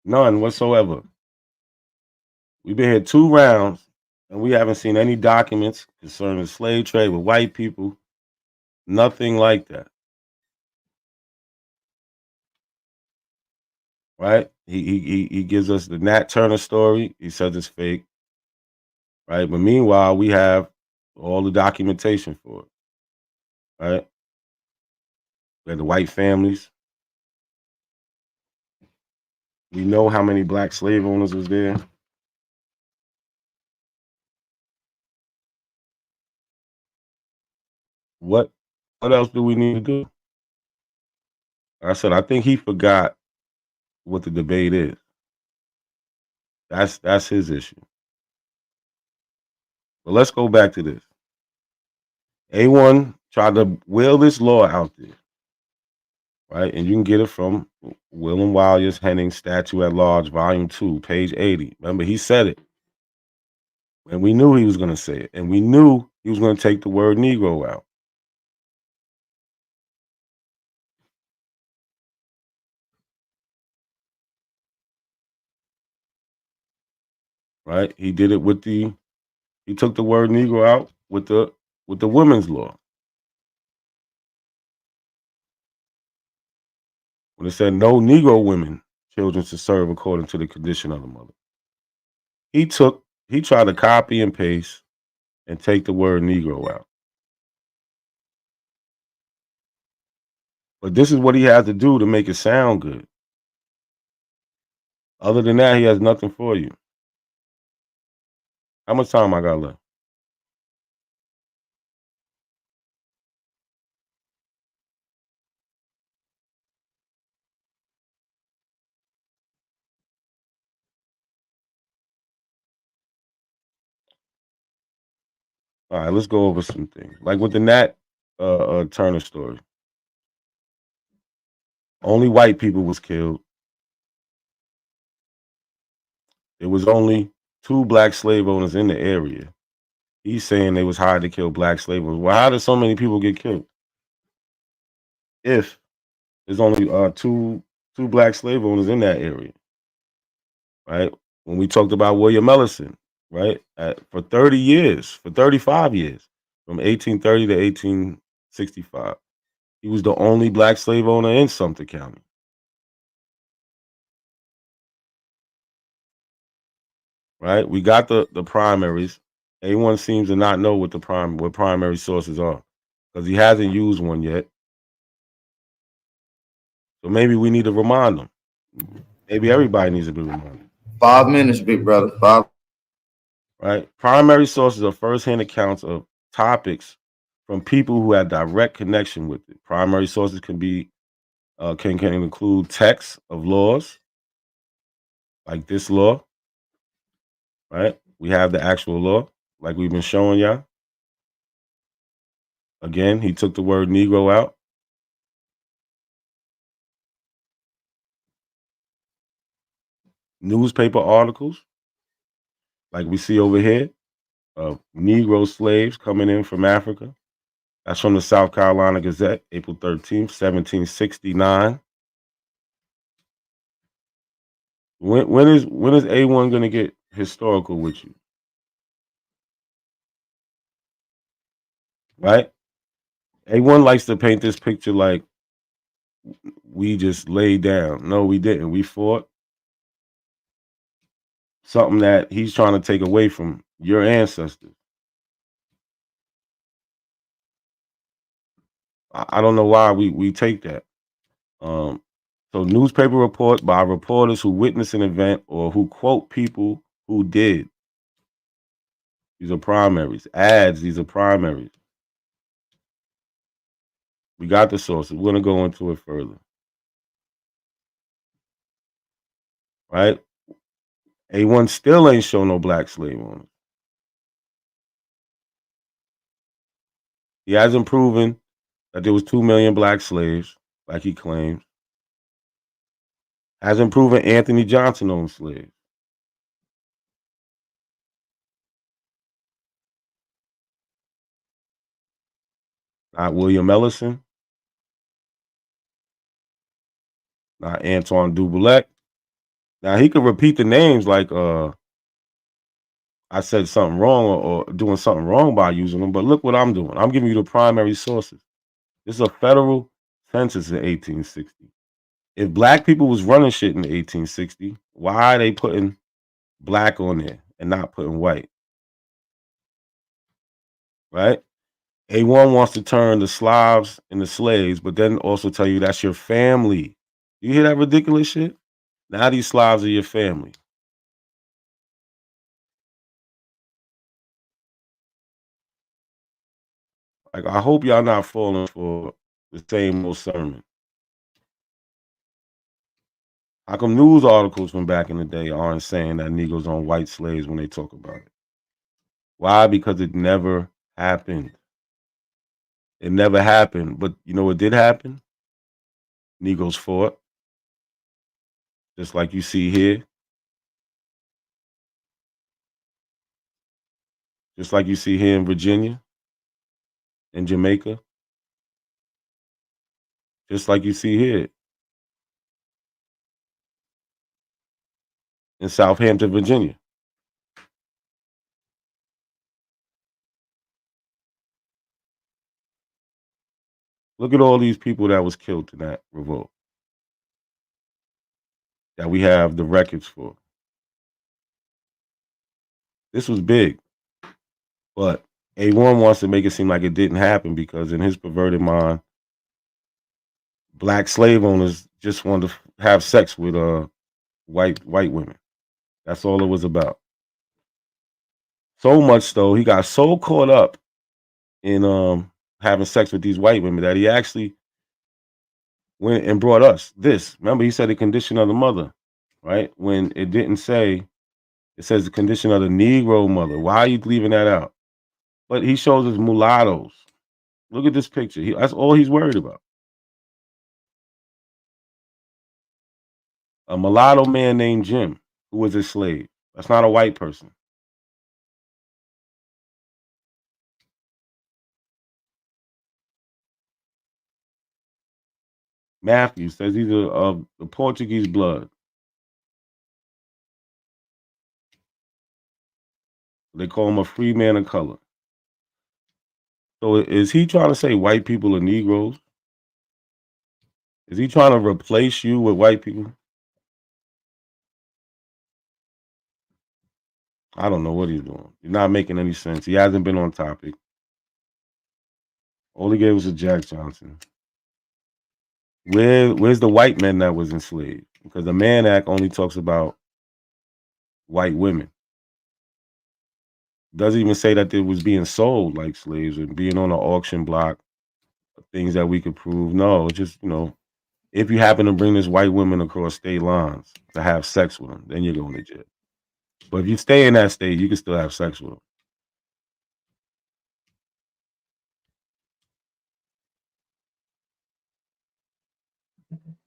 None whatsoever. We've been here 2 rounds and we haven't seen any documents concerning the slave trade with white people. Nothing like that. Right? He gives us the Nat Turner story. He says it's fake. Right? But meanwhile, we have all the documentation for it. Right? We had the white families. We know how many black slave owners was there. What else do we need to do? Like I said, I think he forgot what the debate is. That's his issue. But let's go back to this. A1 tried to wheel this law out there. right? And you can get it from William Wyler's Henning Statue at Large, Volume 2, page 80. Remember, he said it. And we knew he was going to say it. And we knew he was going to take the word Negro out. Right? He did it with he took the word Negro out with the women's law. When it said no Negro women, children to serve according to the condition of the mother. He tried to copy and paste and take the word Negro out. But this is what he has to do to make it sound good. Other than that, he has nothing for you. How much time I got left? All right, let's go over some things. Like with the Nat Turner story. Only white people was killed. There was only 2 black slave owners in the area. He's saying they was hired to kill black slave owners. Well, how did so many people get killed? If there's only two black slave owners in that area, right? When we talked about William Ellison, right? For 30 years, for 35 years, from 1830 to 1865, he was the only black slave owner in Sumter County. Right? We got the primaries. A1 seems to not know what what primary sources are because he hasn't used one yet. So maybe we need to remind them. Maybe everybody needs to be reminded. 5 minutes, big brother. 5. Right? Primary sources are first-hand accounts of topics from people who had direct connection with it. Primary sources can be can include texts of laws, like this law. Right? We have the actual law, like we've been showing y'all. Again, he took the word Negro out. Newspaper articles, like we see over here, of Negro slaves coming in from Africa. That's from the South Carolina Gazette, April 13th, 1769. When is A1 going to get historical with you? Right? A1 likes to paint this picture like we just laid down. No, we didn't. We fought. Something that he's trying to take away from your ancestors. I don't know why we take that. So newspaper reports by reporters who witnessed an event or who quote people who did. These are primaries. Ads, these are primaries. We got the sources. We're going to go into it further. Right? A1 still ain't show no black slave owners. He hasn't proven that there was 2 million black slaves, like he claims. Hasn't proven Anthony Johnson owned slaves. Not William Ellison. Not Antoine Dubuque. Now he could repeat the names like I said something wrong or doing something wrong by using them, but look what I'm doing. I'm giving you the primary sources. This is a federal census in 1860. If black people was running shit in 1860, why are they putting black on there and not putting white? Right? A1 wants to turn the Slavs into slaves, but then also tell you that's your family. You hear that ridiculous shit? Now these Slavs are your family. Like, I hope y'all not falling for the same old sermon. How come news articles from back in the day aren't saying that Negroes own white slaves when they talk about it? Why? Because it never happened. It never happened. But you know what did happen? Negroes fought, just like you see here. Just like you see here in Virginia, in Jamaica. Just like you see here in Southampton, Virginia. Look at all these people that was killed in that revolt that we have the records for. This was big, but A1 wants to make it seem like it didn't happen because in his perverted mind, black slave owners just wanted to have sex with white women. That's all it was about. So much though, he got so caught up in having sex with these white women that he actually went and brought us this. Remember, he said the condition of the mother, right? When it didn't say, it says the condition of the Negro mother. Why are you leaving that out? But he shows us mulattoes. Look at this picture. That's all he's worried about. A mulatto man named Jim, who was a slave. That's not a white person. Matthew says he's of the Portuguese blood. They call him a free man of color. So is he trying to say white people are Negroes? Is he trying to replace you with white people? I don't know what he's doing. He's not making any sense. He hasn't been on topic. All he gave was a Jack Johnson. Where's the white men that was enslaved? Because the Mann Act only talks about white women. Doesn't even say that they was being sold like slaves and being on an auction block, things that we could prove. No, just, if you happen to bring this white woman across state lines to have sex with them, then you're going to jail. But if you stay in that state, you can still have sex with them.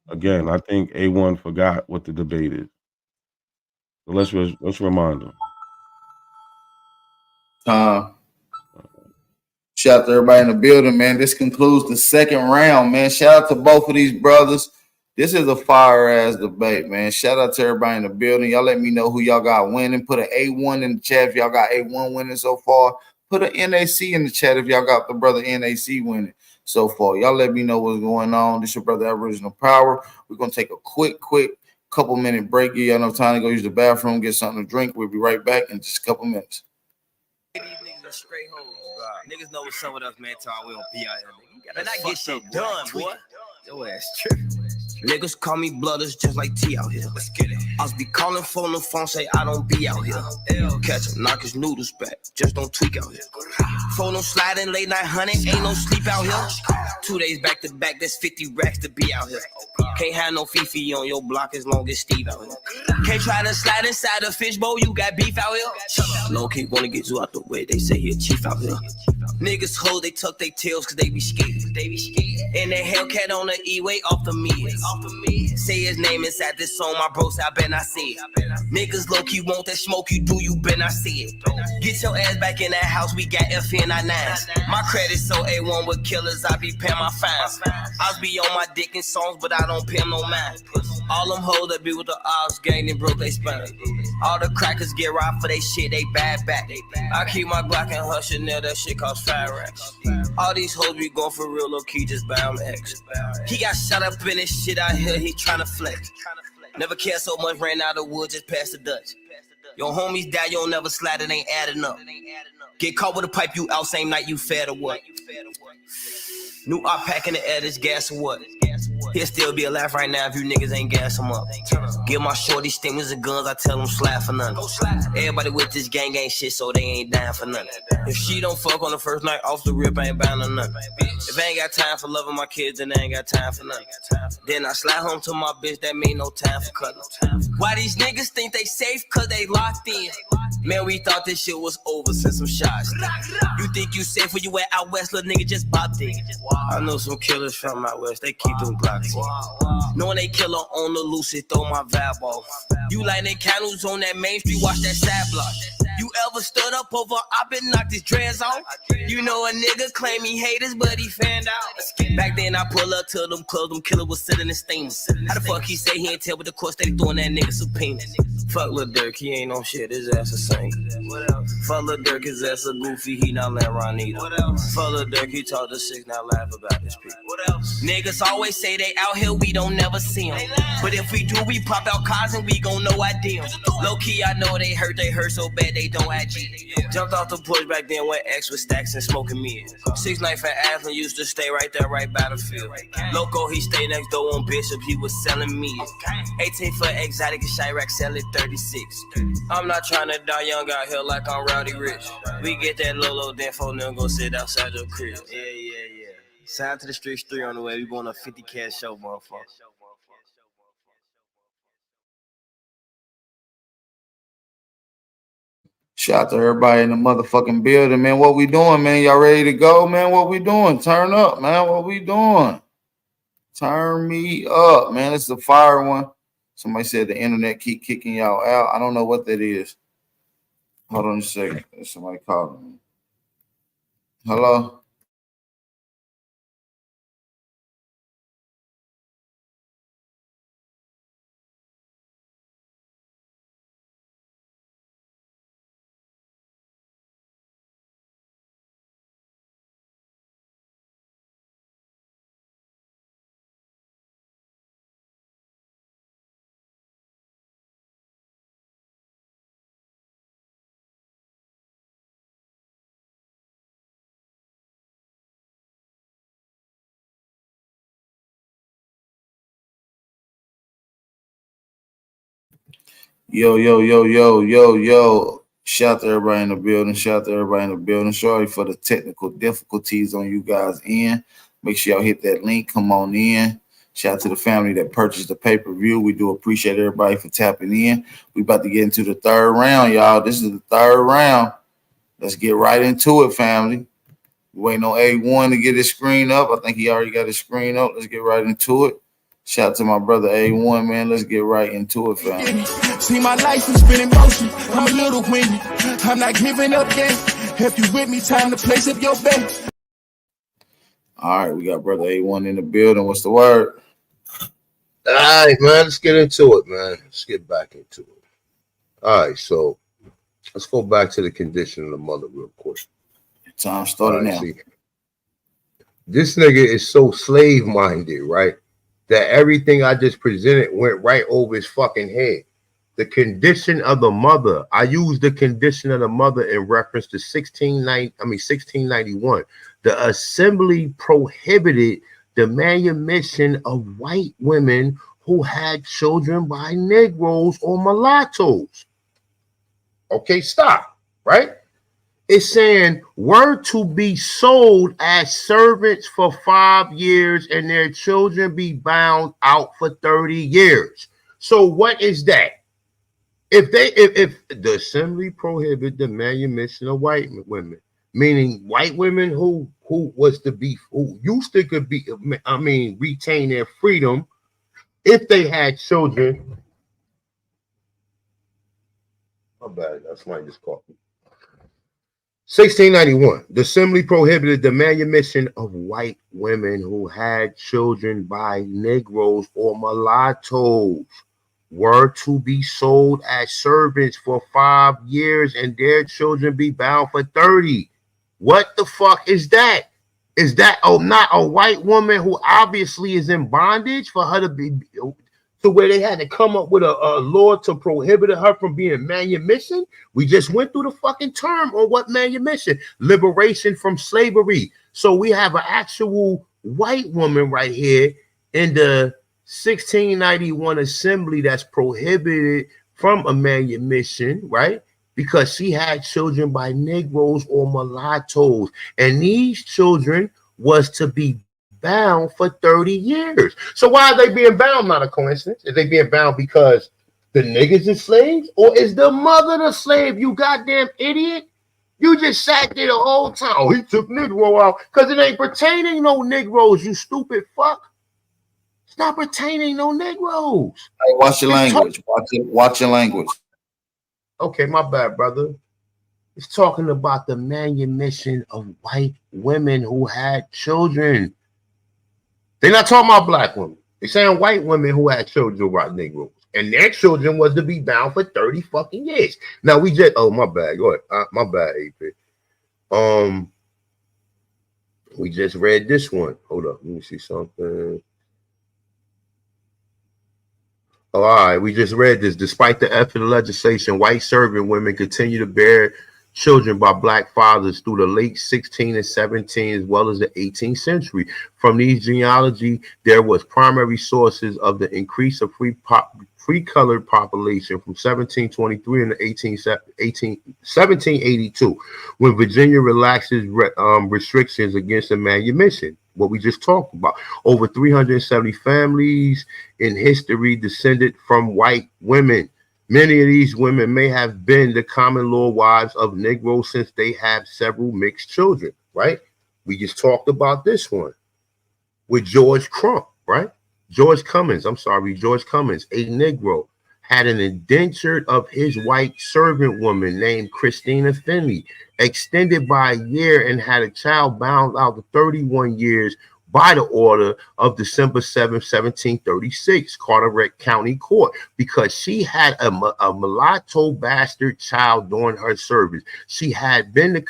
Again, I think A1 forgot what the debate is. So let's remind them. Shout out to everybody in the building, man. This concludes the second round, man. Shout out to both of these brothers. This is a fire-ass debate, man. Shout out to everybody in the building. Y'all let me know who y'all got winning. Put an A1 in the chat if y'all got A1 winning so far. Put an NAC in the chat if y'all got the brother NAC winning so far. Y'all let me know what's going on. This is your brother Aboriginal Power. We're going to take a quick couple minute break. Give y'all enough time to go use the bathroom, get something to drink. We'll be right back in just a couple minutes. These niggas are straight hoes. Niggas know what's up with us, man. Till we don't be out here, nigga. And I get shit done, boy. Your ass tripping. Niggas call me blooders just like T out here. Let's get it. I be calling phone the phone, say I don't be out here. Catch him, knock his noodles back. Just don't tweak out here. Phone no sliding, late night hunting, ain't no sleep out here. 2 days back to back, that's 50 racks to be out here. Can't have no Fifi on your block as long as Steve out here. Can't try to slide inside the fishbowl, you got beef out here. Low key wanna get you out the way, they say he a chief out here. Niggas hold, they tuck their tails cause they be scared. And that Hellcat on the E-way off the me. Say his name inside this song, my bros, I bet I see it. Niggas low-key want that smoke, you do, you bet I see it. Get your ass back in that house, we got FN99s. My credit so A1 with killers, I be paying my fines. I be on my dick in songs, but I don't pay them no mind. All them hoes that be with the odds gang, they broke they spine. All the crackers get robbed for they shit, they bad back. I keep my Glock and her Chanel, that shit cost 5 racks. All these hoes be going for real, low-key, just buy them X. He got shot up in this shit out here, he tryna flex. Never cared so much, ran out of wood, just past the Dutch. Your homies die, you don't never slide, it ain't adding up. Get caught with a pipe, you out same night, you fed or what? New op pack in the air, this gas or what? He'll still be alive right now if you niggas ain't gas him up. Give my shorty stingers and guns, I tell them slap for nothing. Everybody with this gang ain't shit, so they ain't dying for nothing. If she don't fuck on the first night, off the rip, I ain't bound to nothing. If I ain't got time for loving my kids, then I ain't got time for nothing. Then I slide home to my bitch, that mean no time for cutting. Why these niggas think they safe? Cause they locked in. Man, we thought this shit was over since some shots. You think you safe when you went out west, little nigga just bopped it. I know some killers from out west, they keep them Glocks. Knowing they killer on the loose, it throw my vibe off. You lighting candles on that main street, watch that side block. You ever stood up over, I been knocked his dreads off. You know a nigga claim he haters, but he fanned out. Back then I pull up to them clubs, them killer was sitting in steamers. How the fuck he say he ain't tell, but the court they throwing that nigga subpoenas. Fuck Lil Durk, he ain't on shit, his ass a singer. Fuck Lil Durk, his ass a goofy, he not let Ron either. Fuck Lil Durk, he talk to 6, now laugh about his people. Niggas always say they out here, we don't never see them. But if we do, we pop out cars and we gon' know I damn. Low key, I know they hurt so bad they don't act G. Jumped off the porch back then when X was stacks and smoking me. 6 9 for Athlon used to stay right there, right by the field. Loco, he stayed next door on Bishop, he was selling me. 18 for exotic and Chirac, selling 36. I'm not trying to die young out here like I'm Rowdy Rich. We get that Lolo, then phone them go sit outside your crib. Yeah. Sign to the Streets 3 on the way. We going a 50 cash show, motherfucker. Shout out to everybody in the motherfucking building, man. What we doing, man? Y'all ready to go, man? What we doing? Turn up, man. What we doing? Turn me up, man. It's the fire one. Somebody said the internet keep kicking y'all out. I don't know what that is. Hold on a second. There's somebody calling me. Hello? Yo. Shout out to everybody in the building. Sorry for the technical difficulties on you guys in. Make sure y'all hit that link. Come on in. Shout out to the family that purchased the pay-per-view. We do appreciate everybody for tapping in. We about to get into the third round, y'all. This is the third round. Let's get right into it, family. Waiting on A1 to get his screen up. I think he already got his screen up. Let's get right into it. Shout out to my brother A1, man. Let's get right into it, family. See, my life has been in motion. I'm a little windy. I'm not giving up yet. If you with me, time to place up your bet. All right, we got brother A1 in the building. What's the word? All right, man. Let's get into it, man. Let's get back into it. All right, so let's go back to the condition of the mother real quick. Time started now. See, this nigga is so slave-minded, right? That everything I just presented went right over his fucking head. The condition of the mother. I use the condition of the mother in reference to 1691. The assembly prohibited the manumission of white women who had children by Negroes or mulattoes. Okay, stop, right? It's saying were to be sold as servants for 5 years and their children be bound out for 30 years. So what is that? If the assembly prohibit the manumission of white women, meaning white women who used to could be, retain their freedom if they had children. My bad, that's my just caught me. 1691, the assembly prohibited the manumission of white women who had children by Negroes or mulattoes were to be sold as servants for 5 years and their children be bound for 30. What the fuck is that? Is that not a white woman who obviously is in bondage for her to be to where they had to come up with a law to prohibit her from being manumission? We just went through the fucking term on what manumission, liberation from slavery. So we have an actual white woman right here in the 1691 assembly that's prohibited from a manumission, right? Because she had children by Negroes or mulattoes. And these children was to be bound for 30 years. So why are they being bound? Not a coincidence. Is they being bound because The niggas is slaves, or is the mother the slave? You goddamn idiot. You just sat there the whole time. Oh, he took Negro out because it ain't pertaining no Negroes, you stupid fuck. It's not pertaining no Negroes. Hey, watch your language. Watch your language. Okay, my bad, brother. It's talking about the manumission of white women who had children. They're not talking about black women. They're saying white women who had children about Negroes. And their children was to be bound for 30 fucking years. Now we just, oh, my bad. Go ahead. My bad, AP. We just read this one. Hold up. Let me see something. Oh, all right. We just read this. Despite the effort of legislation, white servant women continue to bear children by black fathers through the late 16th and 17th, as well as the 18th century. From these genealogy, there was primary sources of the increase of free colored population from 1723 and 1782, when Virginia relaxes restrictions against the manumission. What we just talked about. Over 370 families in history descended from white women. Many of these women may have been the common law wives of Negroes since they have several mixed children, right? We just talked about this one with George Crump, right? George Cummins, a Negro, had an indenture of his white servant woman named Christina Finley, extended by a year, and had a child bound out to 31 years by the order of December 7, 1736, Carteret County Court, because she had a mulatto bastard child during her service. She may have been the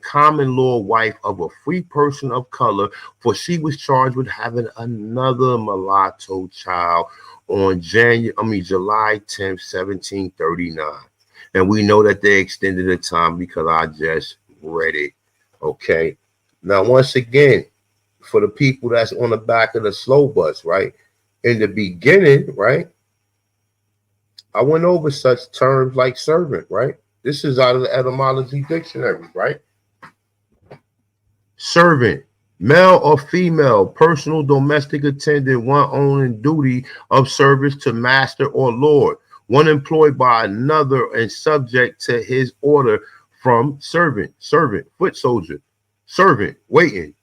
common law wife of a free person of color, for she was charged with having another mulatto child on July 10, 1739. And we know that they extended the time because I just read it. Okay. Now, once again, for the people that's on the back of the slow bus, right? In the beginning, right? I went over such terms like servant, right? This is out of the etymology dictionary, right? Servant, male or female, personal domestic attendant, one owning duty of service to master or lord, one employed by another and subject to his order. From servant, foot soldier, servant, waiting,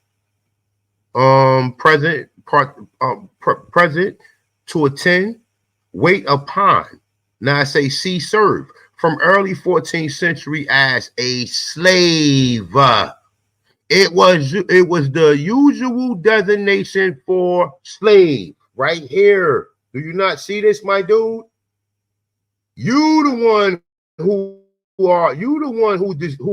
present to attend, wait upon. Now I say see serve. From early 14th century as a slave. It was the usual designation for slave right here. Do you not see this, my dude? You the one who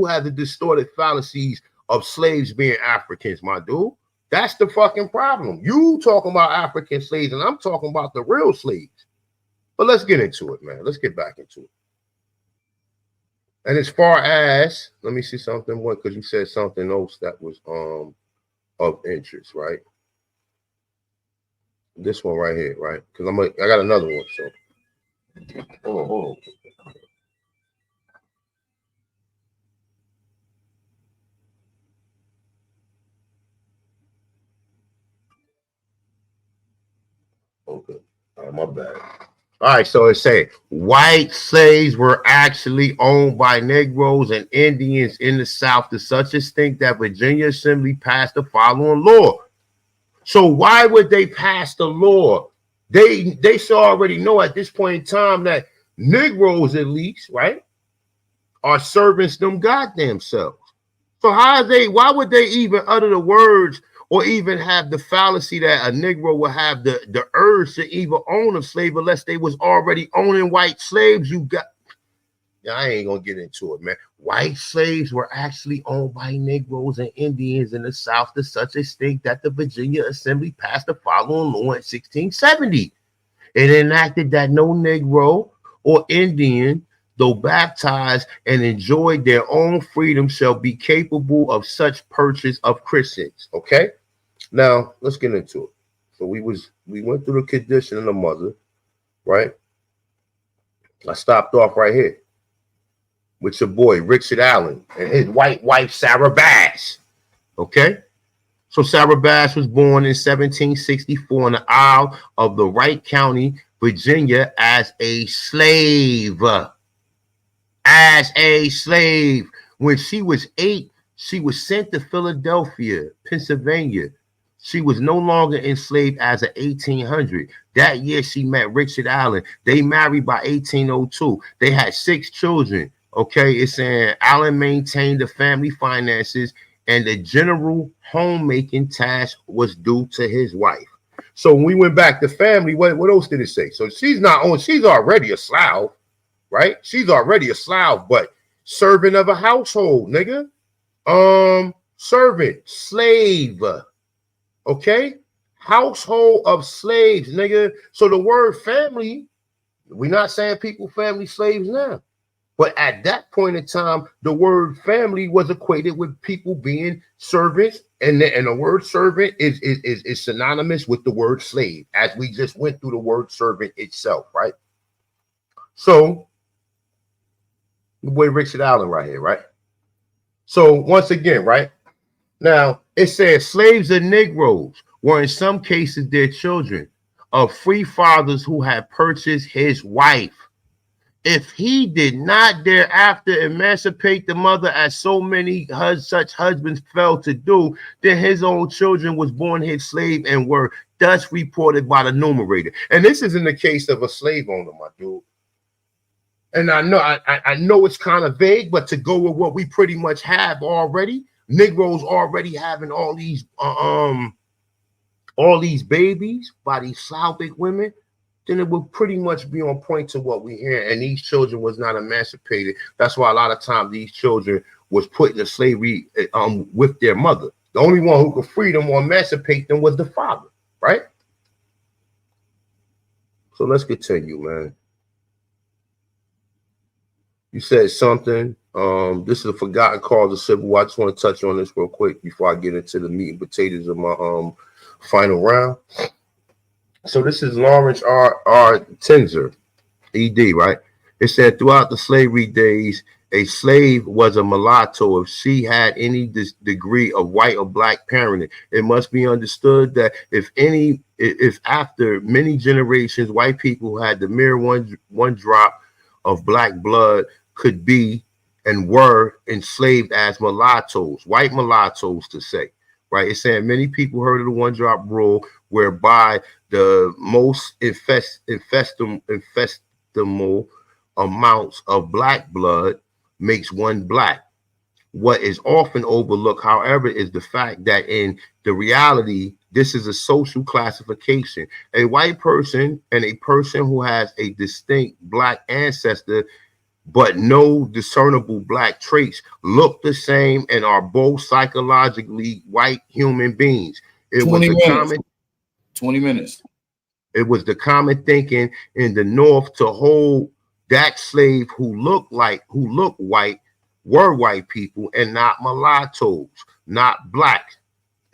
has the distorted fallacies of slaves being Africans, my dude. That's the fucking problem. You talking about African slaves, and I'm talking about the real slaves. But let's get into it, man. Let's get back into it. And as far as, let me see something, because you said something else that was of interest, right? This one right here, right? Because I got another one. So hold on. Okay. All right, my bad. All right, so it say white slaves were actually owned by Negroes and Indians in the South to such extent that Virginia Assembly passed the following law. So why would they pass the law? They should already know at this point in time that Negroes, at least, right, are servants them goddamn selves. So why would they even utter the words or even have the fallacy that a Negro will have the urge to even own a slave unless they was already owning white slaves? I ain't gonna get into it, man. White slaves were actually owned by Negroes and Indians in the South to such extent that the Virginia Assembly passed the following law in 1670. It enacted that no Negro or Indian, though baptized and enjoyed their own freedom, shall be capable of such purchase of Christians. Okay, now let's get into it. So we went through the condition of the mother, right? I stopped off right here with your boy Richard Allen and his white wife Sarah Bass. Okay, So Sarah Bass was born in 1764 in the Isle of the Wright County, Virginia, as a slave. As a slave. When she was 8, she was sent to Philadelphia, Pennsylvania. She was no longer enslaved as of 1800. That year, she met Richard Allen. They married by 1802. They had 6 children. Okay, it's saying Allen maintained the family finances, and the general homemaking task was due to his wife. So when we went back to family, what else did it say? So she's not on. She's already a Slav, right? She's already a Slav, but servant of a household, nigga. Servant, slave. Okay, household of slaves, nigga. So the word family, we're not saying people family slaves now, but at that point in time, the word family was equated with people being servants, and the word servant is synonymous with the word slave, as we just went through the word servant itself, right? So the boy Richard Allen right here, right? So once again, right? Now, it says slaves and Negroes were in some cases their children of free fathers who had purchased his wife. If he did not thereafter emancipate the mother, as so many such husbands failed to do, then his own children was born his slave and were thus reported by the numerator. And this is in the case of a slave owner, my dude. And I know it's kind of vague, but to go with what we pretty much have already, Negroes already having all these babies by these Slavic women, then it would pretty much be on point to what we hear. And these children was not emancipated. That's why a lot of times these children was put into slavery with their mother. The only one who could free them or emancipate them was the father, right? So let's continue, man. You said something. This is a forgotten cause of civil war. I just want to touch on this real quick before I get into the meat and potatoes of my final round. So this is Lawrence R. Tenzer, ED, right? It said throughout the slavery days, a slave was a mulatto if she had any degree of white or black parenting. It must be understood that if after many generations, white people had the mere one drop of black blood could be and were enslaved as mulattoes, white mulattoes to say, right? It's saying many people heard of the one drop rule, whereby the most infestimable amounts of black blood makes one black. What is often overlooked, however, is the fact that in the reality, this is a social classification. A white person and a person who has a distinct black ancestor but no discernible black traits look the same and are both psychologically white human beings. It was the common 20 minutes. It was the common thinking in the North to hold that slave who looked white were white people and not mulattoes, not black.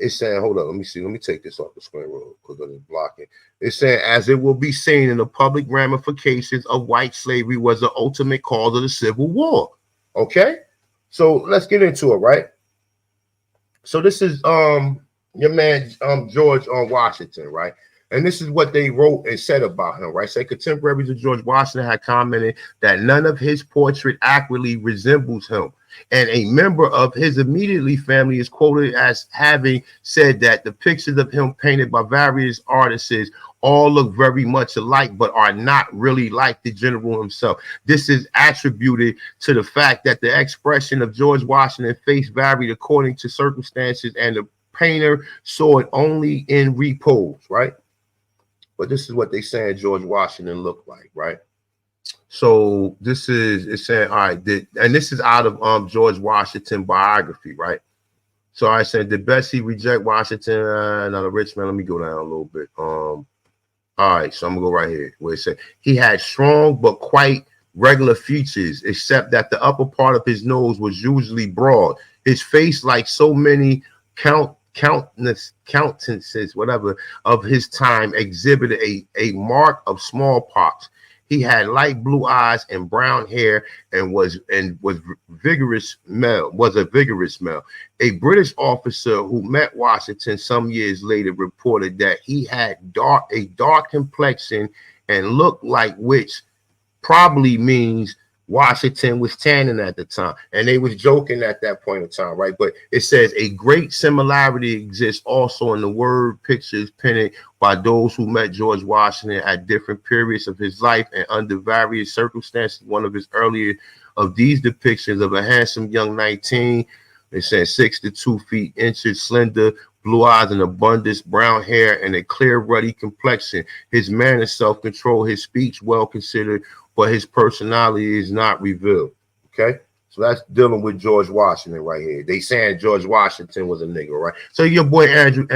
It's saying, hold on, let me see. Let me take this off the screen real quick because it's blocking. It's saying, as it will be seen in the public ramifications of white slavery was the ultimate cause of the Civil War. Okay, so let's get into it, right? So this is your man George Washington, right? And this is what they wrote and said about him, right? Say contemporaries of George Washington had commented that none of his portrait accurately resembles him. And a member of his immediately family is quoted as having said that the pictures of him painted by various artists all look very much alike, but are not really like the general himself. This is attributed to the fact that the expression of George Washington's face varied according to circumstances, and the painter saw it only in repose, right? But this is what they saying George Washington looked like, right? So this is, it's saying, all right, and this is out of George Washington biography, right? So I said, did Bessie reject Washington? Not a rich man. Let me go down a little bit. All right, so I'm gonna go right here where it said he had strong but quite regular features, except that the upper part of his nose was usually broad. His face, like so many countenances, whatever, of his time, exhibited a mark of smallpox. He had light blue eyes and brown hair and was vigorous male. Was a vigorous male. A British officer who met Washington some years later reported that he had a dark complexion and looked like, which probably means Washington was tanning at the time, and they was joking at that point in time, right? But it says a great similarity exists also in the word pictures penned by those who met George Washington at different periods of his life and under various circumstances. One of his earlier of these depictions of a handsome young 19, it says 6 to 2 feet inches, slender, blue eyes and abundance, brown hair, and a clear, ruddy complexion. His manner, self-control, his speech well considered, but his personality is not revealed. Okay, so that's dealing with George Washington right here. They saying George Washington was a nigga, right? So your boy Andrew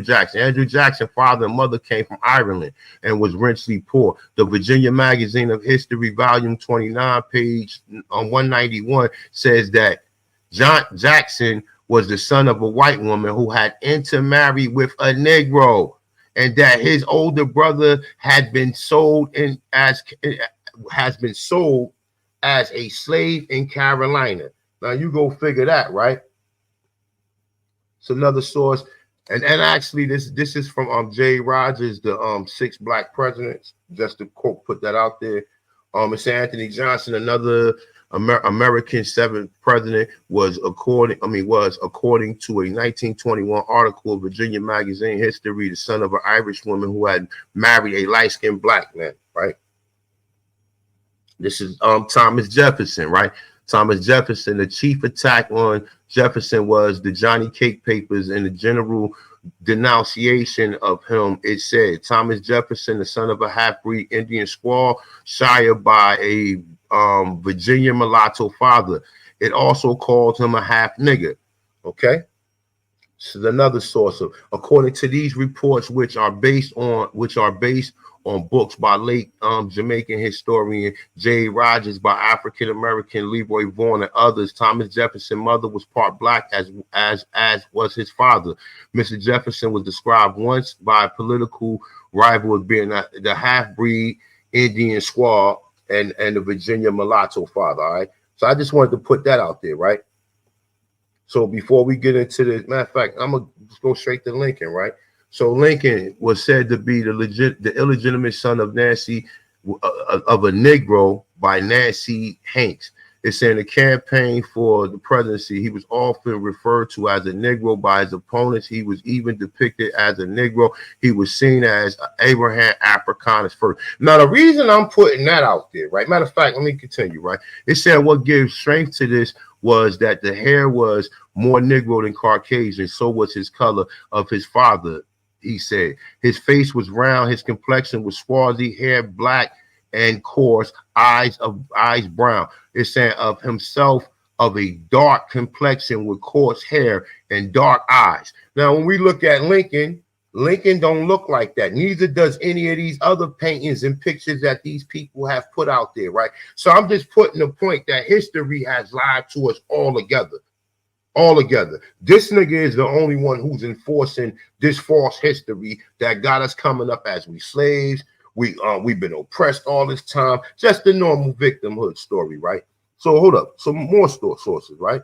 Jackson. Andrew Jackson, father and mother came from Ireland and was richly poor. The Virginia Magazine of History, volume 29, page 191, says that John Jackson was the son of a white woman who had intermarried with a Negro, and that his older brother had been sold has been sold as a slave in Carolina. Now you go figure that, right? It's another source, and actually this is from Jay Rogers, the 6 Black Presidents. Just to quote, put that out there. It's Anthony Johnson, another American 7th president, was according to a 1921 article of Virginia Magazine History, the son of an Irish woman who had married a light-skinned black man, right? This is Thomas Jefferson, right? Thomas Jefferson. The chief attack on Jefferson was the Johnny Cake Papers and the general denunciation of him. It said Thomas Jefferson, the son of a half-breed Indian squaw, sired by a Virginia mulatto father. It also called him a half nigger. Okay, this is another source of, according to these reports, which are based on books by late Jamaican historian Jay Rogers, by African American Leroy Vaughan and others. Thomas Jefferson's mother was part black, as was his father. Mr. Jefferson was described once by a political rival as being the half-breed Indian squaw and the Virginia mulatto father. All right, so I just wanted to put that out there, right? So before we get into this, matter of fact, I'm gonna just go straight to Lincoln, right? So Lincoln was said to be the illegitimate son of Nancy, of a Negro, by Nancy Hanks. It's in the campaign for the presidency. He was often referred to as a Negro by his opponents. He was even depicted as a Negro. He was seen as Abraham Africanus first. Now, the reason I'm putting that out there, right? Matter of fact, let me continue, right? It said what gives strength to this was that the hair was more Negro than Caucasian. So was his color of his father. He said his face was round, his complexion was swarthy, hair black and coarse, eyes brown. It's saying of himself of a dark complexion with coarse hair and dark eyes. Now, when we look at Lincoln don't look like that. Neither does any of these other paintings and pictures that these people have put out there, right? So I'm just putting the point that history has lied to us all together. This nigga is the only one who's enforcing this false history that got us coming up as we slaves. We've been oppressed all this time. Just the normal victimhood story, right? So hold up. Some more sources, right?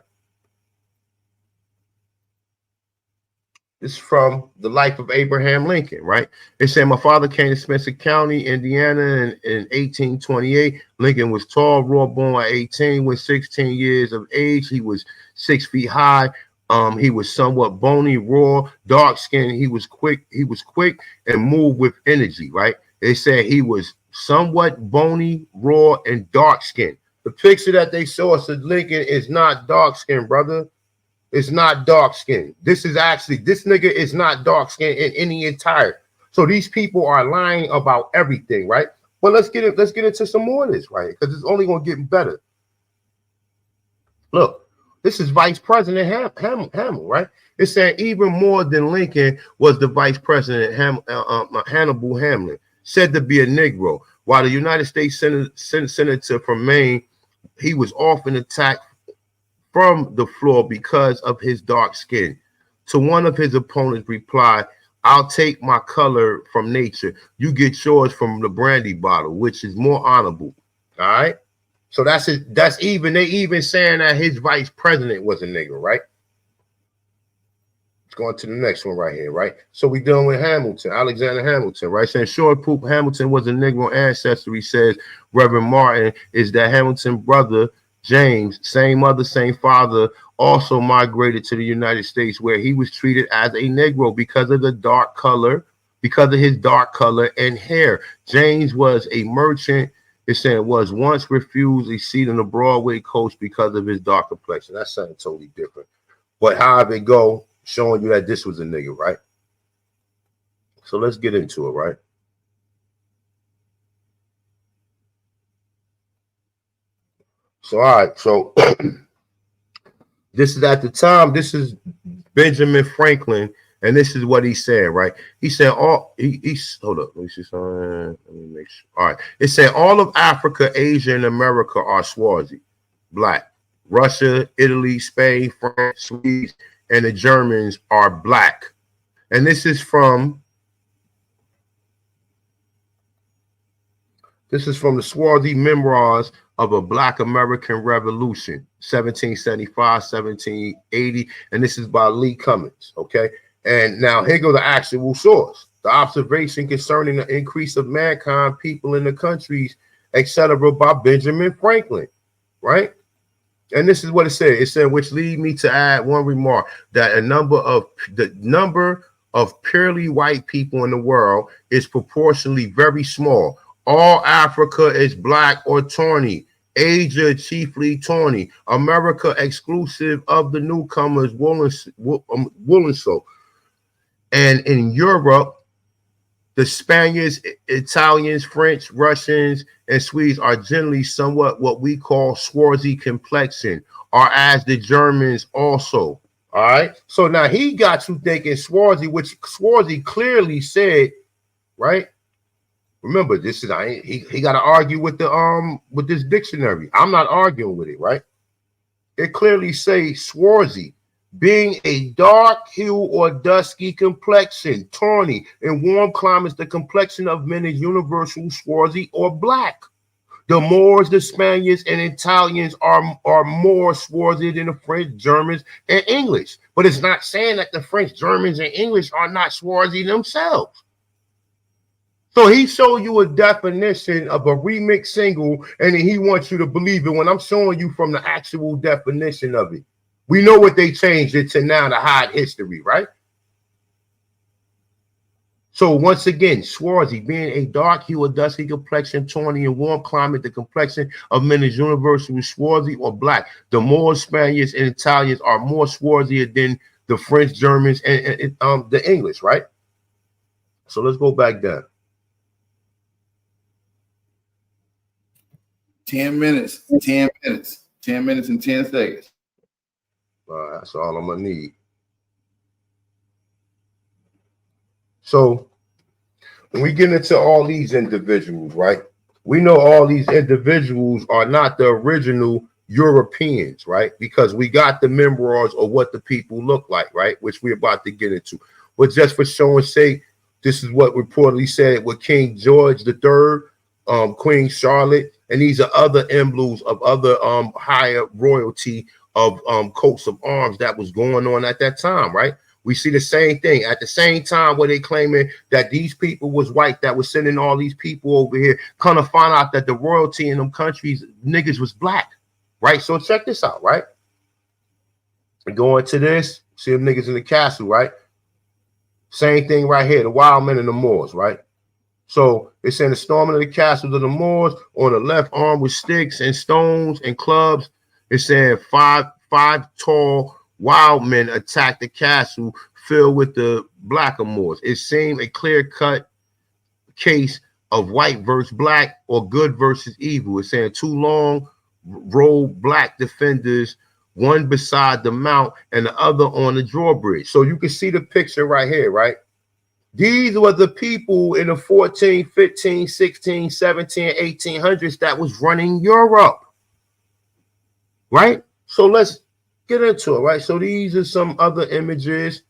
This is from the life of Abraham Lincoln, right? It said, my father came to Spencer County, Indiana in 1828. Lincoln was tall, raw bone at 18. With 16 years of age, he was 6 feet high. He was somewhat bony, raw, dark skinned. He was quick and moved with energy, right? They said he was somewhat bony, raw, and dark skinned. The picture that they saw of Lincoln is not dark skinned, brother. It's not dark skinned. This nigga is not dark skinned in any entire. So these people are lying about everything, right? But let's get into some more of this, right? Because it's only gonna get better. Look, this is Vice President Hamilton, right? It's saying even more than Lincoln was the Vice President Hannibal Hamlin, said to be a Negro. While the United States Senator from Maine, he was often attacked from the floor because of his dark skin. To one of his opponents replied, I'll take my color from nature. You get yours from the brandy bottle, which is more honorable. All right. So that's it. That's even they even saying that his vice president was a nigga, right? Let's go on to the next one right here, right? So we dealing with Hamilton, Alexander Hamilton, right? Saying Short Poop Hamilton was a Negro ancestor. He says Reverend Martin is that Hamilton brother James, same mother, same father, also migrated to the United States where he was treated as a Negro because of the dark color, because of his dark color and hair. James was a merchant. It's saying was once refused a seat on the Broadway coach because of his dark complexion. That's something totally different. But however it go, showing you that this was a nigga, right? So let's get into it, right? So, all right. So this is at the time, this is Benjamin Franklin, and this is what he said, right? He said, he's hold up, let me see something. Let me make sure. All right. It said all of Africa, Asia, and America are Swazi, black. Russia, Italy, Spain, France, Swedes, and the Germans are black. And this is from the Swazi Memoirs of a Black American Revolution, 1775, 1780, and this is by Lee Cummings, okay? And now here go the actual source. The observation concerning the increase of mankind, people in the countries, etc., by Benjamin Franklin, right? And this is what it said. It said, which lead me to add one remark, that the number of purely white people in the world is proportionally very small. All Africa is black or tawny. Asia chiefly tawny. America exclusive of the newcomers, Woolensole. And in Europe, the Spaniards, Italians, French, Russians, and Swedes are generally somewhat what we call Swazi complexion, or as the Germans also. All right. So now he got you thinking Swazi, which Swazi clearly said, right? Remember, this is he got to argue with the with this dictionary. I'm not arguing with it, right? It clearly says Swazi, being a dark hue or dusky complexion, tawny, in warm climates, the complexion of men is universal Swazi or black. The Moors, the Spaniards, and Italians are more Swazi than the French, Germans, and English. But it's not saying that the French, Germans, and English are not Swazi themselves. So he showed you a definition of a remix single, and then he wants you to believe it when I'm showing you from the actual definition of it. We know what they changed it to now to hide history, right? So once again, Swazi, being a dark hue or dusky complexion, tawny and warm climate, the complexion of men is universal Swazi or black. The Moors, Spaniards, and Italians are more Swazi than the French, Germans, and the English, right? So let's go back down. 10 minutes, 10 minutes, 10 minutes and 10 seconds. That's all I'm gonna need. So when we get into all these individuals, right? We know all these individuals are not the original Europeans, right? Because we got the memoirs of what the people look like, right? Which we're about to get into. But just for showing sake, this is what reportedly said with King George III, Queen Charlotte, and these are other emblems of other higher royalty of coats of arms that was going on at that time, right? We see the same thing at the same time where they claiming that these people was white that was sending all these people over here, kind of find out that the royalty in them countries, niggas was black, right? So check this out, right? Going to this, see them niggas in the castle, right? Same thing right here, the wild men and the Moors, right? So it's saying the storming of the castles of the Moors on the left arm with sticks and stones and clubs. It's saying five tall wild men attacked the castle filled with the blackamoors. It seemed a clear-cut case of white versus black or good versus evil. It's saying two long robed black defenders, one beside the mount and the other on the drawbridge. So you can see the picture right here, right? These were the people in the 14, 15, 16, 17, 1800s that was running Europe, right? So let's get into it, right? So these are some other images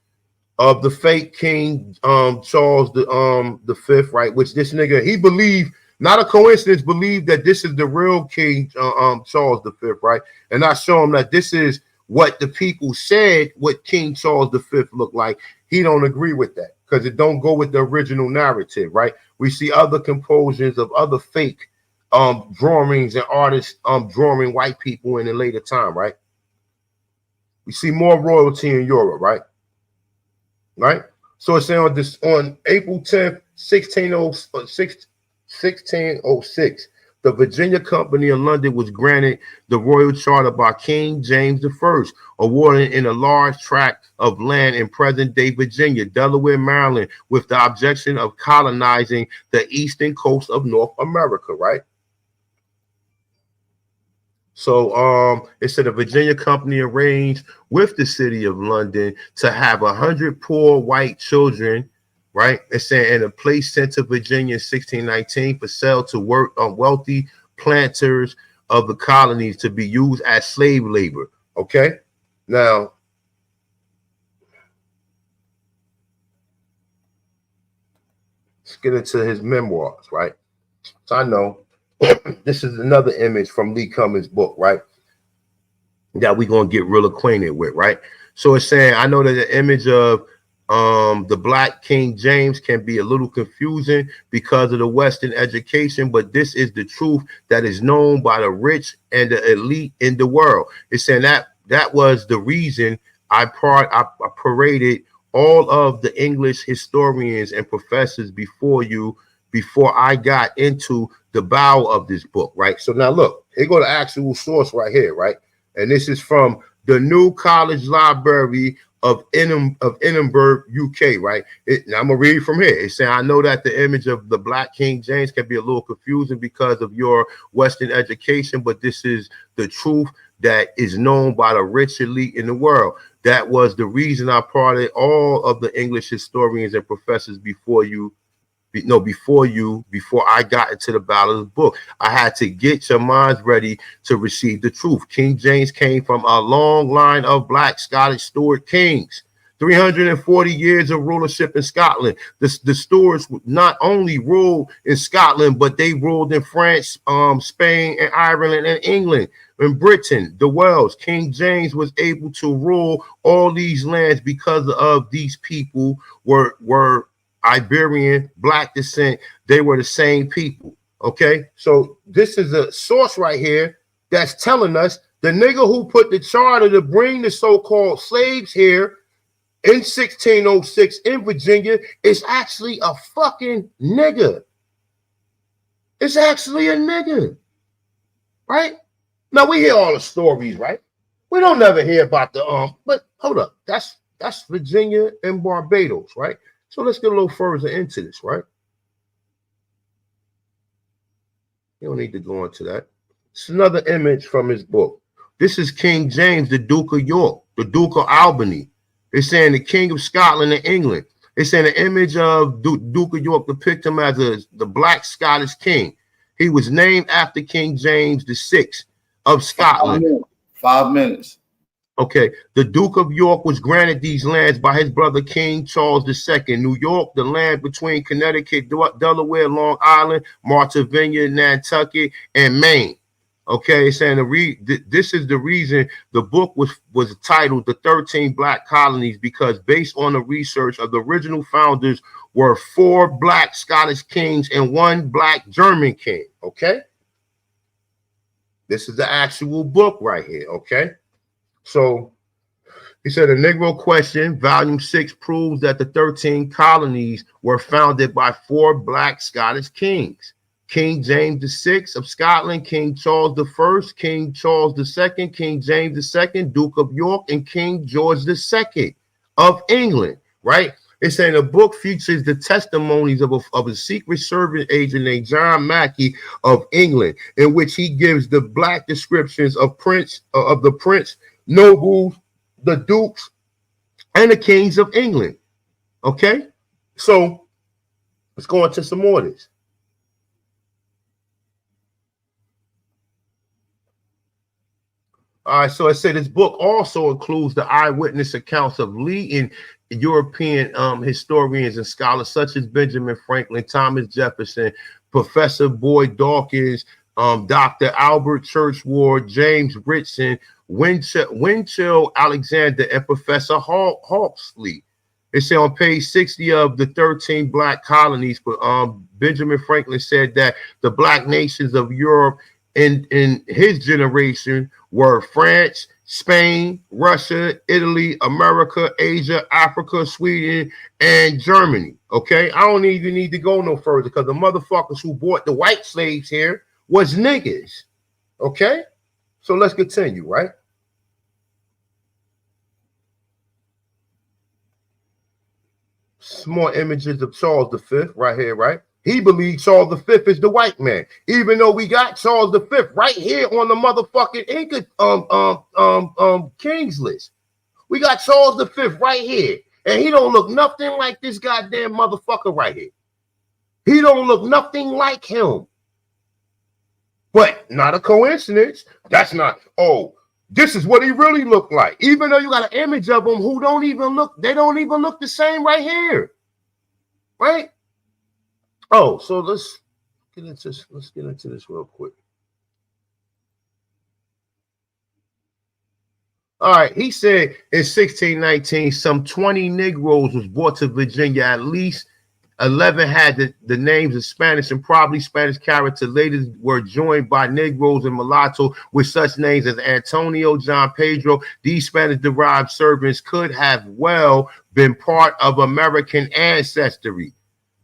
of the fake King Charles the fifth, right? Which this nigga, he believed, not a coincidence, believed that this is the real King Charles the fifth, right? And I show him that this is what the people said what King Charles the fifth looked like. He don't agree with that because it don't go with the original narrative, right? We see other compositions of other fake drawings and artists drawing white people in a later time, right? We see more royalty in Europe, right? Right? So it's saying on April 10th, 1606, the Virginia Company of London was granted the royal charter by King James I, awarded in a large tract of land in present-day Virginia, Delaware, Maryland, with the objection of colonizing the eastern coast of North America, right? So it said the Virginia Company arranged with the city of London to have 100 poor white children, right? It's saying in a place sent to Virginia in 1619 for sale to work on wealthy planters of the colonies to be used as slave labor. Okay, now let's get into his memoirs, right? So I know this is another image from Lee Cummings' book, right? That we're gonna get real acquainted with, right? So it's saying, I know that the image of the Black King James can be a little confusing because of the Western education, but this is the truth that is known by the rich and the elite in the world. It's saying that was the reason I paraded all of the English historians and professors before I got into the bowel of this book, right? So now look, here go the actual source right here, right? And this is from the New College Library of Edinburgh, UK, right? Now I'm gonna read from here. It's saying, I know that the image of the Black King James can be a little confusing because of your Western education, but this is the truth that is known by the rich elite in the world. That was the reason I parted all of the English historians and professors before I got into the battle of the book. I had to get your minds ready to receive the truth. King James came from a long line of Black Scottish Stuart kings. 340 years of rulership in Scotland. The Stuarts not only ruled in Scotland, but they ruled in France, Spain, and Ireland, and England, and Britain, the Wales. King James was able to rule all these lands because of these people were Iberian, Black descent. They were the same people. Okay, so this is a source right here that's telling us the nigga who put the charter to bring the so-called slaves here in 1606 in Virginia is actually a fucking nigga. It's actually a nigga, right? Now we hear all the stories, right? We don't never hear about the but hold up, that's Virginia and Barbados, right? So let's get a little further into this, right? You don't need to go into that. It's another image from his book. This is King James, the Duke of York, the Duke of Albany. It's saying the King of Scotland and England. It's saying the image of Duke of York depict him as the Black Scottish king. He was named after King James VI of Scotland. 5 minutes. Okay, the Duke of York was granted these lands by his brother King Charles II. New York, the land between Connecticut, Delaware, Long Island, Marthavineyard, Nantucket, and Maine. Okay, saying this is the reason the book was titled The 13 Black Colonies, because based on the research of the original founders were 4 Black Scottish kings and 1 Black German king. Okay, this is the actual book right here. Okay. So he said, a Negro Question, Volume 6 proves that the 13 colonies were founded by 4 Black Scottish kings. King James VI of Scotland, King Charles I, King Charles II, King James II, Duke of York, and King George II of England, right? It's saying the book features the testimonies of a secret service agent named John Mackey of England, in which he gives the Black descriptions of the prince, nobles, the dukes, and the kings of England. Okay, so let's go into some more of this. All right, so it said this book also includes the eyewitness accounts of leading European historians and scholars such as Benjamin Franklin, Thomas Jefferson, Professor Boyd Dawkins, Dr. Albert Churchward, James Ritson, Winchell Alexander, and Professor Hawksley. It said on page 60 of the 13 black colonies, Benjamin Franklin said that the black nations of Europe in his generation were France, Spain, Russia, Italy, America, Asia, Africa, Sweden, and Germany. Okay, I don't even need to go no further because the motherfuckers who bought the white slaves here was niggas. Okay, so let's continue, right? Some more images of Charles V right here, right? He believed Charles V is the white man, even though we got Charles V right here on the motherfucking Inca Kings list. We got Charles V right here, and he don't look nothing like this goddamn motherfucker right here. He don't look nothing like him. But not a coincidence. That's not, oh, this is what he really looked like. Even though you got an image of him who don't even look, they don't even look the same right here. Right? Oh, so let's get into this real quick. All right, he said in 1619, some 20 Negroes was brought to Virginia. At least 11 had the names of Spanish and probably Spanish character. Later were joined by Negroes and mulatto with such names as Antonio, John Pedro. These Spanish-derived servants could have well been part of American ancestry.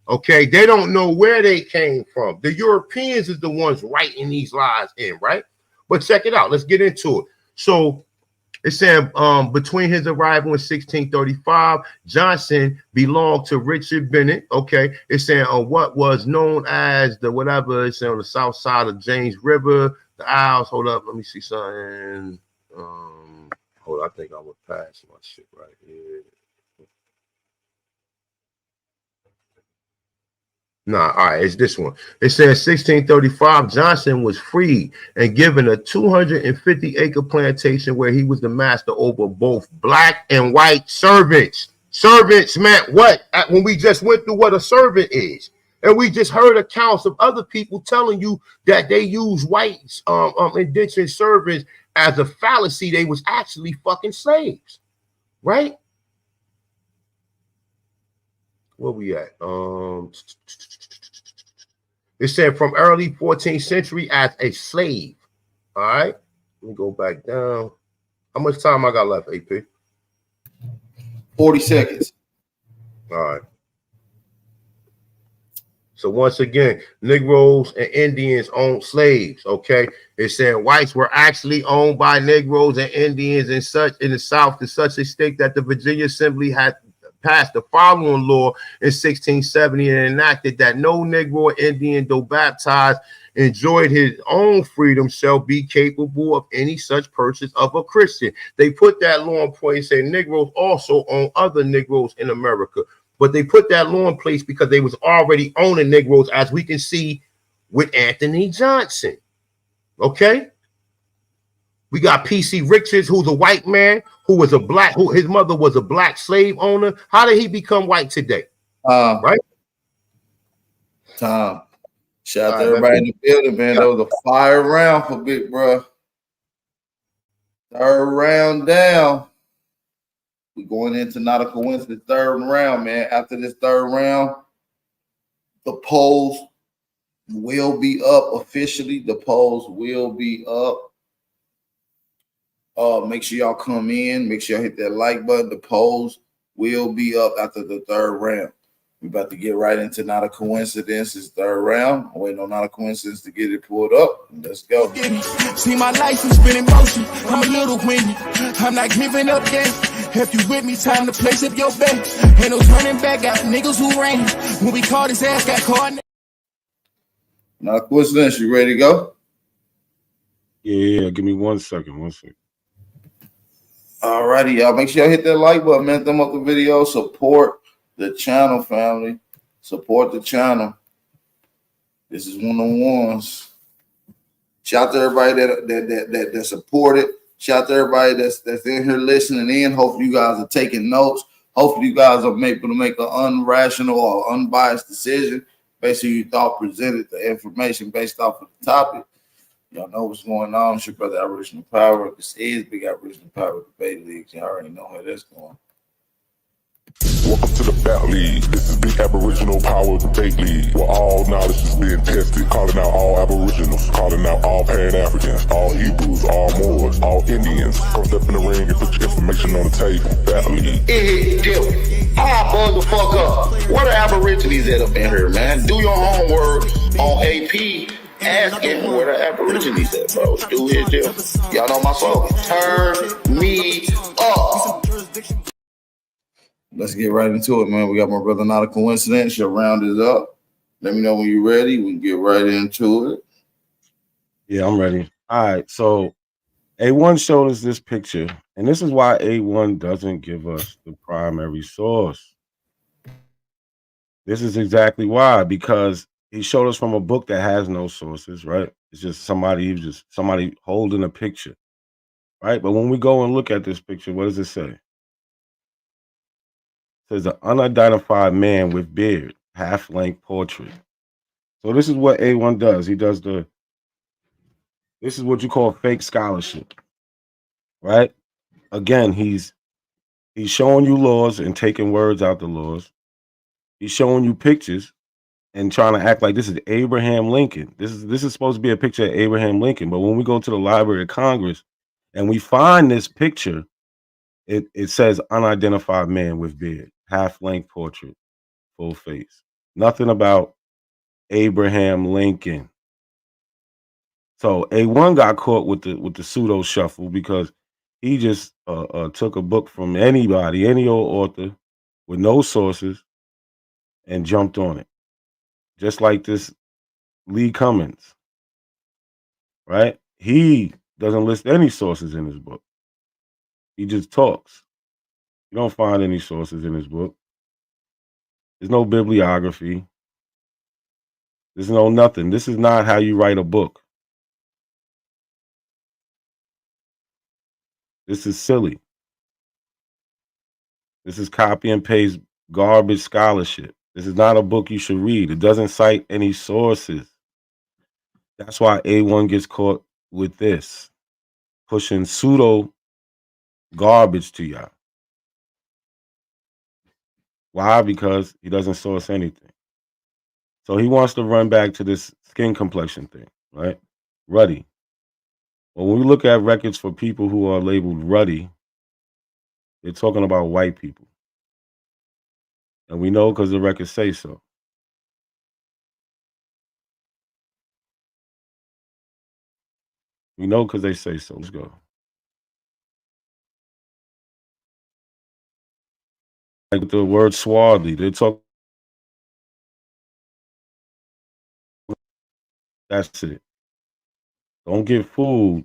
Okay, they don't know where they came from. The Europeans is the ones writing these lies in, right? But check it out. Let's get into it. So it's saying between his arrival in 1635, Johnson belonged to Richard Bennett. Okay, it's saying what was known as the whatever. It's on the south side of James River, the Isles. Hold up, let me see something. Hold on, I think I would pass my shit right here. Nah, all right, it's this one. It says 1635, Johnson was freed and given a 250-acre plantation where he was the master over both black and white servants. Servants meant what? When we just went through what a servant is. And we just heard accounts of other people telling you that they use whites, indentured servants as a fallacy. They was actually fucking slaves, right? Where we at? It said from early 14th century as a slave. All right. Let me go back down. How much time I got left, AP? 40 seconds. All right. So once again, Negroes and Indians owned slaves. Okay. It said whites were actually owned by Negroes and Indians in the South to such a state that the Virginia Assembly had passed the following law in 1670 and enacted that no Negro or Indian, though baptized, enjoyed his own freedom, shall be capable of any such purchase of a Christian. They put that law in place, saying Negroes also own other Negroes in America. But they put that law in place because they was already owning Negroes, as we can see with Anthony Johnson. Okay? We got P.C. Richards, who's a white man, who was a black, who his mother was a black slave owner. How did he become white today? Right? Tom. Shout out to everybody in the building, man. That was a fire round for Big Bro. Third round down. We're going into not a coincidence. Third round, man. After this third round, the polls will be up officially. The polls will be up. Make sure y'all come in. Make sure y'all hit that like button. The polls will be up after the third round. We're about to get right into not a coincidence. It's third round. I'm waiting on not a coincidence to get it pulled up. Let's go. See, my life has been in motion. I'm a little windy. I'm not giving up yet. If you with me, time to place up your bet. Ain't no turning back. Got niggas who ran. When we caught his ass, got caught. Not a coincidence. You ready to go? Yeah. Give me 1 second. 1 second. All righty, y'all. Make sure y'all hit that like button, man. Thumb up the video. Support the channel, family. Support the channel. This is one of the ones. Shout out to everybody that supported. Shout out to everybody that's in here listening in. Hopefully you guys are taking notes. Hopefully you guys are able to make an unrational or unbiased decision based on your thought presented, the information based off of the topic. Y'all know what's going on. It's your brother Aboriginal Power. This is Big Aboriginal Power Debate League. Y'all already know how that's going. Welcome to the Bat League. This is Big Aboriginal Power Debate League, where all knowledge is being tested, calling out all Aboriginals, calling out all Pan-Africans, all Hebrews, all Moors, all Indians. Come step in the ring and put your information on the table. Bat League. It hit different. I bug the fuck up. What are Aborigines at up in here, man? Do your homework on AP. Asking where the Aborigines at, bro. Do his deal. Y'all know my slogan. Turn me up. Let's get right into it, man. We got my brother Not a Coincidence. Your round is up. Let me know when you're ready. We can get right into it. Yeah, I'm ready. All right. So A1 showed us this picture, and this is why A1 doesn't give us the primary source. This is exactly why, because he showed us from a book that has no sources, right? It's just somebody holding a picture, right? But when we go and look at this picture, what does it say? It says an unidentified man with beard, half-length portrait. So this is what A1 does. He does this is what you call fake scholarship, right? Again, he's showing you laws and taking words out the laws. He's showing you pictures and trying to act like this is Abraham Lincoln. This is supposed to be a picture of Abraham Lincoln. But when we go to the Library of Congress and we find this picture, it says unidentified man with beard, half-length portrait, full face. Nothing about Abraham Lincoln. So A1 got caught with the pseudo shuffle because he just took a book from anybody, any old author with no sources and jumped on it. Just like this Lee Cummins, right? He doesn't list any sources in his book. He just talks. You don't find any sources in his book. There's no bibliography. There's no nothing. This is not how you write a book. This is silly. This is copy and paste garbage scholarship. This is not a book you should read. It doesn't cite any sources. That's why A1 gets caught with this, pushing pseudo garbage to y'all. Why? Because he doesn't source anything. So he wants to run back to this skin complexion thing, right? Ruddy. Well, when we look at records for people who are labeled ruddy, they're talking about white people. And we know because the records say so. We know because they say so. Let's go. Like the word swarthy, they talk. That's it. Don't get fooled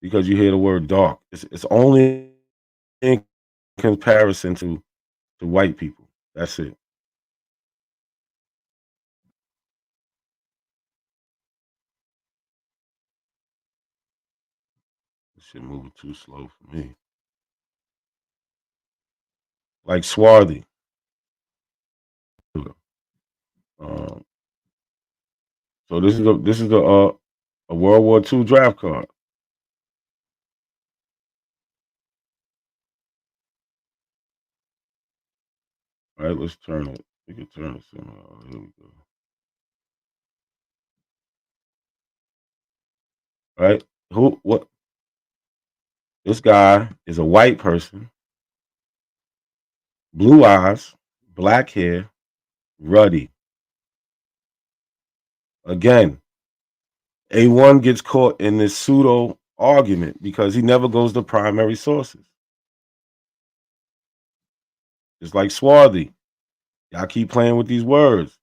because you hear the word dark. It's only in comparison to white people. That's it. This shit moving too slow for me. Like swarthy. So this is a World War II draft card. All right, let's turn it. We can turn it somehow. Here we go. All right. What? This guy is a white person, blue eyes, black hair, ruddy. Again, A1 gets caught in this pseudo argument because he never goes to primary sources. Just like swarthy. Y'all keep playing with these words.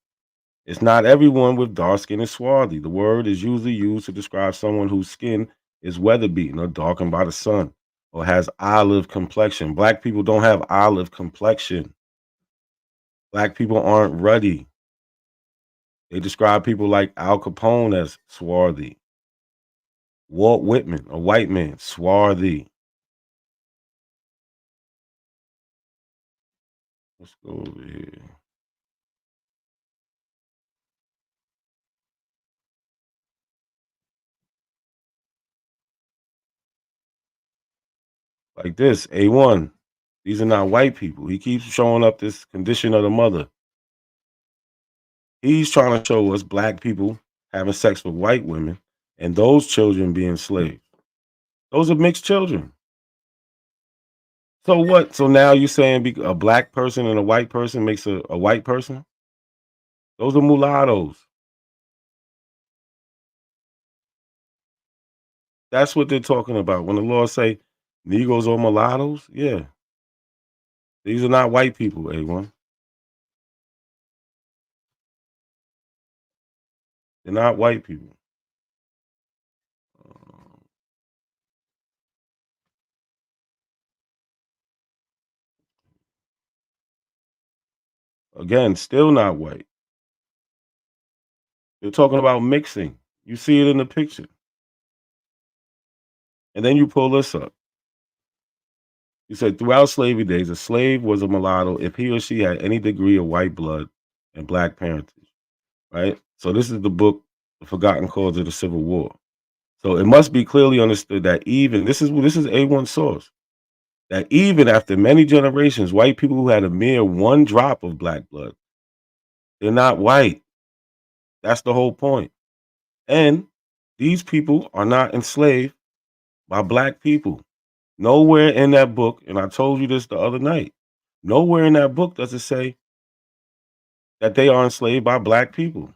It's not everyone with dark skin is swarthy. The word is usually used to describe someone whose skin is weather beaten or darkened by the sun or has olive complexion. Black people don't have olive complexion. Black people aren't ruddy. They describe people like Al Capone as swarthy. Walt Whitman, a white man, swarthy. Let's go over here. Like this, A1. These are not white people. He keeps showing up this condition of the mother. He's trying to show us black people having sex with white women and those children being slaves. Those are mixed children. So what? So now you're saying a black person and a white person makes a white person? Those are mulattoes. That's what they're talking about. When the law say Negroes or mulattoes, yeah. These are not white people, A1. They're not white people. Again, still not white. They're talking about mixing. You see it in the picture. And then you pull this up. You said throughout slavery days, a slave was a mulatto if he or she had any degree of white blood and black parentage, right? So this is the book, The Forgotten Cause of the Civil War. So it must be clearly understood that even, this is A1 source, that even after many generations, white people who had a mere one drop of black blood, they're not white. That's the whole point. And these people are not enslaved by black people. Nowhere in that book, and I told you this the other night, nowhere in that book does it say that they are enslaved by black people.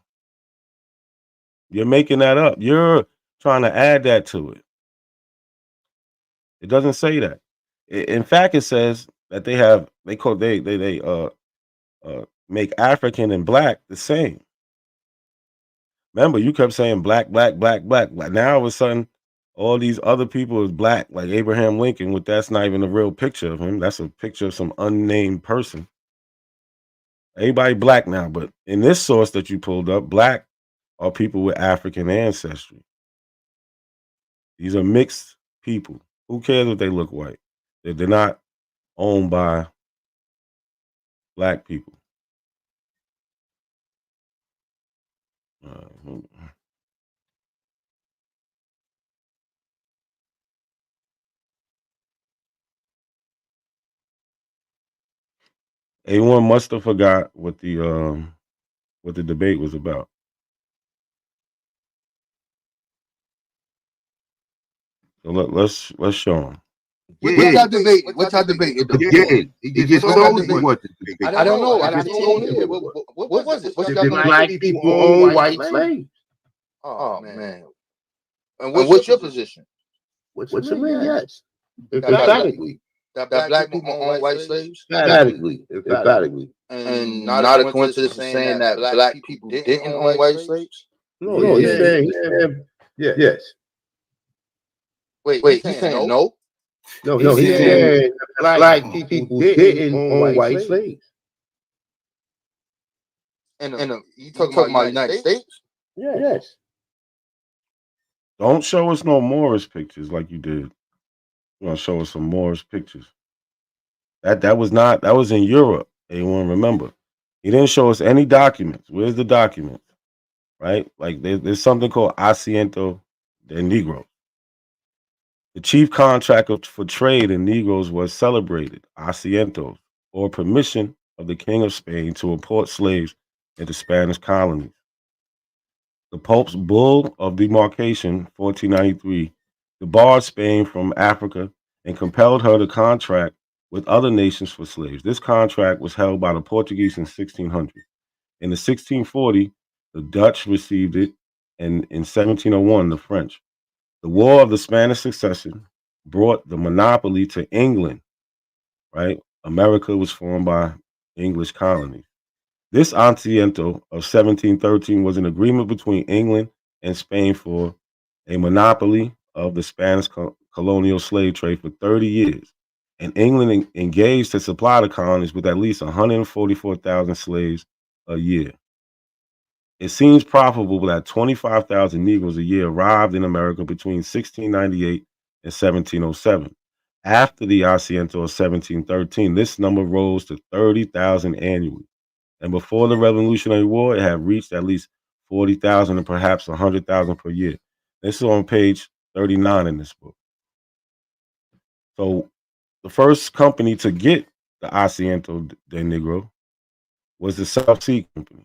You're making that up. You're trying to add that to it. It doesn't say that. In fact, it says that they make African and black the same. Remember, you kept saying black, black, black, black. Now all of a sudden, all these other people is black, like Abraham Lincoln, but that's not even a real picture of him. That's a picture of some unnamed person. Everybody black now, but in this source that you pulled up, black are people with African ancestry. These are mixed people. Who cares if they look white? They're not owned by black people. A1 must have forgot what the debate was about. So let's show him. What's our debate? What's our debate? Again, he just told you what the debate. I don't know. I just told you. What was it? What's The black people own white slaves. Oh man. And what's your position? What's your man? Yes. Emphatically. That black people own white slaves? Emphatically. And not a coincidence saying that black people didn't own white slaves? No, he's saying yes. Wait, he's saying no? No, he's saying black people didn't own white slaves. And you talking about United States? Yes. Don't show us no Morris pictures like you did. You want to show us some Morris pictures? That was in Europe. A1, remember, he didn't show us any documents. Where's the documents? Right? Like there's something called Asiento de Negro. The chief contractor for trade in Negroes was celebrated, Asientos, or permission of the King of Spain to import slaves into Spanish colonies. The Pope's Bull of Demarcation, 1493, debarred Spain from Africa and compelled her to contract with other nations for slaves. This contract was held by the Portuguese in 1600. In the 1640, the Dutch received it, and in 1701, the French. The War of the Spanish Succession brought the monopoly to England, right? America was formed by English colonies. This Asiento of 1713 was an agreement between England and Spain for a monopoly of the Spanish colonial slave trade for 30 years. And England engaged to supply the colonies with at least 144,000 slaves a year. It seems probable that 25,000 Negroes a year arrived in America between 1698 and 1707. After the Asiento of 1713, this number rose to 30,000 annually. And before the Revolutionary War, it had reached at least 40,000 and perhaps 100,000 per year. This is on page 39 in this book. So the first company to get the Asiento de Negro was the South Sea Company.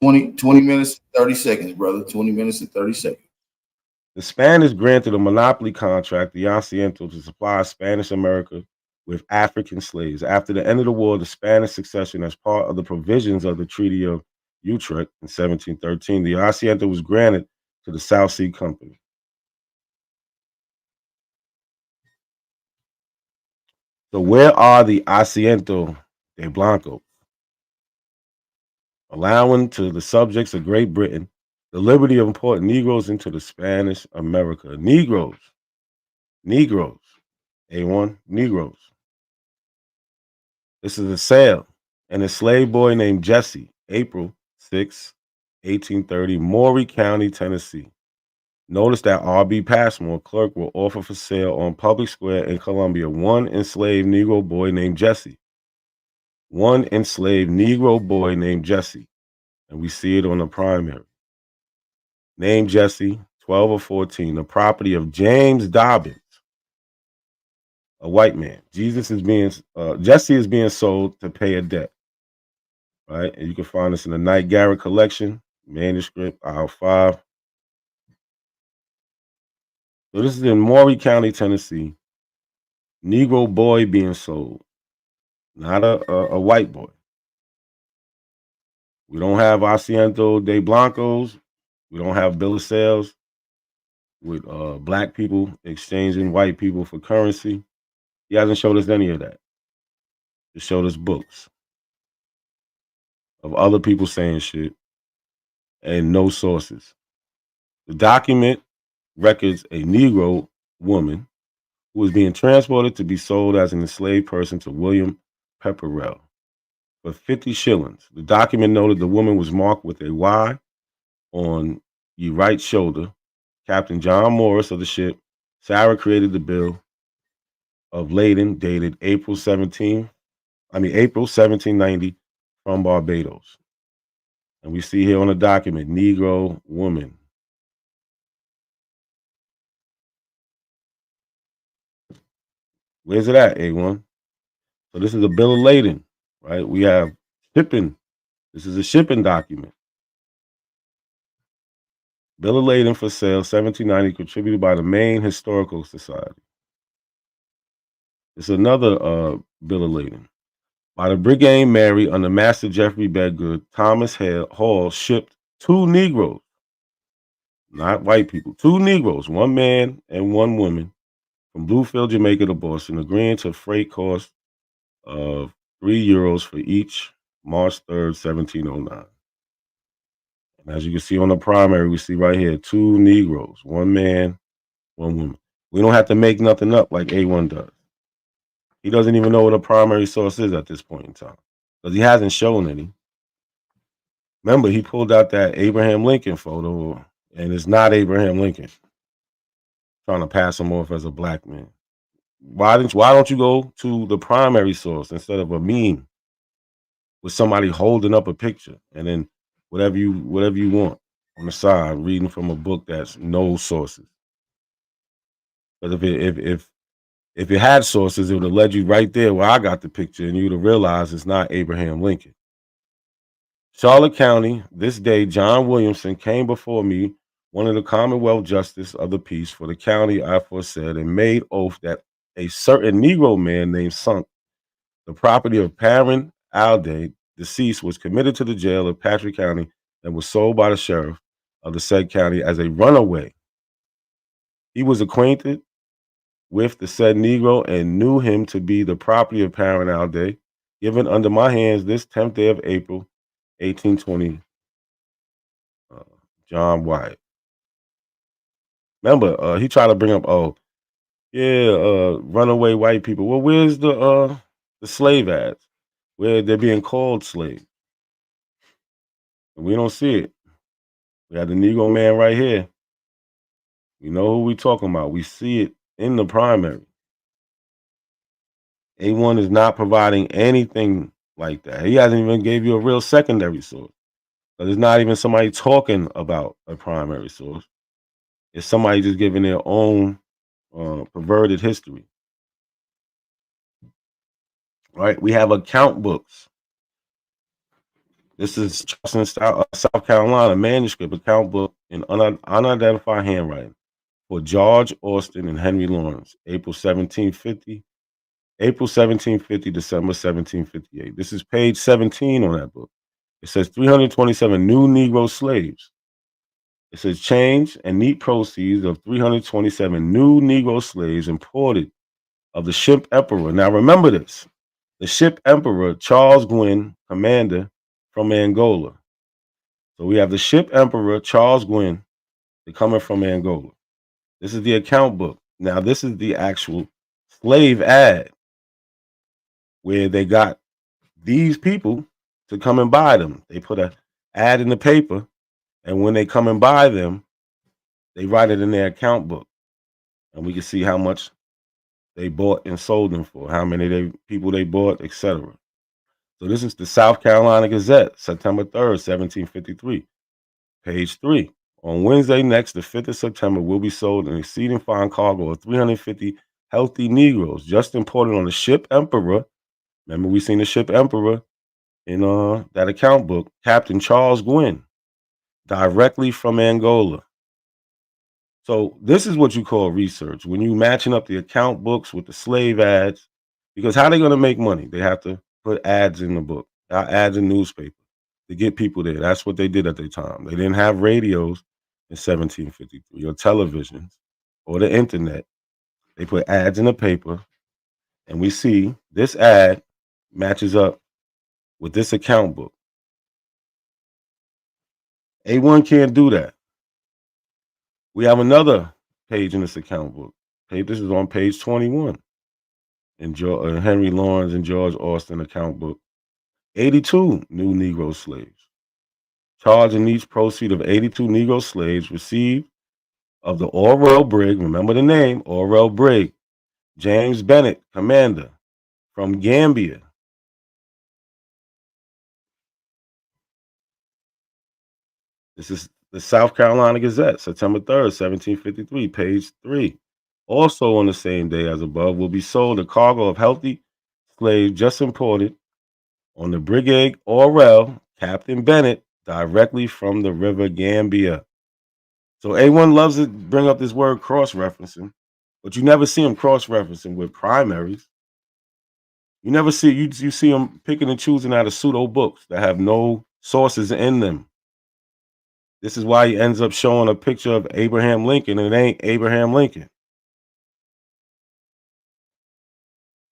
20 minutes, 30 seconds, brother. 20 minutes and 30 seconds. The Spanish granted a monopoly contract, the Asiento, to supply Spanish America with African slaves. After the end of the war, the Spanish succession, as part of the provisions of the Treaty of Utrecht in 1713, the Asiento was granted to the South Sea Company. So where are the Asiento de Blanco? Allowing to the subjects of Great Britain the liberty of importing Negroes into the Spanish America. Negroes. A1, Negroes. This is a sale. And a slave boy named Jesse, April 6, 1830, Maury County, Tennessee. Notice that R.B. Passmore, clerk, will offer for sale on Public Square in Columbia one enslaved Negro boy named Jesse. One enslaved Negro boy named Jesse. And we see it on the primary. Named Jesse, 12 or 14, the property of James Dobbins, a white man. Jesse is being sold to pay a debt. Right? And you can find this in the Knight Garrett collection, manuscript, aisle 5. So this is in Maury County, Tennessee. Negro boy being sold, not a white boy. We don't have Asiento de Blancos. We don't have bill of sales with black people exchanging white people for currency. He hasn't showed us any of that. He showed us books of other people saying shit and no sources. The document records a Negro woman who was being transported to be sold as an enslaved person to William Pepperell for 50 shillings. The document noted the woman was marked with a Y on the right shoulder. Captain John Morris of the ship, Sarah, created the bill of lading dated April 1790 from Barbados. And we see here on the document, Negro woman. Where's it at, A1? So this is a bill of lading, right? We have shipping. This is a shipping document. Bill of lading for sale, 1790, contributed by the Maine Historical Society. It's another bill of lading. By the Brigade Mary under Master Jeffrey Bedgood, Thomas Hall shipped 2 Negroes, not white people, 2 Negroes, 1 man and 1 woman, from Bluefield, Jamaica to Boston, agreeing to a freight cost of €3 for each, March 3rd, 1709. And as you can see on the primary, we see right here 2 Negroes, 1 man, 1 woman. We don't have to make nothing up like A1 does. He doesn't even know what a primary source is at this point in time because he hasn't shown any. Remember, he pulled out that Abraham Lincoln photo, and it's not Abraham Lincoln. Trying to pass him off as a black man. Why don't you go to the primary source instead of a meme with somebody holding up a picture and then whatever you want on the side, reading from a book that's no sources? Because if it had sources, it would have led you right there where I got the picture, and you'd have realized it's not Abraham Lincoln. Charlotte County, this day, John Williamson came before me, one of the Commonwealth Justice of the Peace for the county aforesaid, and made oath that a certain Negro man named Sunk, the property of Perrin Alday, deceased, was committed to the jail of Patrick County and was sold by the sheriff of the said county as a runaway. He was acquainted with the said Negro and knew him to be the property of Perrin Alday, given under my hands this 10th day of April, 1820, John Wyatt. Remember, he tried to bring up, runaway white people. Well, where's the slave ads where they're being called slaves? And we don't see it. We have the Negro man right here. We know who we talking about. We see it in the primary. A1 is not providing anything like that. He hasn't even gave you a real secondary source. So there's not even somebody talking about a primary source. It's somebody just giving their own perverted history. Right? We have account books. This is Charleston, South Carolina manuscript account book in unidentified handwriting for George Austin and Henry Lawrence, April 1750, December 1758. This is page 17 on that book. It says 327 new Negro slaves. It says change and neat proceeds of 327 new Negro slaves imported of the ship Emperor. Now remember this, the ship Emperor Charles Gwynn, commander from Angola. So we have the ship Emperor Charles Gwynn, coming from Angola. This is the account book. Now this is the actual slave ad where they got these people to come and buy them. They put an ad in the paper, and when they come and buy them, they write it in their account book. And we can see how much they bought and sold them for, how many people they bought, etc. So this is the South Carolina Gazette, September 3rd, 1753, page 3. On Wednesday next, the 5th of September, will be sold an exceeding fine cargo of 350 healthy Negroes just imported on the ship Emperor. Remember, we seen the ship Emperor in that account book, Captain Charles Gwynn, directly from Angola. So this is what you call research. When you matching up the account books with the slave ads, because how are they going to make money? They have to put ads in the book, ads in newspaper to get people there. That's what they did at the time. They didn't have radios in 1753 or televisions or the internet. They put ads in the paper, and we see this ad matches up with this account book. A1 can't do that. We have another page in this account book. This is on page 21 in Henry Lawrence and George Austin account book. 82 new Negro slaves. Charge in each proceed of 82 Negro slaves received of the Orwell Brig, remember the name, Orwell Brig, James Bennett, commander, from Gambia. This is the South Carolina Gazette, September 3rd, 1753, page 3. Also on the same day as above will be sold a cargo of healthy slaves just imported on the Brigade Orwell, Captain Bennett, directly from the River Gambia. So A1 loves to bring up this word cross-referencing, but you never see him cross-referencing with primaries. You never see, you see him picking and choosing out of pseudo books that have no sources in them. This is why he ends up showing a picture of Abraham Lincoln, and it ain't Abraham Lincoln.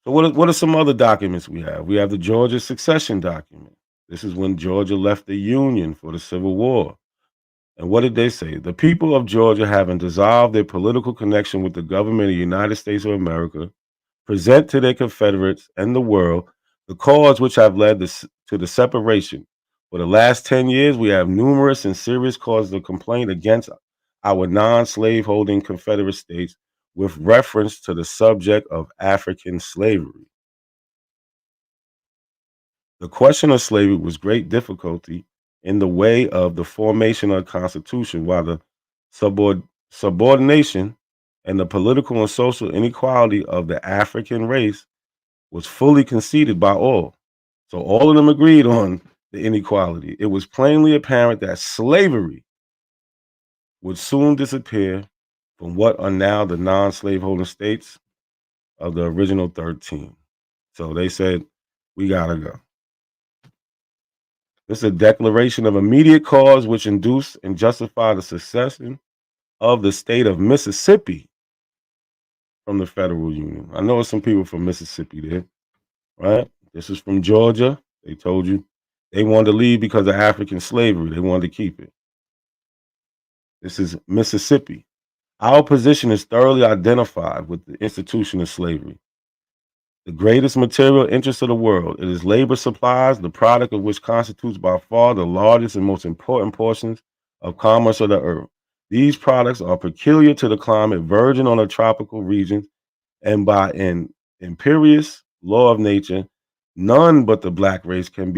So what are some other documents we have? We have the Georgia succession document. This is when Georgia left the Union for the Civil War. And what did they say? The people of Georgia, having dissolved their political connection with the government of the United States of America, present to their Confederates and the world the cause which have led to the separation. For the last 10 years, we have numerous and serious causes of complaint against our non-slaveholding Confederate states with reference to the subject of African slavery. The question of slavery was great difficulty in the way of the formation of the Constitution, while the subordination and the political and social inequality of the African race was fully conceded by all. So all of them agreed on the inequality. It was plainly apparent that slavery would soon disappear from what are now the non-slaveholding states of the original 13. So they said, we gotta go. This is a declaration of immediate cause which induced and justified the secession of the state of Mississippi from the federal union. I know some people from Mississippi there, right? This is from Georgia. They told you they wanted to leave because of African slavery. They wanted to keep it. This is Mississippi. Our position is thoroughly identified with the institution of slavery. the greatest material interest of the world. It is labor supplies, the product of which constitutes by far the largest and most important portions of commerce of the earth. These products are peculiar to the climate, virgin on the tropical regions, and by an imperious law of nature, none but the black race can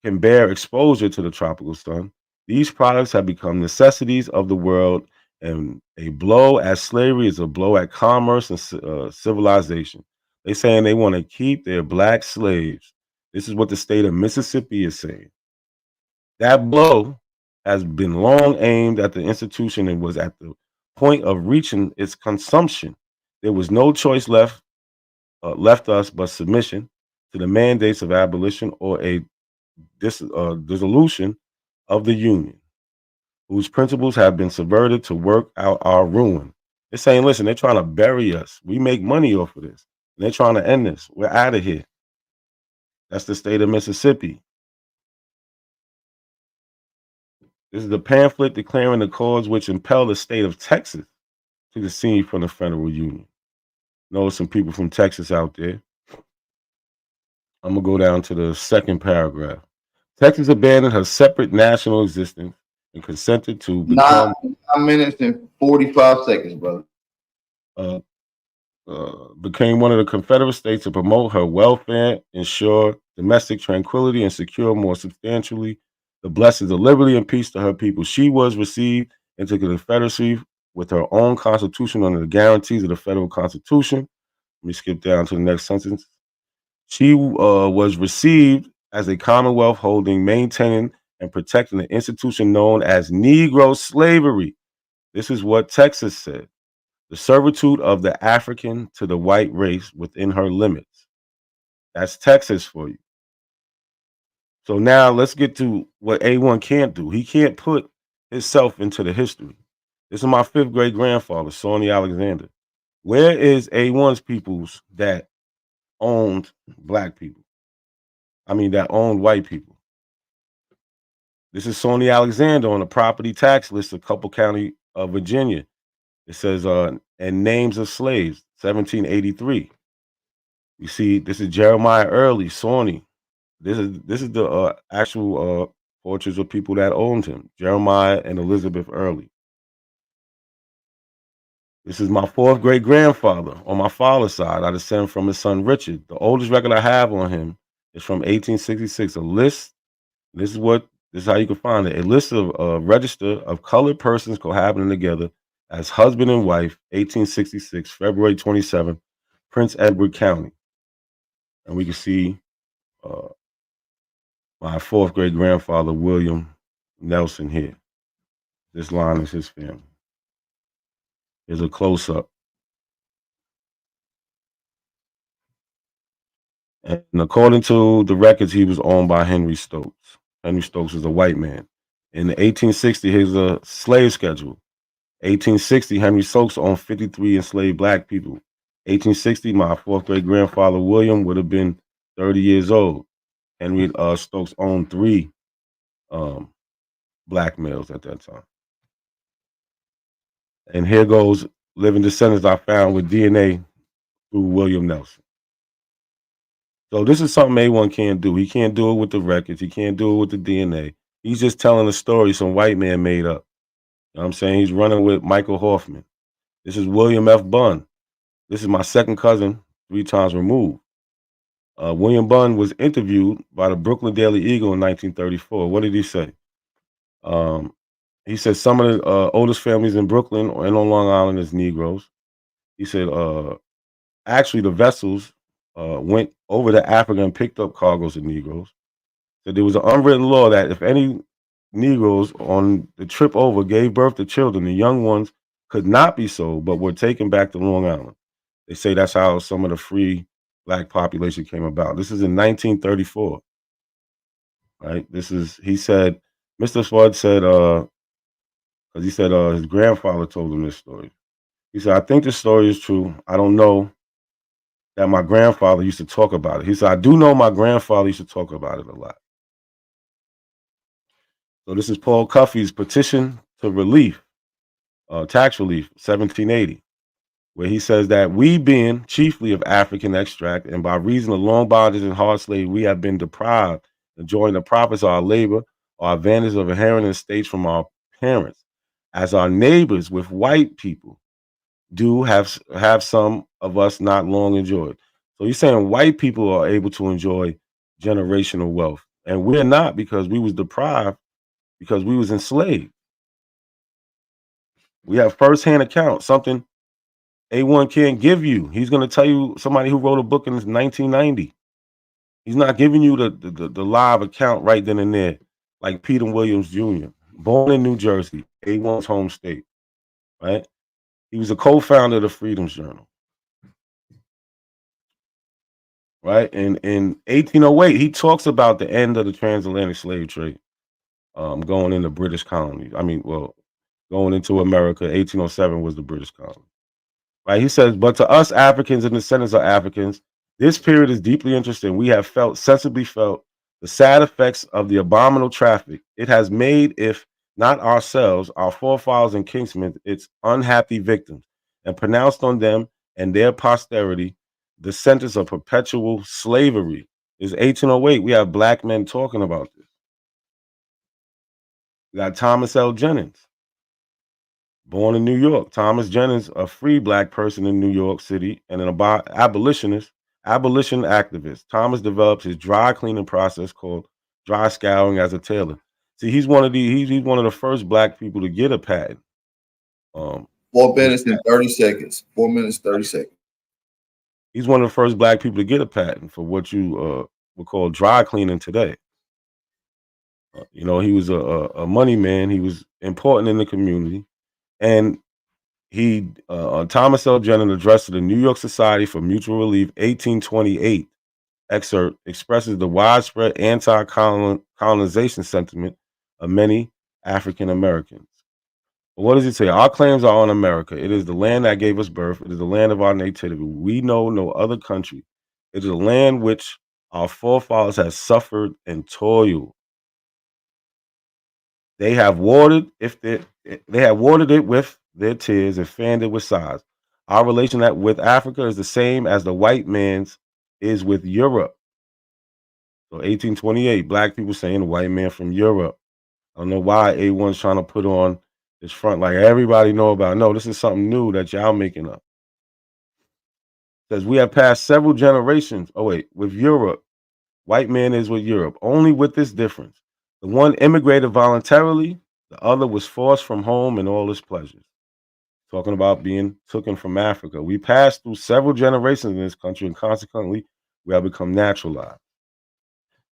bear exposure to the tropical sun. These products have become necessities of the world, and a blow at slavery is a blow at commerce and civilization. They saying they want to keep their black slaves. This is what the state of Mississippi is saying. That blow has been long aimed at the institution and was at the point of reaching its consumption. There was no choice left us but submission to the mandates of abolition or a dissolution of the Union, whose principles have been subverted to work out our ruin. They're saying, listen, they're trying to bury us. We make money off of this. And they're trying to end this. We're out of here. That's the state of Mississippi. This is the pamphlet declaring the cause which impelled the state of Texas to the scene from the Federal Union. Know some people from Texas out there. I'm going to go down to the second paragraph. Texas abandoned her separate national existence and consented to become 9 minutes and 45 seconds, brother. Became one of the Confederate states to promote her welfare, ensure domestic tranquility, and secure more substantially the blessings of liberty and peace to her people. She was received into the Confederacy with her own constitution under the guarantees of the federal constitution. Let me skip down to the next sentence. She was received as a commonwealth holding, maintaining, and protecting the institution known as Negro slavery. This is what Texas said. The servitude of the African to the white race within her limits. That's Texas for you. So now let's get to what A1 can't do. He can't put himself into the history. This is my fifth great grandfather, Sonny Alexander. Where is A1's peoples that owned black people? That owned white people. This is Sonny Alexander on the property tax list of Cupple County, Virginia. It says, and names of slaves, 1783. You see, this is Jeremiah Early, Sonny. This is the actual portraits of people that owned him, Jeremiah and Elizabeth Early. This is my fourth great grandfather on my father's side. I descend from his son Richard. The oldest record I have on him is from 1866. A list. This is how you can find it. A list of register of colored persons cohabiting together as husband and wife, 1866, February 27th, Prince Edward County. And we can see my fourth great grandfather, William Nelson, here. This line is his family. Here's a close up. And according to the records, he was owned by Henry Stokes. Henry Stokes is a white man. In 1860, here's a slave schedule. 1860, Henry Stokes owned 53 enslaved black people. 1860, my fourth great grandfather, William, would have been 30 years old. Henry Stokes owned 3 black males at that time. And here goes living descendants I found with DNA through William Nelson. So this is something A1 can't do. He can't do it with the records. He can't do it with the DNA. He's just telling a story some white man made up. You know what I'm saying? He's running with Michael Hoffman. This is William F. Bunn. This is my second cousin, 3 times removed. William Bunn was interviewed by the Brooklyn Daily Eagle in 1934. What did he say? He said some of the oldest families in Brooklyn and on Long Island is Negroes. He said, actually, the vessels went over to Africa and picked up cargoes of Negroes. So there was an unwritten law that if any Negroes on the trip over gave birth to children, the young ones could not be sold, but were taken back to Long Island. They say that's how some of the free black population came about. This is in 1934. Right? He said, Mr. Flood said, because he said his grandfather told him this story. He said, I think this story is true. I don't know that my grandfather used to talk about it. He said, I do know my grandfather used to talk about it a lot. So this is Paul Cuffey's petition to relief, tax relief, 1780. where he says that we being chiefly of African extract and by reason of long bondage and hard slavery, we have been deprived of enjoying the profits of our labor or advantage of inheriting estates from our parents, as our neighbors with white people do have some of us not long enjoyed. So he's saying white people are able to enjoy generational wealth, and we're not because we was deprived because we was enslaved. We have firsthand account, something A1 can't give you. He's going to tell you somebody who wrote a book in 1990. He's not giving you the live account right then and there, like Peter Williams Jr., born in New Jersey, A1's home state, right? He was a co-founder of the Freedom's Journal, right? And in 1808, he talks about the end of the transatlantic slave trade, going into British colonies. I mean, well, going into America. 1807 was the British colony. Right, he says, but to us Africans and descendants of Africans, this period is deeply interesting. We have sensibly felt the sad effects of the abominable traffic it has made, if not ourselves, our forefathers and kinsmen, its unhappy victims, and pronounced on them and their posterity the sentence of perpetual slavery. Is 1808. We have black men talking about this. We got Thomas L. Jennings, born in New York. Thomas Jennings, a free black person in New York City and an abolition activist. Thomas develops his dry cleaning process called dry scouring as a tailor. See, he's one of the first black people to get a patent. 4 minutes and 30 seconds. 4 minutes, 30 seconds. He's one of the first black people to get a patent for what you would call dry cleaning today. He was a money man. He was important in the community. And he, Thomas L. Jennings, address to the New York Society for Mutual Relief, 1828 excerpt expresses the widespread anti-colonization sentiment of many African Americans. But what does he say? Our claims are on America. It is the land that gave us birth. It is the land of our nativity. We know no other country. It is a land which our forefathers have suffered and toiled. They have watered it with their tears and fanned it with sighs. Our relation with Africa is the same as the white man's is with Europe. So 1828, black people saying the white man from Europe. I don't know why A1's trying to put on this front like everybody know about. No, this is something new that y'all making up. It says we have passed several generations. Oh wait, with Europe, white man is with Europe. Only with this difference. The one immigrated voluntarily, the other was forced from home and all its pleasures. Talking about being taken from Africa. We passed through several generations in this country, and consequently, we have become naturalized.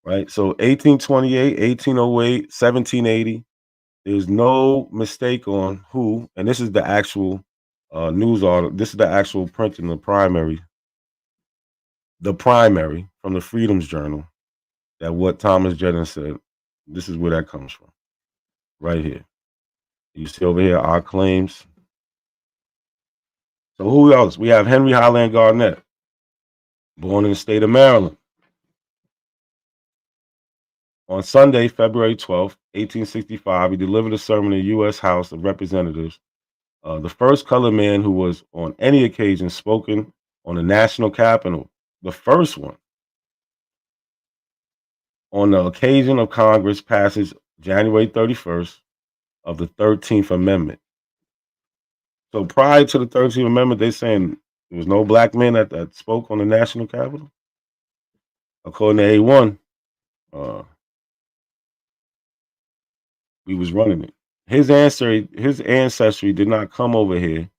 Right? So 1828, 1808, 1780, there's no mistake on who, and this is the actual news article. This is the actual print in the primary from the Freedom's Journal, that what Thomas Jennings said. This is where that comes from, right here. You see over here our claims. So who else? We have Henry Highland Garnett, born in the state of Maryland. On Sunday, February 12th, 1865, he delivered a sermon in the U.S. House of Representatives, the first colored man who was on any occasion spoken on the national Capitol, the first one. On the occasion of Congress passage January 31st of the 13th Amendment. So prior to the 13th Amendment, they're saying there was no black man that spoke on the national Capitol. According to A1, we was running it. His ancestry did not come over here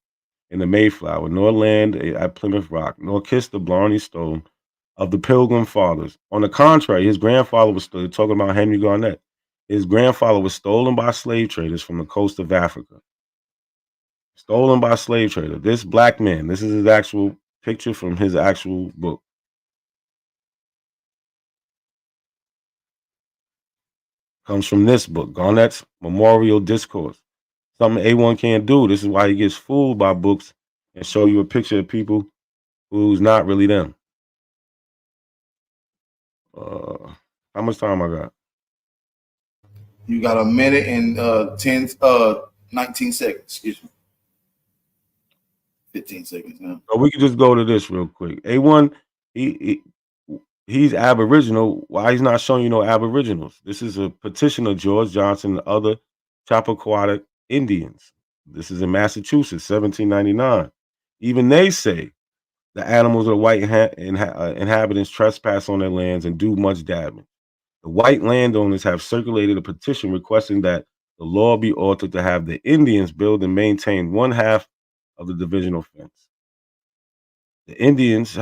in the Mayflower, nor land at Plymouth Rock, nor kiss the Blarney Stone of the Pilgrim Fathers. On the contrary, his grandfather was talking about Henry Garnett. His grandfather was stolen by slave traders from the coast of Africa. Stolen by slave trader. This black man, this is his actual picture from his actual book. Comes from this book, Garnett's Memorial Discourse. Something A1 can't do. This is why he gets fooled by books and show you a picture of people who's not really them. How much time I got? You got a minute and 19 seconds. Excuse me. 15 seconds now. So we can just go to this real quick. A1, he's Aboriginal. Why he's not showing you no Aboriginals? This is a petition of George Johnson and other Chappaquiddick Indians. This is in Massachusetts, 1799. Even they say the animals of the white inhabitants trespass on their lands and do much damage. The white landowners have circulated a petition requesting that the law be altered to have the Indians build and maintain one half of the divisional fence. The Indians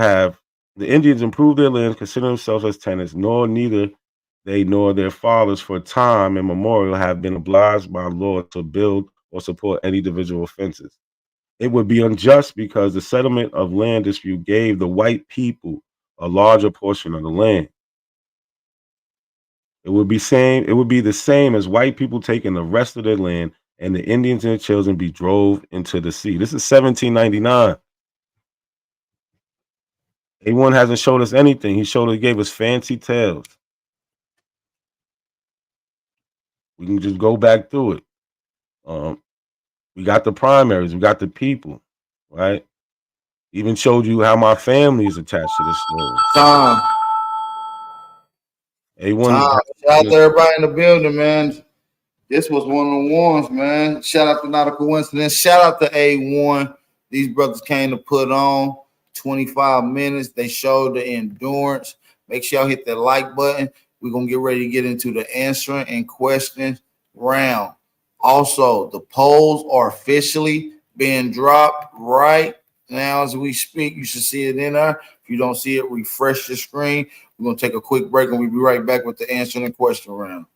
improved their lands, consider themselves as tenants, neither they nor their fathers for time immemorial have been obliged by law to build or support any divisional fences. It would be unjust because the settlement of land dispute gave the white people a larger portion of the land. It would be the same as white people taking the rest of their land and the Indians and their children be drove into the sea. This is 1799. A1 hasn't showed us anything. He gave us fancy tales. We can just go back through it. We got the primaries, we got the people, right? Even showed you how my family is attached to this story. Tom. A1. Shout out to everybody in the building, man. This was one of the ones, man. Shout out to Not a Coincidence. Shout out to A1. These brothers came to put on 25 minutes. They showed the endurance. Make sure y'all hit that like button. We're going to get ready to get into the answering and questions round. Also, the polls are officially being dropped right now as we speak. You should see it in there. If you don't see it, refresh the screen. We're going to take a quick break and we'll be right back with the answering and question round.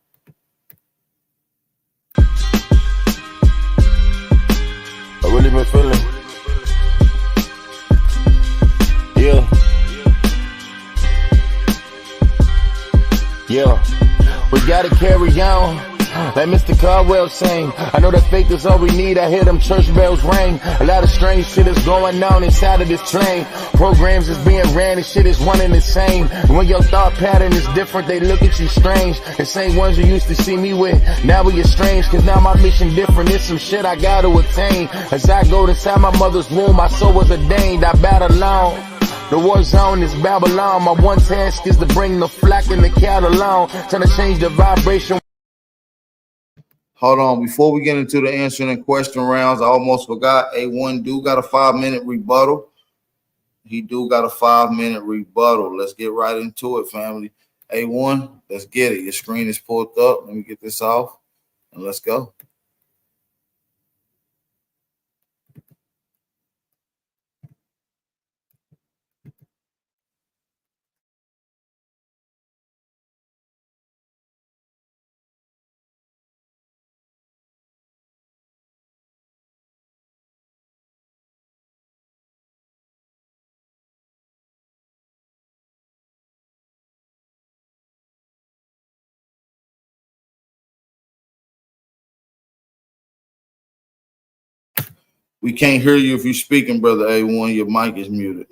I really been feeling. Yeah. We gotta carry on. Like Mr. Caldwell saying, I know that faith is all we need. I hear them church bells ring. A lot of strange shit is going on inside of this train. Programs is being ran and shit is one and the same. And when your thought pattern is different, they look at you strange. The same ones you used to see me with, now we estranged. Cause now my mission different. It's some shit I gotta attain. As I go inside my mother's womb, my soul was ordained. I battle alone. The war zone is Babylon. My one task is to bring the flock and the cattle along. Trying to change the vibration. Hold on. Before we get into the answering and question rounds, I almost forgot. A1 do got a 5-minute rebuttal. He do got a 5-minute rebuttal. Let's get right into it, family. A1, let's get it. Your screen is pulled up. Let me get this off and let's go. We can't hear you if you're speaking, brother A1. Your mic is muted.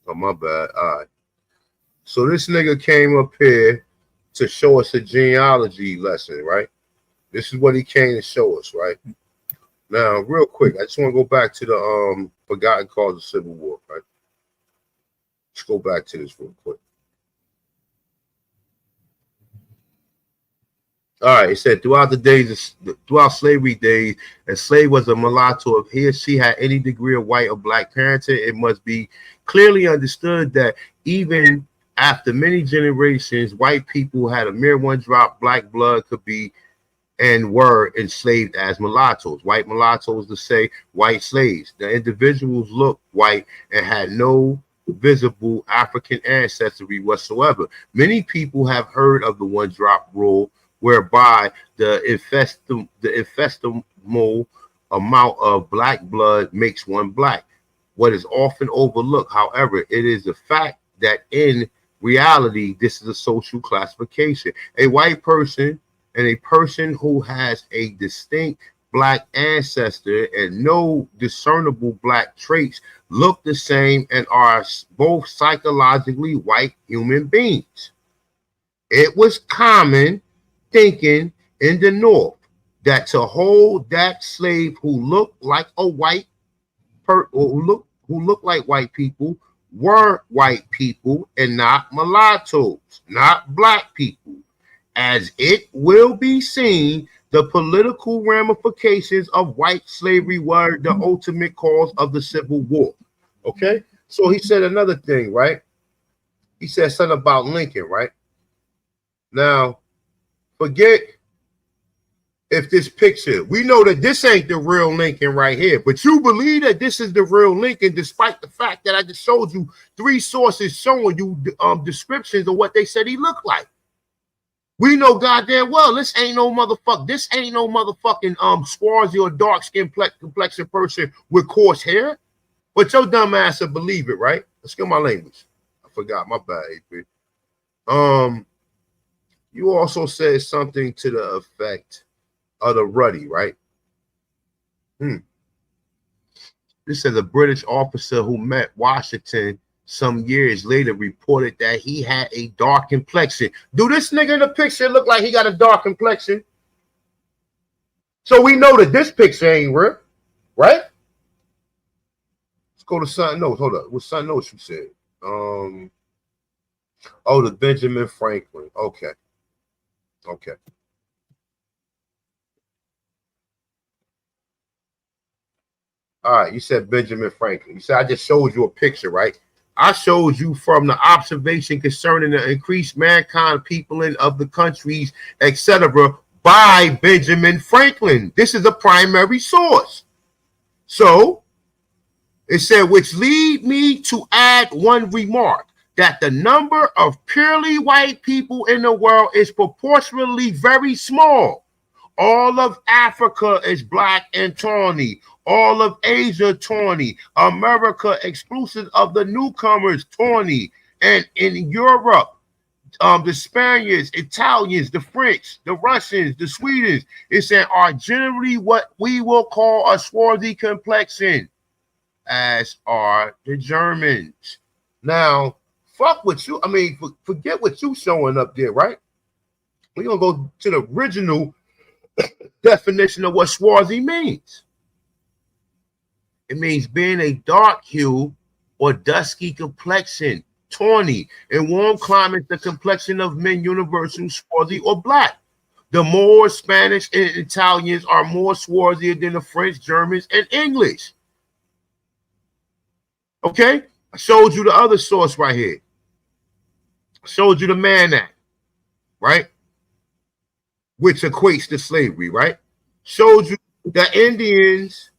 Oh, my bad. All right. So this nigga came up here to show us a genealogy lesson, right? This is what he came to show us, right? Now, real quick, I just want to go back to the forgotten cause of Civil War, right? Let's go back to this real quick. All right, it said throughout slavery days, a slave was a mulatto. If he or she had any degree of white or black parenting, it must be clearly understood that even after many generations, white people had a mere one drop black blood could be and were enslaved as mulattoes. White mulattoes to say white slaves. The individuals looked white and had no visible African ancestry whatsoever. Many people have heard of the one drop rule, whereby the infestable amount of black blood makes one black. What is often overlooked, however, it is a fact that in reality, this is a social classification. A white person and a person who has a distinct black ancestor and no discernible black traits look the same and are both psychologically white human beings. It was common thinking in the North that to hold that slave who looked like a white or who looked like white people were white people and not mulattoes, not black people. As it will be seen, the political ramifications of white slavery were the ultimate cause of the Civil War. Okay, so he said another thing, right? He said something about Lincoln, right? Now, forget if this picture, we know that this ain't the real Lincoln right here, but you believe that this is the real Lincoln, despite the fact that I just showed you 3 sources showing you descriptions of what they said he looked like. We know goddamn well this ain't no motherfucking swarthy or dark skin complexion person with coarse hair. But your dumb ass will believe it, right? Let's get my language. I forgot, my bad, AP. You also said something to the effect of the ruddy, right? This is a British officer who met Washington some years later reported that he had a dark complexion. Do this nigga in the picture look like he got a dark complexion? So we know that this picture ain't real, right? Let's go to something else. Hold up. What's something else you said? Oh, the Benjamin Franklin. Okay. Okay. All right, you said Benjamin Franklin. You said I just showed you a picture, right? I showed you from the observation concerning the increased mankind peopling of the countries, etc., by Benjamin Franklin. This is a primary source. So it said, which lead me to add one remark, that the number of purely white people in the world is proportionally very small. All of Africa is black and tawny. All of Asia, tawny. America, exclusive of the newcomers, tawny. And in Europe, the Spaniards, Italians, the French, the Russians, the Swedes, it said are generally what we will call a swarthy complexion, as are the Germans. Now, fuck what you, I mean, forget what you showing up there, right? We're going to go to the original definition of what swarthy means. It means being a dark hue or dusky complexion, tawny. In warm climates, the complexion of men universal, swarthy or black. The Moors, Spanish, and Italians are more swarthy than the French, Germans, and English. Okay? I showed you the other source right here. I showed you the Mann Act, right? Which equates to slavery, right? Showed you the Indians.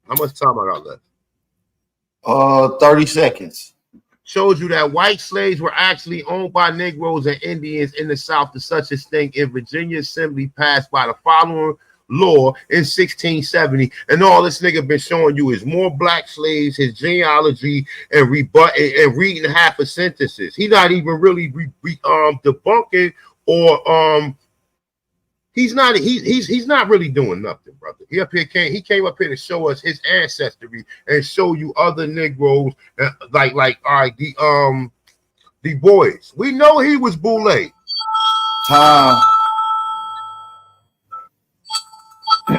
How much time I got left? 30 seconds. Showed you that white slaves were actually owned by Negroes and Indians in the South, to such a thing in Virginia Assembly passed by the following law in 1670. And all this nigga been showing you is more black slaves, his genealogy, and reading half of sentences. He not even really debunking or he's not really doing nothing, brother. He came up here to show us his ancestry and show you other Negroes, like all right, the boys. We know he was Boule. Time.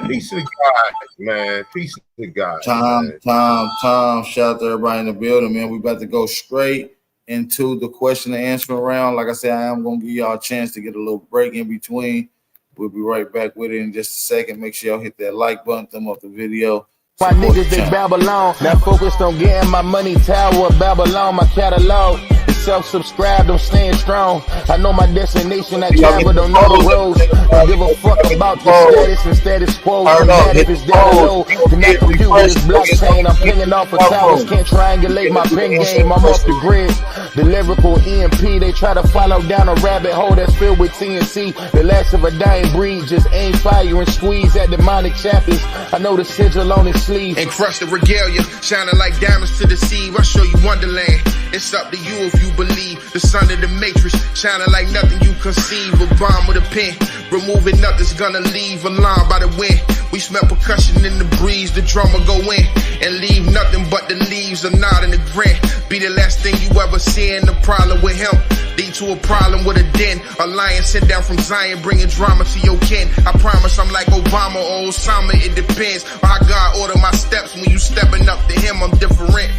Peace to God, man. Peace to God. Time. Shout out to everybody in the building, man. We about to go straight into the question and answer round. Like I said, I am gonna give y'all a chance to get a little break in between. We'll be right back with it in just a second. Make sure y'all hit that like button, thumb up the video. My niggas, they Babylon. Now focused on getting my money, Tower of Babylon, my catalog. Self-subscribed, I'm staying strong. I know my destination, I travel, don't know the roads. Don't give a fuck about the status and status quo. If it's down low, connect the computer with this blockchain. I'm pinging off of towers, can't triangulate my pen game. I'm off the grid. The lyrical EMP, they try to follow down a rabbit hole that's filled with TNC. The last of a dying breed, just aim fire and squeeze at demonic chapters. I know the sigil on his sleeve. And crush the regalia, shining like diamonds to the sea. I'll show you Wonderland. It's up to you if you believe. The son of the matrix, shining like nothing you conceive. A bomb with a pen, removing nothing's gonna leave. Alarmed by the wind, we smell percussion in the breeze. The drummer go in and leave nothing but the leaves. A nod and a grin, be the last thing you ever see. And the problem with him lead to a problem with a den. A lion sent down from Zion, bringing drama to your kin. I promise I'm like Obama or Osama. It depends on how God order my steps. When you stepping up to him, I'm different.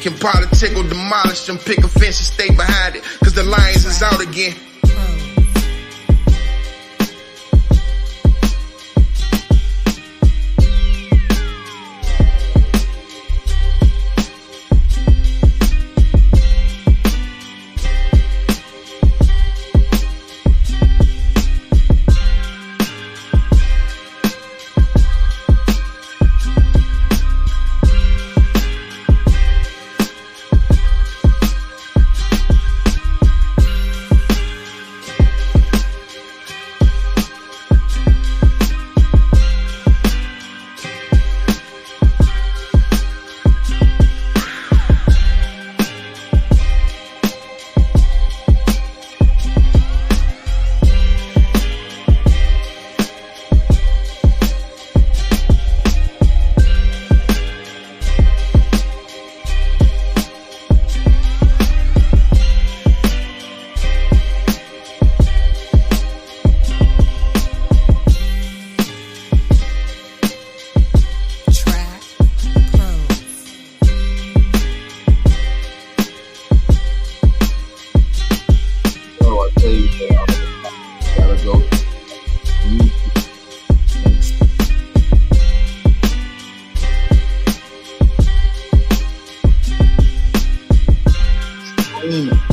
Can politic or demolish them, pick a fence and stay behind it, cause the lions is out again.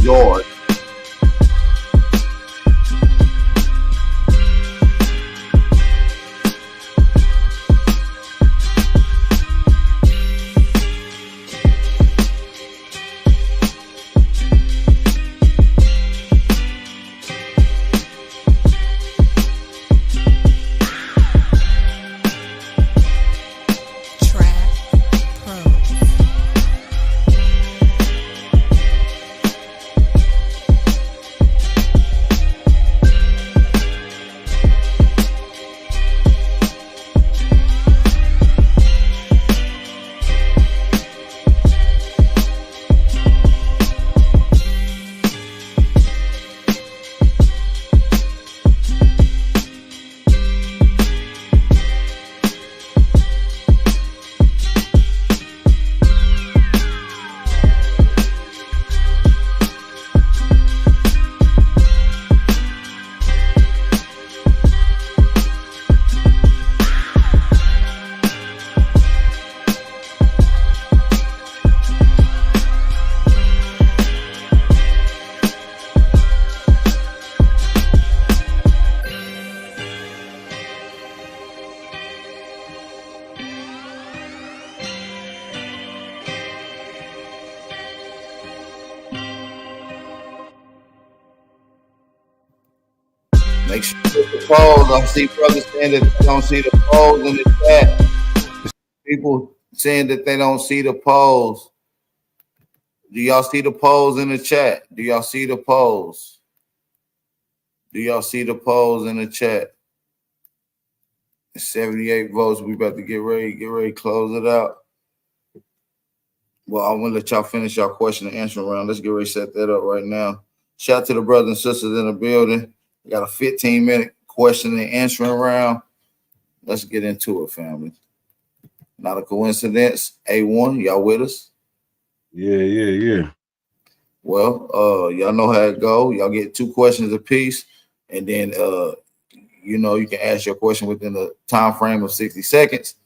Yard. Make sure you hit the polls. I see brothers saying that they don't see the polls in the chat. People saying that they don't see the polls. Do y'all see the polls in the chat? Do y'all see the polls? Do y'all see the polls in the chat? 78 votes. We about to get ready to close it out. Well, I'm gonna let y'all finish y'all question and answer round. Let's get ready to set that up right now. Shout out to the brothers and sisters in the building. We got a 15-minute question and answering round. Let's get into it, family. Not a coincidence. A1, y'all with us? Yeah. Well, y'all know how it go. Y'all get 2 questions apiece, and then you can ask your question within the time frame of 60 seconds.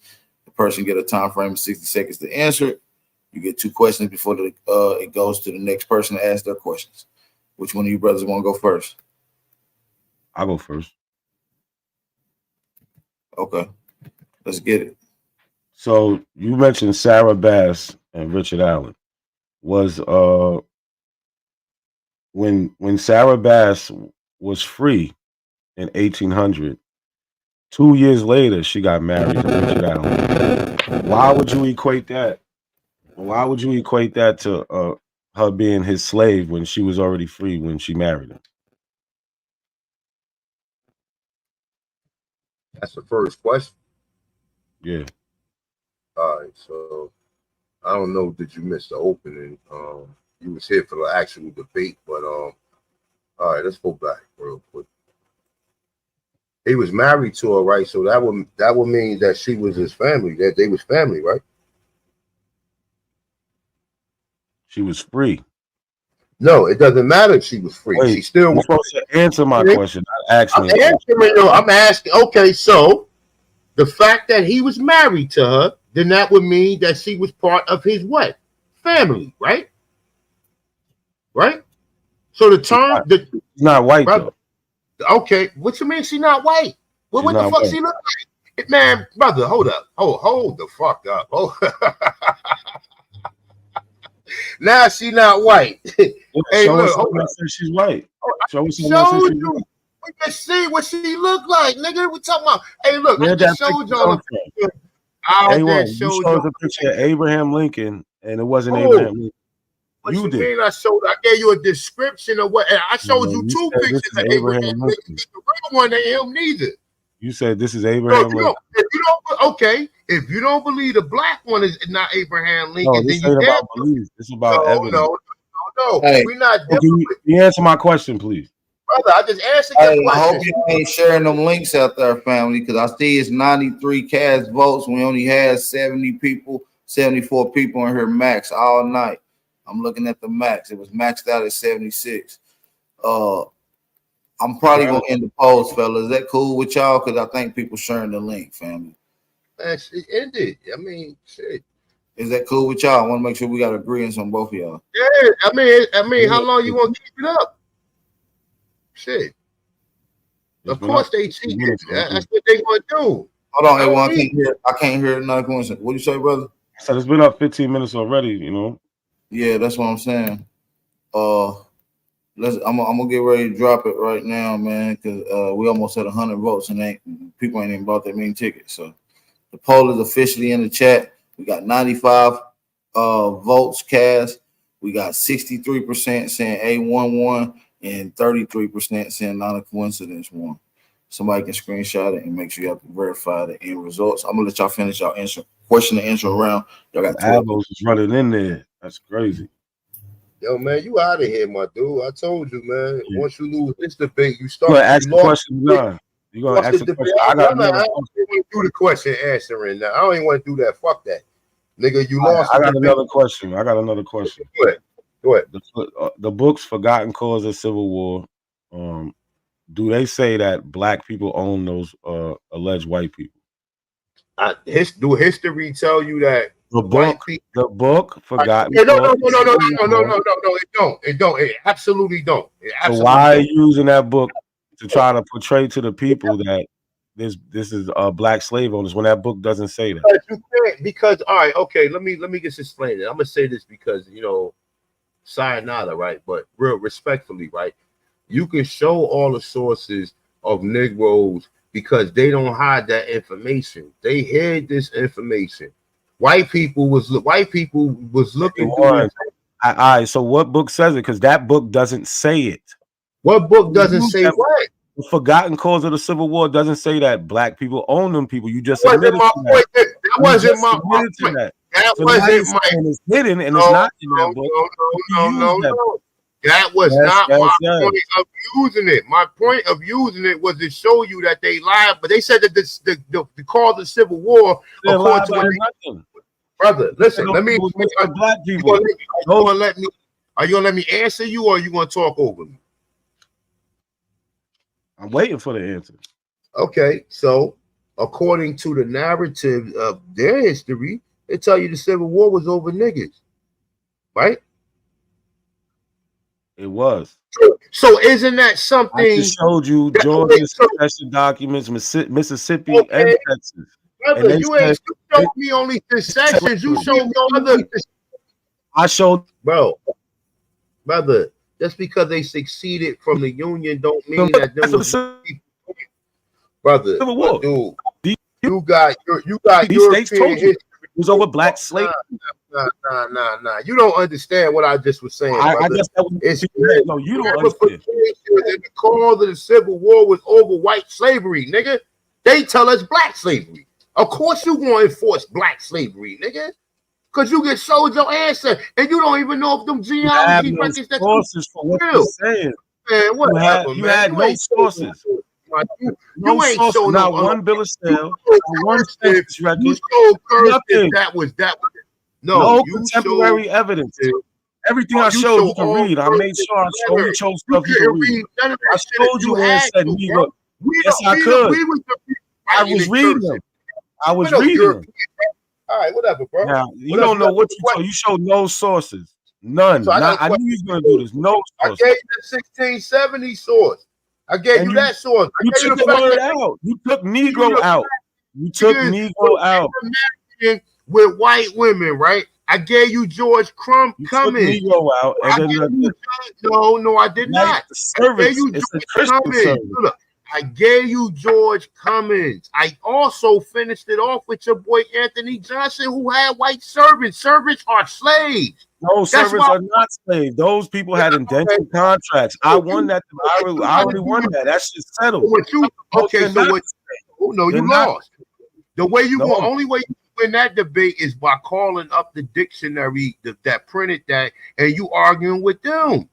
The person get a time frame of 60 seconds to answer it. You get 2 questions before it goes to the next person to ask their questions. Which one of you brothers want to go first? I'll go first. Okay, let's get it. So you mentioned Sarah Bass and Richard Allen. Was when Sarah Bass was free in 1800, 2 years later she got married to Richard Allen. Why would you equate that? Why would you equate that to her being his slave when she was already free when she married him? That's the first question. Yeah. All right, so I don't know. Did you miss the opening? You was here for the actual debate, but all right, let's go back real quick. He was married to her, right? So that would mean that she was his family. That they was family, right? She was free. No, it doesn't matter if she was free. Wait, She still you're was. supposed to answer my question. Not ask I'm me. answering. I'm asking. Okay, so the fact that he was married to her, then that would mean that she was part of his what? Family, right? Right? So the term, She's not white, brother, though. okay, what you mean she not white? Well, She's what the not fuck white. she look like? Man, brother, hold up. Hold the fuck up. Oh. Now she not white. Hey, Show look, us hold someone up. that says she's white. Show us someone that Showed says she's you. white. We can see what she look like, nigga. We talking about. Hey, look, Where'd I just that showed picture y'all a come from? picture. I A1, just you showed showed y'all a picture of Abraham Lincoln, and it wasn't Oh, Abraham Lincoln. What You you did. mean? I gave you a description of what, and I showed No, you you two said pictures this is of Abraham Abraham Lincoln. Lincoln. The real one ain't him neither. You said this is So Abraham if you Lincoln. if you don't believe the black one is not Abraham No, Lincoln, then this you ain't damn about belief. This is about evidence. no. Hey. We're not Well, dealing can you answer my question, please? brother. I just answered Hey, your I hope question. you ain't sharing them links out there, family, because I see it's 93 cast votes. We only had 70 people, 74 people in here max all night. I'm looking at the max. It was maxed out at 76. I'm probably gonna end the polls, fellas. Is that cool with y'all? Because I think people sharing the link, family. Man, it ended. I mean, shit. Is that cool with y'all? I want to make sure we got agreements on both of y'all. Yeah, I mean, how long you want to keep it up? Shit. Of course they cheated. That's what they want to do. Hold on, everyone. I can't hear another coincidence. What do you say, brother? I said it's been up 15 minutes already, you know. Yeah, that's what I'm saying. I'm gonna get ready to drop it right now, man, because we almost had 100 votes and people ain't even bought that many tickets. So the poll is officially in the chat. We got 95 votes cast. We got 63% saying A11 and 33% saying not a coincidence one. Somebody can screenshot it and make sure you have to verify the end results. I'm gonna let y'all finish y'all question and answer round. Y'all got 12. Abos is running in there. That's crazy. Yo, man, you out of here, my dude. I told you, man. Yeah. Once you lose this debate, you You start. gonna ask the question, John? You gonna ask the question? I got another I question. don't want to do the question answering now. I don't even want to do that. Fuck that, nigga. You lost. I got another question. Go ahead. Go ahead. The book's Forgotten Cause of Civil War. Do they say that black people own those alleged white people? Do history tell you that the book Forgotten? No. It don't. It absolutely don't. So why are you using that book to try to portray to the people that this is black slave owners when that book doesn't say that? Because all right, okay. Let me just explain it. I'm gonna say this because sayonara, right? But real respectfully, right? You can show all the sources of Negroes because they don't hide that information. They hid this information. White people was looking through. All right, so what book says it? Because that book doesn't say it. What book doesn't say what? The Forgotten Cause of the Civil War doesn't say that black people own them people. You just That admitted wasn't to my point. that. That wasn't my point. That wasn't my. It's hidden and it's not in that book. No. That was not my point of using it. My point of using it was to show you that they lied, but they said that the cause of Civil War, according to what brother, listen, let me. Black people. Are you gonna let me answer you, or are you gonna talk over me? I'm waiting for the answer. Okay, so according to the narrative of their history, they tell you the Civil War was over niggas, right? It was. So isn't that something? I just showed you Georgia secession documents, Mississippi, and Texas. Brother, and you ain't showed me only secessions. You showed me other. I showed, brother. Just because they succeeded from the Union don't mean that there was brother. Civil War. Dude, you got European history. was over black slavery. Nah. You don't understand what I just was saying. I guess that was no, you don't understand. The cause of the Civil War was over white slavery, nigga. They tell us black slavery. Of course you want to enforce black slavery, nigga. Because you get sold your answer and you don't even know if them genealogy records that sources for what you're saying. Man, whatever, you had no sources. You ain't source, showing not one bill of sale, one census record. Nothing. That was no contemporary evidence. Everything I showed you can read. I made sure I showed you stuff you can read. I showed you where it said Negro. Yes, I could. I was reading them. I was reading them. All right, whatever, bro. Now, you don't know what you showed. You showed no sources. None. I knew you was going to do this. No sources. I gave you the 1670 source. I gave you that source. You took the word out. You took Negro out. You took Negro out. With white women, right? I gave you George Cummins. Negro out. No, I did not. I gave you George Cummins. Look, I gave you George Cummins. I also finished it off with your boy Anthony Johnson, who had white servants. Servants are slaves. No, servants are not slaves. Those people had indentured contracts. I won that. I already won that. That shit's settled. You lost. The way you won, only way you win that debate is by calling up the dictionary that printed that, and you arguing with them.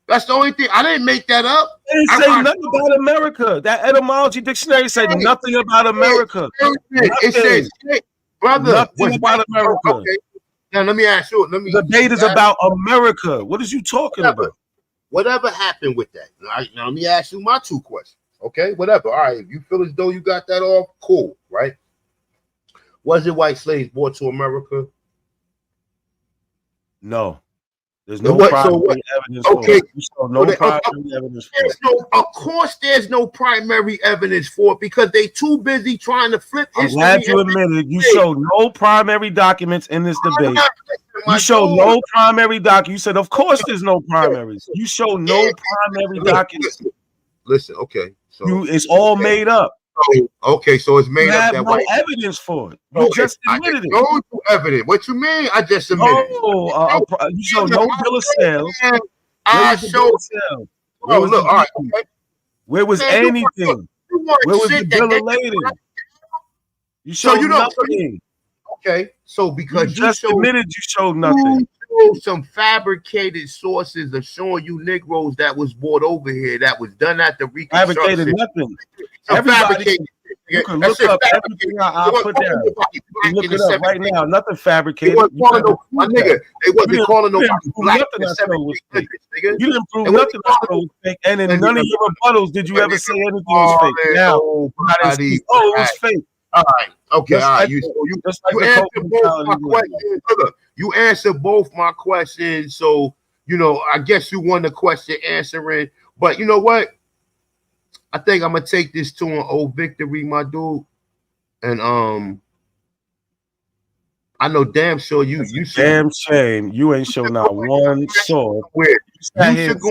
That's the only thing. I didn't make that up. It didn't say nothing about America. That etymology dictionary said nothing about America. It says, brother, nothing about America. Okay. Now let me ask you. The debate is about America. What is you talking about? Whatever happened with that? Now let me ask you my two questions. Okay, whatever. All right, if you feel as though you got that off, cool, right? Was it white slaves brought to America? No. There's no primary evidence for it. No primary evidence for it. Of course, there's no primary evidence for it because they too busy trying to flip history. I'm glad you admitted you showed no primary documents in this debate. You showed no primary document. You said, of course, there's no primaries. You showed no primary documents. Listen, okay. So it's all made up. Okay, so it's made up. That no evidence for it. You just admitted it. No evidence. What you mean? I just admitted. You showed no bill of sales. I showed. Where was look, all right. Where was anything? Where was the bill of lading? You showed nothing. Okay, so because you just admitted you showed nothing. Some fabricated sources of showing you Negroes that was brought over here that was done at the Reconstruction. Fabricated nothing. Everybody, you can look up everything I put down. You can look it up right now. Nothing fabricated. My nigga, they wasn't calling no black. You didn't prove nothing I showed was fake. And in none of your rebuttals did you ever say anything was fake. Now, it was fake. All right. Okay. All right. You answered both my questions. You answered both my questions. So, I guess you won the question answering. But you know what? I think I'm gonna take this to an old victory, my dude. And I know damn sure you damn shame you ain't show not one source. You didn't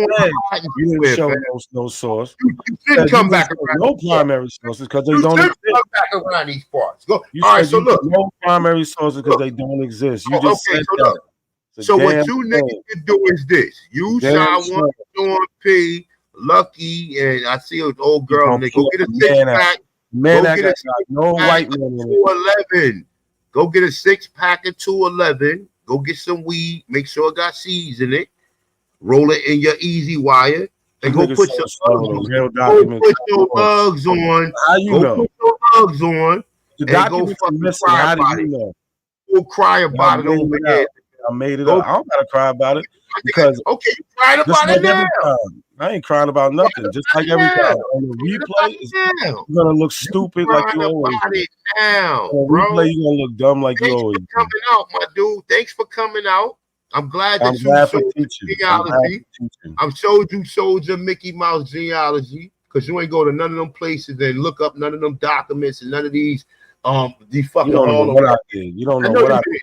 show no source. You shouldn't come back around. No primary sources because they don't exist. Come back around these parts. Go. You all right, so look, no primary sources because they don't exist. You just said that. So what you niggas can do is this: you shot one Sean P, Lucky, and I see an old girl. Nigga, go get a 6-pack. Man, I got no white man in it. 211. Go get a 6-pack of 211. Go get some weed. Make sure it got seeds in it. Roll it in your easy wire. And go put your lugs on. How you know? Put your lugs on. The documents are missing. How do you know? Go cry about it over there. I made it up. I don't gotta cry about it because okay, you cried about it now. I ain't crying about nothing. Just like every time on the replay, you're gonna look stupid like you always do. Now, on replay, you're gonna look dumb like you always do. Coming out, my dude. Thanks for coming out. I'm glad that you showed genealogy. I'm showed you showed your Mickey Mouse genealogy because you ain't go to none of them places and look up none of them documents and none of these fucking. You don't know what I did. You don't know what I did.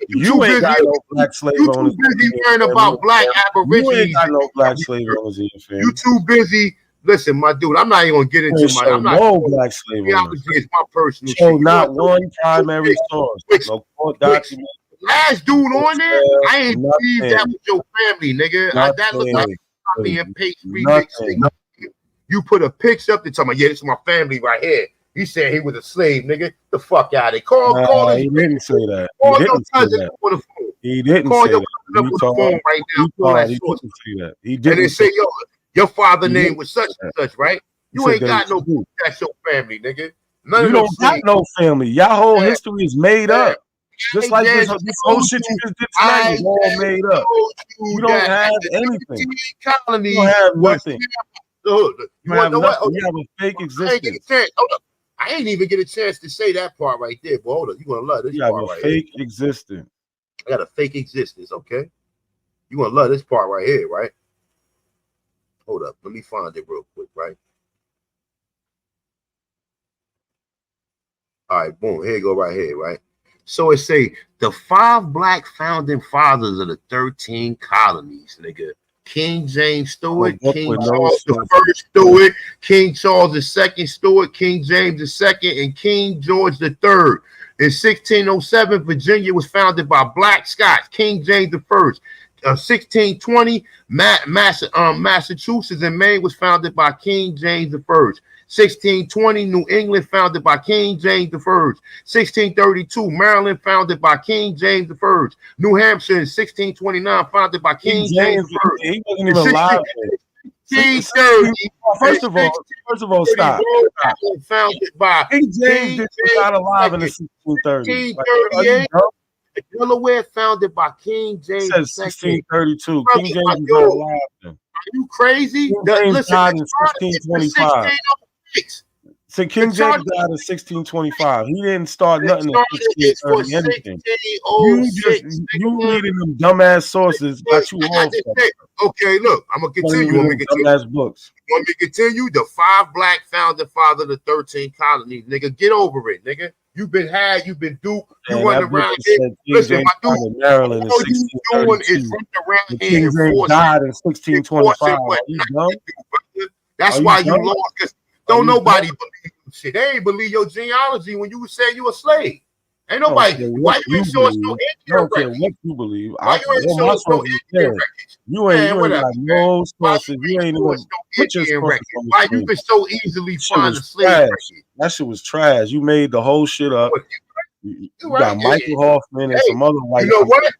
You ain't got no black slave owners. You too busy worrying about black aborigines. You ain't got no black slave owners in your family. You too busy Listen, my dude, I'm not even gonna get into my. I'm not. No black slave owners. It's my personal. Show shit. not one primary source. No court document. Last dude on there, I ain't believe that was your family, nigga. That looked like copy and paste remix. You put a picture up to tell me, yeah, this is my family right here. He said he was a slave, nigga. The fuck out of it. Call he didn't say that. Call your cousin on the phone. He didn't call say your that. cousin on the phone right now. He didn't say that. He didn't. And they say, yo, your father name was such and such, right? You ain't got no proof that's your family, nigga. You don't got no family. Your whole history is made up. Just like this whole shit you just did tonight is all made up. You don't have anything. You don't have nothing. You have nothing. You have a fake existence. I ain't even get a chance to say that part right there, but hold on. You're gonna love this part right here. You have a fake existence. I got a fake existence, okay? You're gonna love this part right here, right? Hold up, let me find it real quick, right? All right, boom, here you go right here, right? So it say the 5 black founding fathers of the 13 colonies, nigga. King James Stewart, King Charles the First Stewart, King Charles the Second Stewart, King James the Second, and King George the Third. In 1607, Virginia was founded by black Scots, King James the First. 1620, Massachusetts and Maine was founded by King James the First. 1620, New England founded by King James the First. 1632, Maryland founded by King James the First. New Hampshire in 1629 founded by King James the First. He wasn't even alive. 1630. First of all, stop. Founded by King James was not alive in the 1630s. 1638. Delaware founded by King James. It says 1632. King James was not alive then. Are you crazy? James died in 1625. So King James died in 1625. He didn't start nothing in 1630 anything. You reading them dumbass sources got you all. Okay, look, I'm gonna continue. Dumbass books. You want me to continue? The 5 black founding father of the 13 colonies, nigga. Get over it, nigga. You've been duped. You run around here. Listen, my dude, Maryland all you doing is running around here. King James died in 1625. That's why you lost. Because don't nobody believe you shit. They ain't believe your genealogy when you were saying you a slave. Ain't nobody. Why you ain't showing no Indian records? What you believe? Why you ain't showing no Indian records? You ain't got no sources. You ain't even put your records. Why you can so easily find a slave record? That shit was trash. You made the whole shit up. You got Michael Hoffman and some other white. You know what?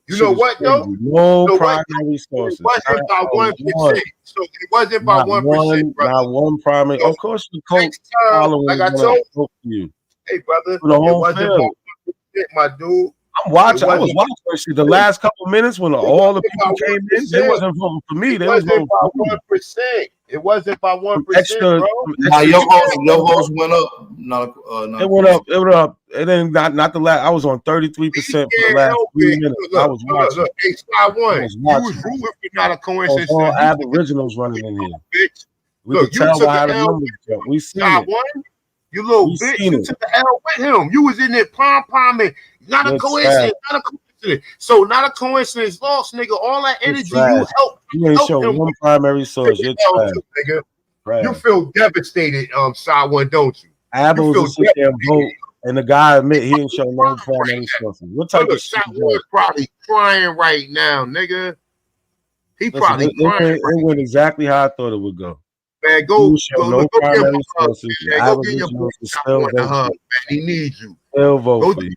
You know what though? No primary sources. It wasn't by 1%. So it wasn't by 1%. Not one primary. Of course, the coach following. Like I told you. Hey, brother, it wasn't by 1%, my dude. I'm watching. I was watching that shit the last couple minutes when all the people came in. They wasn't voting for me. They was voting for 1%. It wasn't by 1%, bro. Now your votes went up. It went up. It went up. And then not the last. I was on 33% for the last 3 minutes. I was watching. Look, hey, Sky One, you was rooting for not a coincidence. All Aboriginals running in here. We can tell how the numbers go. We see it. You little bitch, you took the hell with him. You was in there pom-pomming. Not a coincidence, not a coincidence. So not a coincidence, lost, nigga. All that energy you helped. You ain't show one primary source. You're trash. Nigga. You feel devastated, Side One, don't you? Abel was sit there and vote, and the guy admit he didn't show no primary sources. What type of shit? One's probably crying right now, nigga. He probably crying. It went exactly how I thought it would go. Man, go get primary sources. Go get your man. He needs you. Still vote go for to you.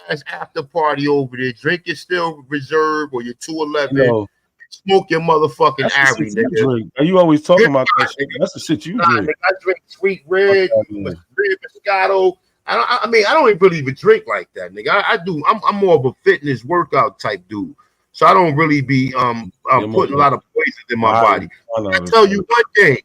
your after party over there. Drink your Still Reserve or your 211. Smoke your motherfucking Ari, nigga. You always talking about that shit. That's the shit you drink. I drink Sweet Red, Red Moscato. I mean, I don't really even drink like that, nigga. I do. I'm more of a fitness workout type dude. So I don't really be putting a lot of poison in my body. I tell you one thing.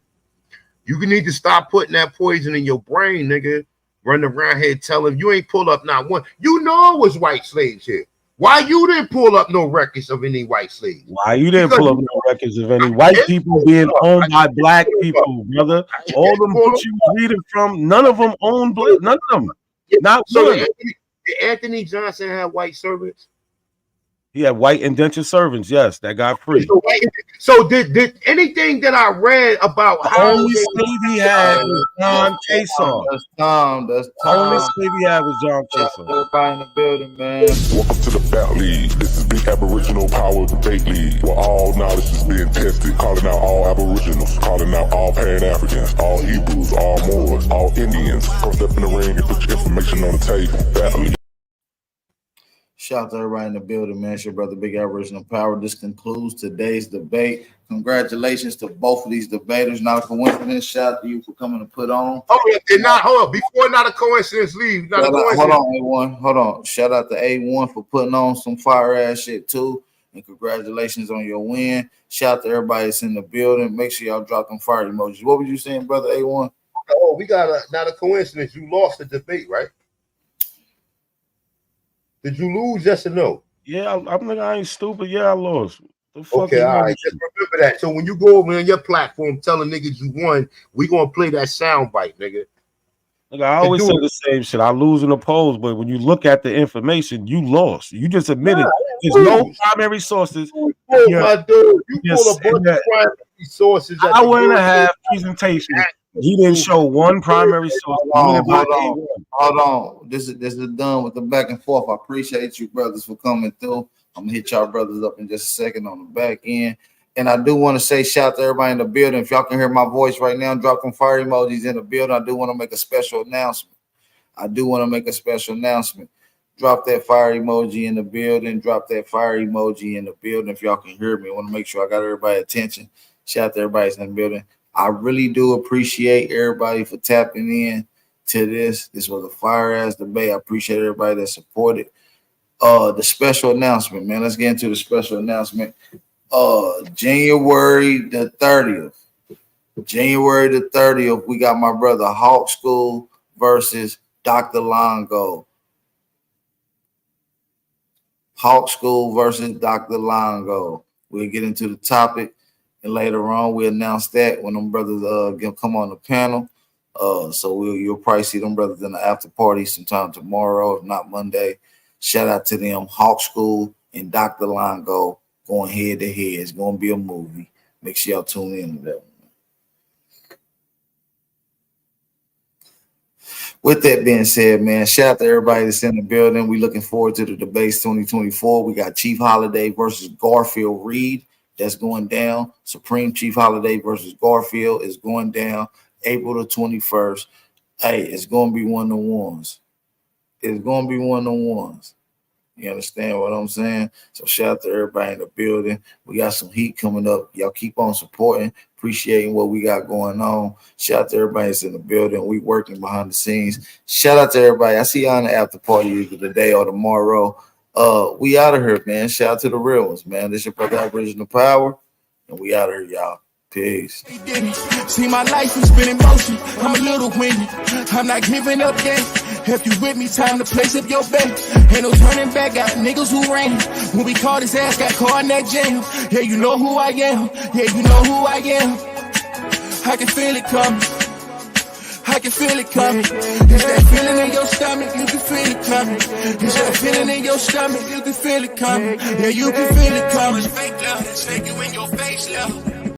You need to stop putting that poison in your brain, nigga. Running around here telling you ain't pull up not one. You know it was white slaves here. Why you didn't pull up no records of any white slaves? Why you didn't pull up no records of any white people being owned by black people, brother? All them books you reading from, none of them own black. None of them. Not so one. Did Anthony Johnson have white servants? He had white indentured servants, yes, that got free. So did anything that I read about The how only slave he had was John Chason. That's Tom. The only slave he had was John Chason. Everybody in the building, man. Welcome to the Bat League. This is the Aboriginal Power Debate League, where all knowledge is being tested, calling out all Aboriginals, calling out all Pan-Africans, all Hebrews, all Moors, all Indians. Come step in the ring and put your information on the table. Bat League. Shout out to everybody in the building, man. It's your brother, Big Aboriginal Power. This concludes today's debate. Congratulations to both of these debaters. Not a coincidence. Shout out to you for coming to put on. Hold on. Before not a coincidence, leave. Not a coincidence. Hold on, A1. Hold on. Shout out to A1 for putting on some fire ass shit too. And congratulations on your win. Shout out to everybody that's in the building. Make sure y'all drop them fire emojis. What were you saying, brother A1? Oh, we got not a coincidence. You lost the debate, right? Did you lose? Yes or no? Yeah, I'm like, I ain't stupid. Yeah, I lost. The fuck Okay, all right. Just remember that. So when you go over on your platform telling niggas you won, we gonna play that sound bite, nigga. Look, I always say the same shit. I lose in the polls, but when you look at the information, you lost. You just admitted there's no primary sources. My dude, you pull a bunch of primary sources. Hour and a half presentation. He didn't show one primary source. Hold on. This is done with the back and forth. I appreciate you brothers for coming through. I'm gonna hit y'all brothers up in just a second on the back end. And I do want to say shout out to everybody in the building. If y'all can hear my voice right now, drop them fire emojis in the building. I do want to make a special announcement. Drop that fire emoji in the building. If y'all can hear me, I want to make sure I got everybody's attention. Shout out to everybody in the building. I really do appreciate everybody for tapping in to this. This was a fire ass debate. I appreciate everybody that supported. The special announcement, man. Let's get into the special announcement. January the 30th, we got my brother Hawk School versus Dr. Longo. We'll get into the topic, and later on we announce that when them brothers come on the panel. So you'll probably see them brothers in the after party sometime tomorrow, if not Monday. Shout out to them, Hawk School and Dr. Longo going head to head. It's going to be a movie. Make sure y'all tune in to that one. With that being said, man, shout out to everybody that's in the building. We looking forward to the debates 2024. We got Chief Holiday versus Garfield Reed. That's going down. Supreme Chief Holiday versus Garfield is going down April the 21st. Hey, it's going to be one of the ones. You understand what I'm saying? So shout out to everybody in the building. We got some heat coming up. Y'all keep on supporting, appreciating what we got going on. Shout out to everybody that's in the building. We working behind the scenes. Shout out to everybody. I see y'all in the after party either today or tomorrow. We out of here, man. Shout out to the real ones, man. This your brother Aboriginal Power, and we out of here, y'all. Peace. See, my life has been in motion. I'm a little windy. I'm not giving up yet. If you with me, time to place up your bet. Ain't no turning back, got niggas who ran. When we caught his ass, got caught in that jam. Yeah, you know who I am. I can feel it coming. It's that feeling in your stomach, you can feel it coming. It's that feeling in your stomach, you can feel it coming. Yeah, you can feel it coming. Fake love, it's fake you in your face, love.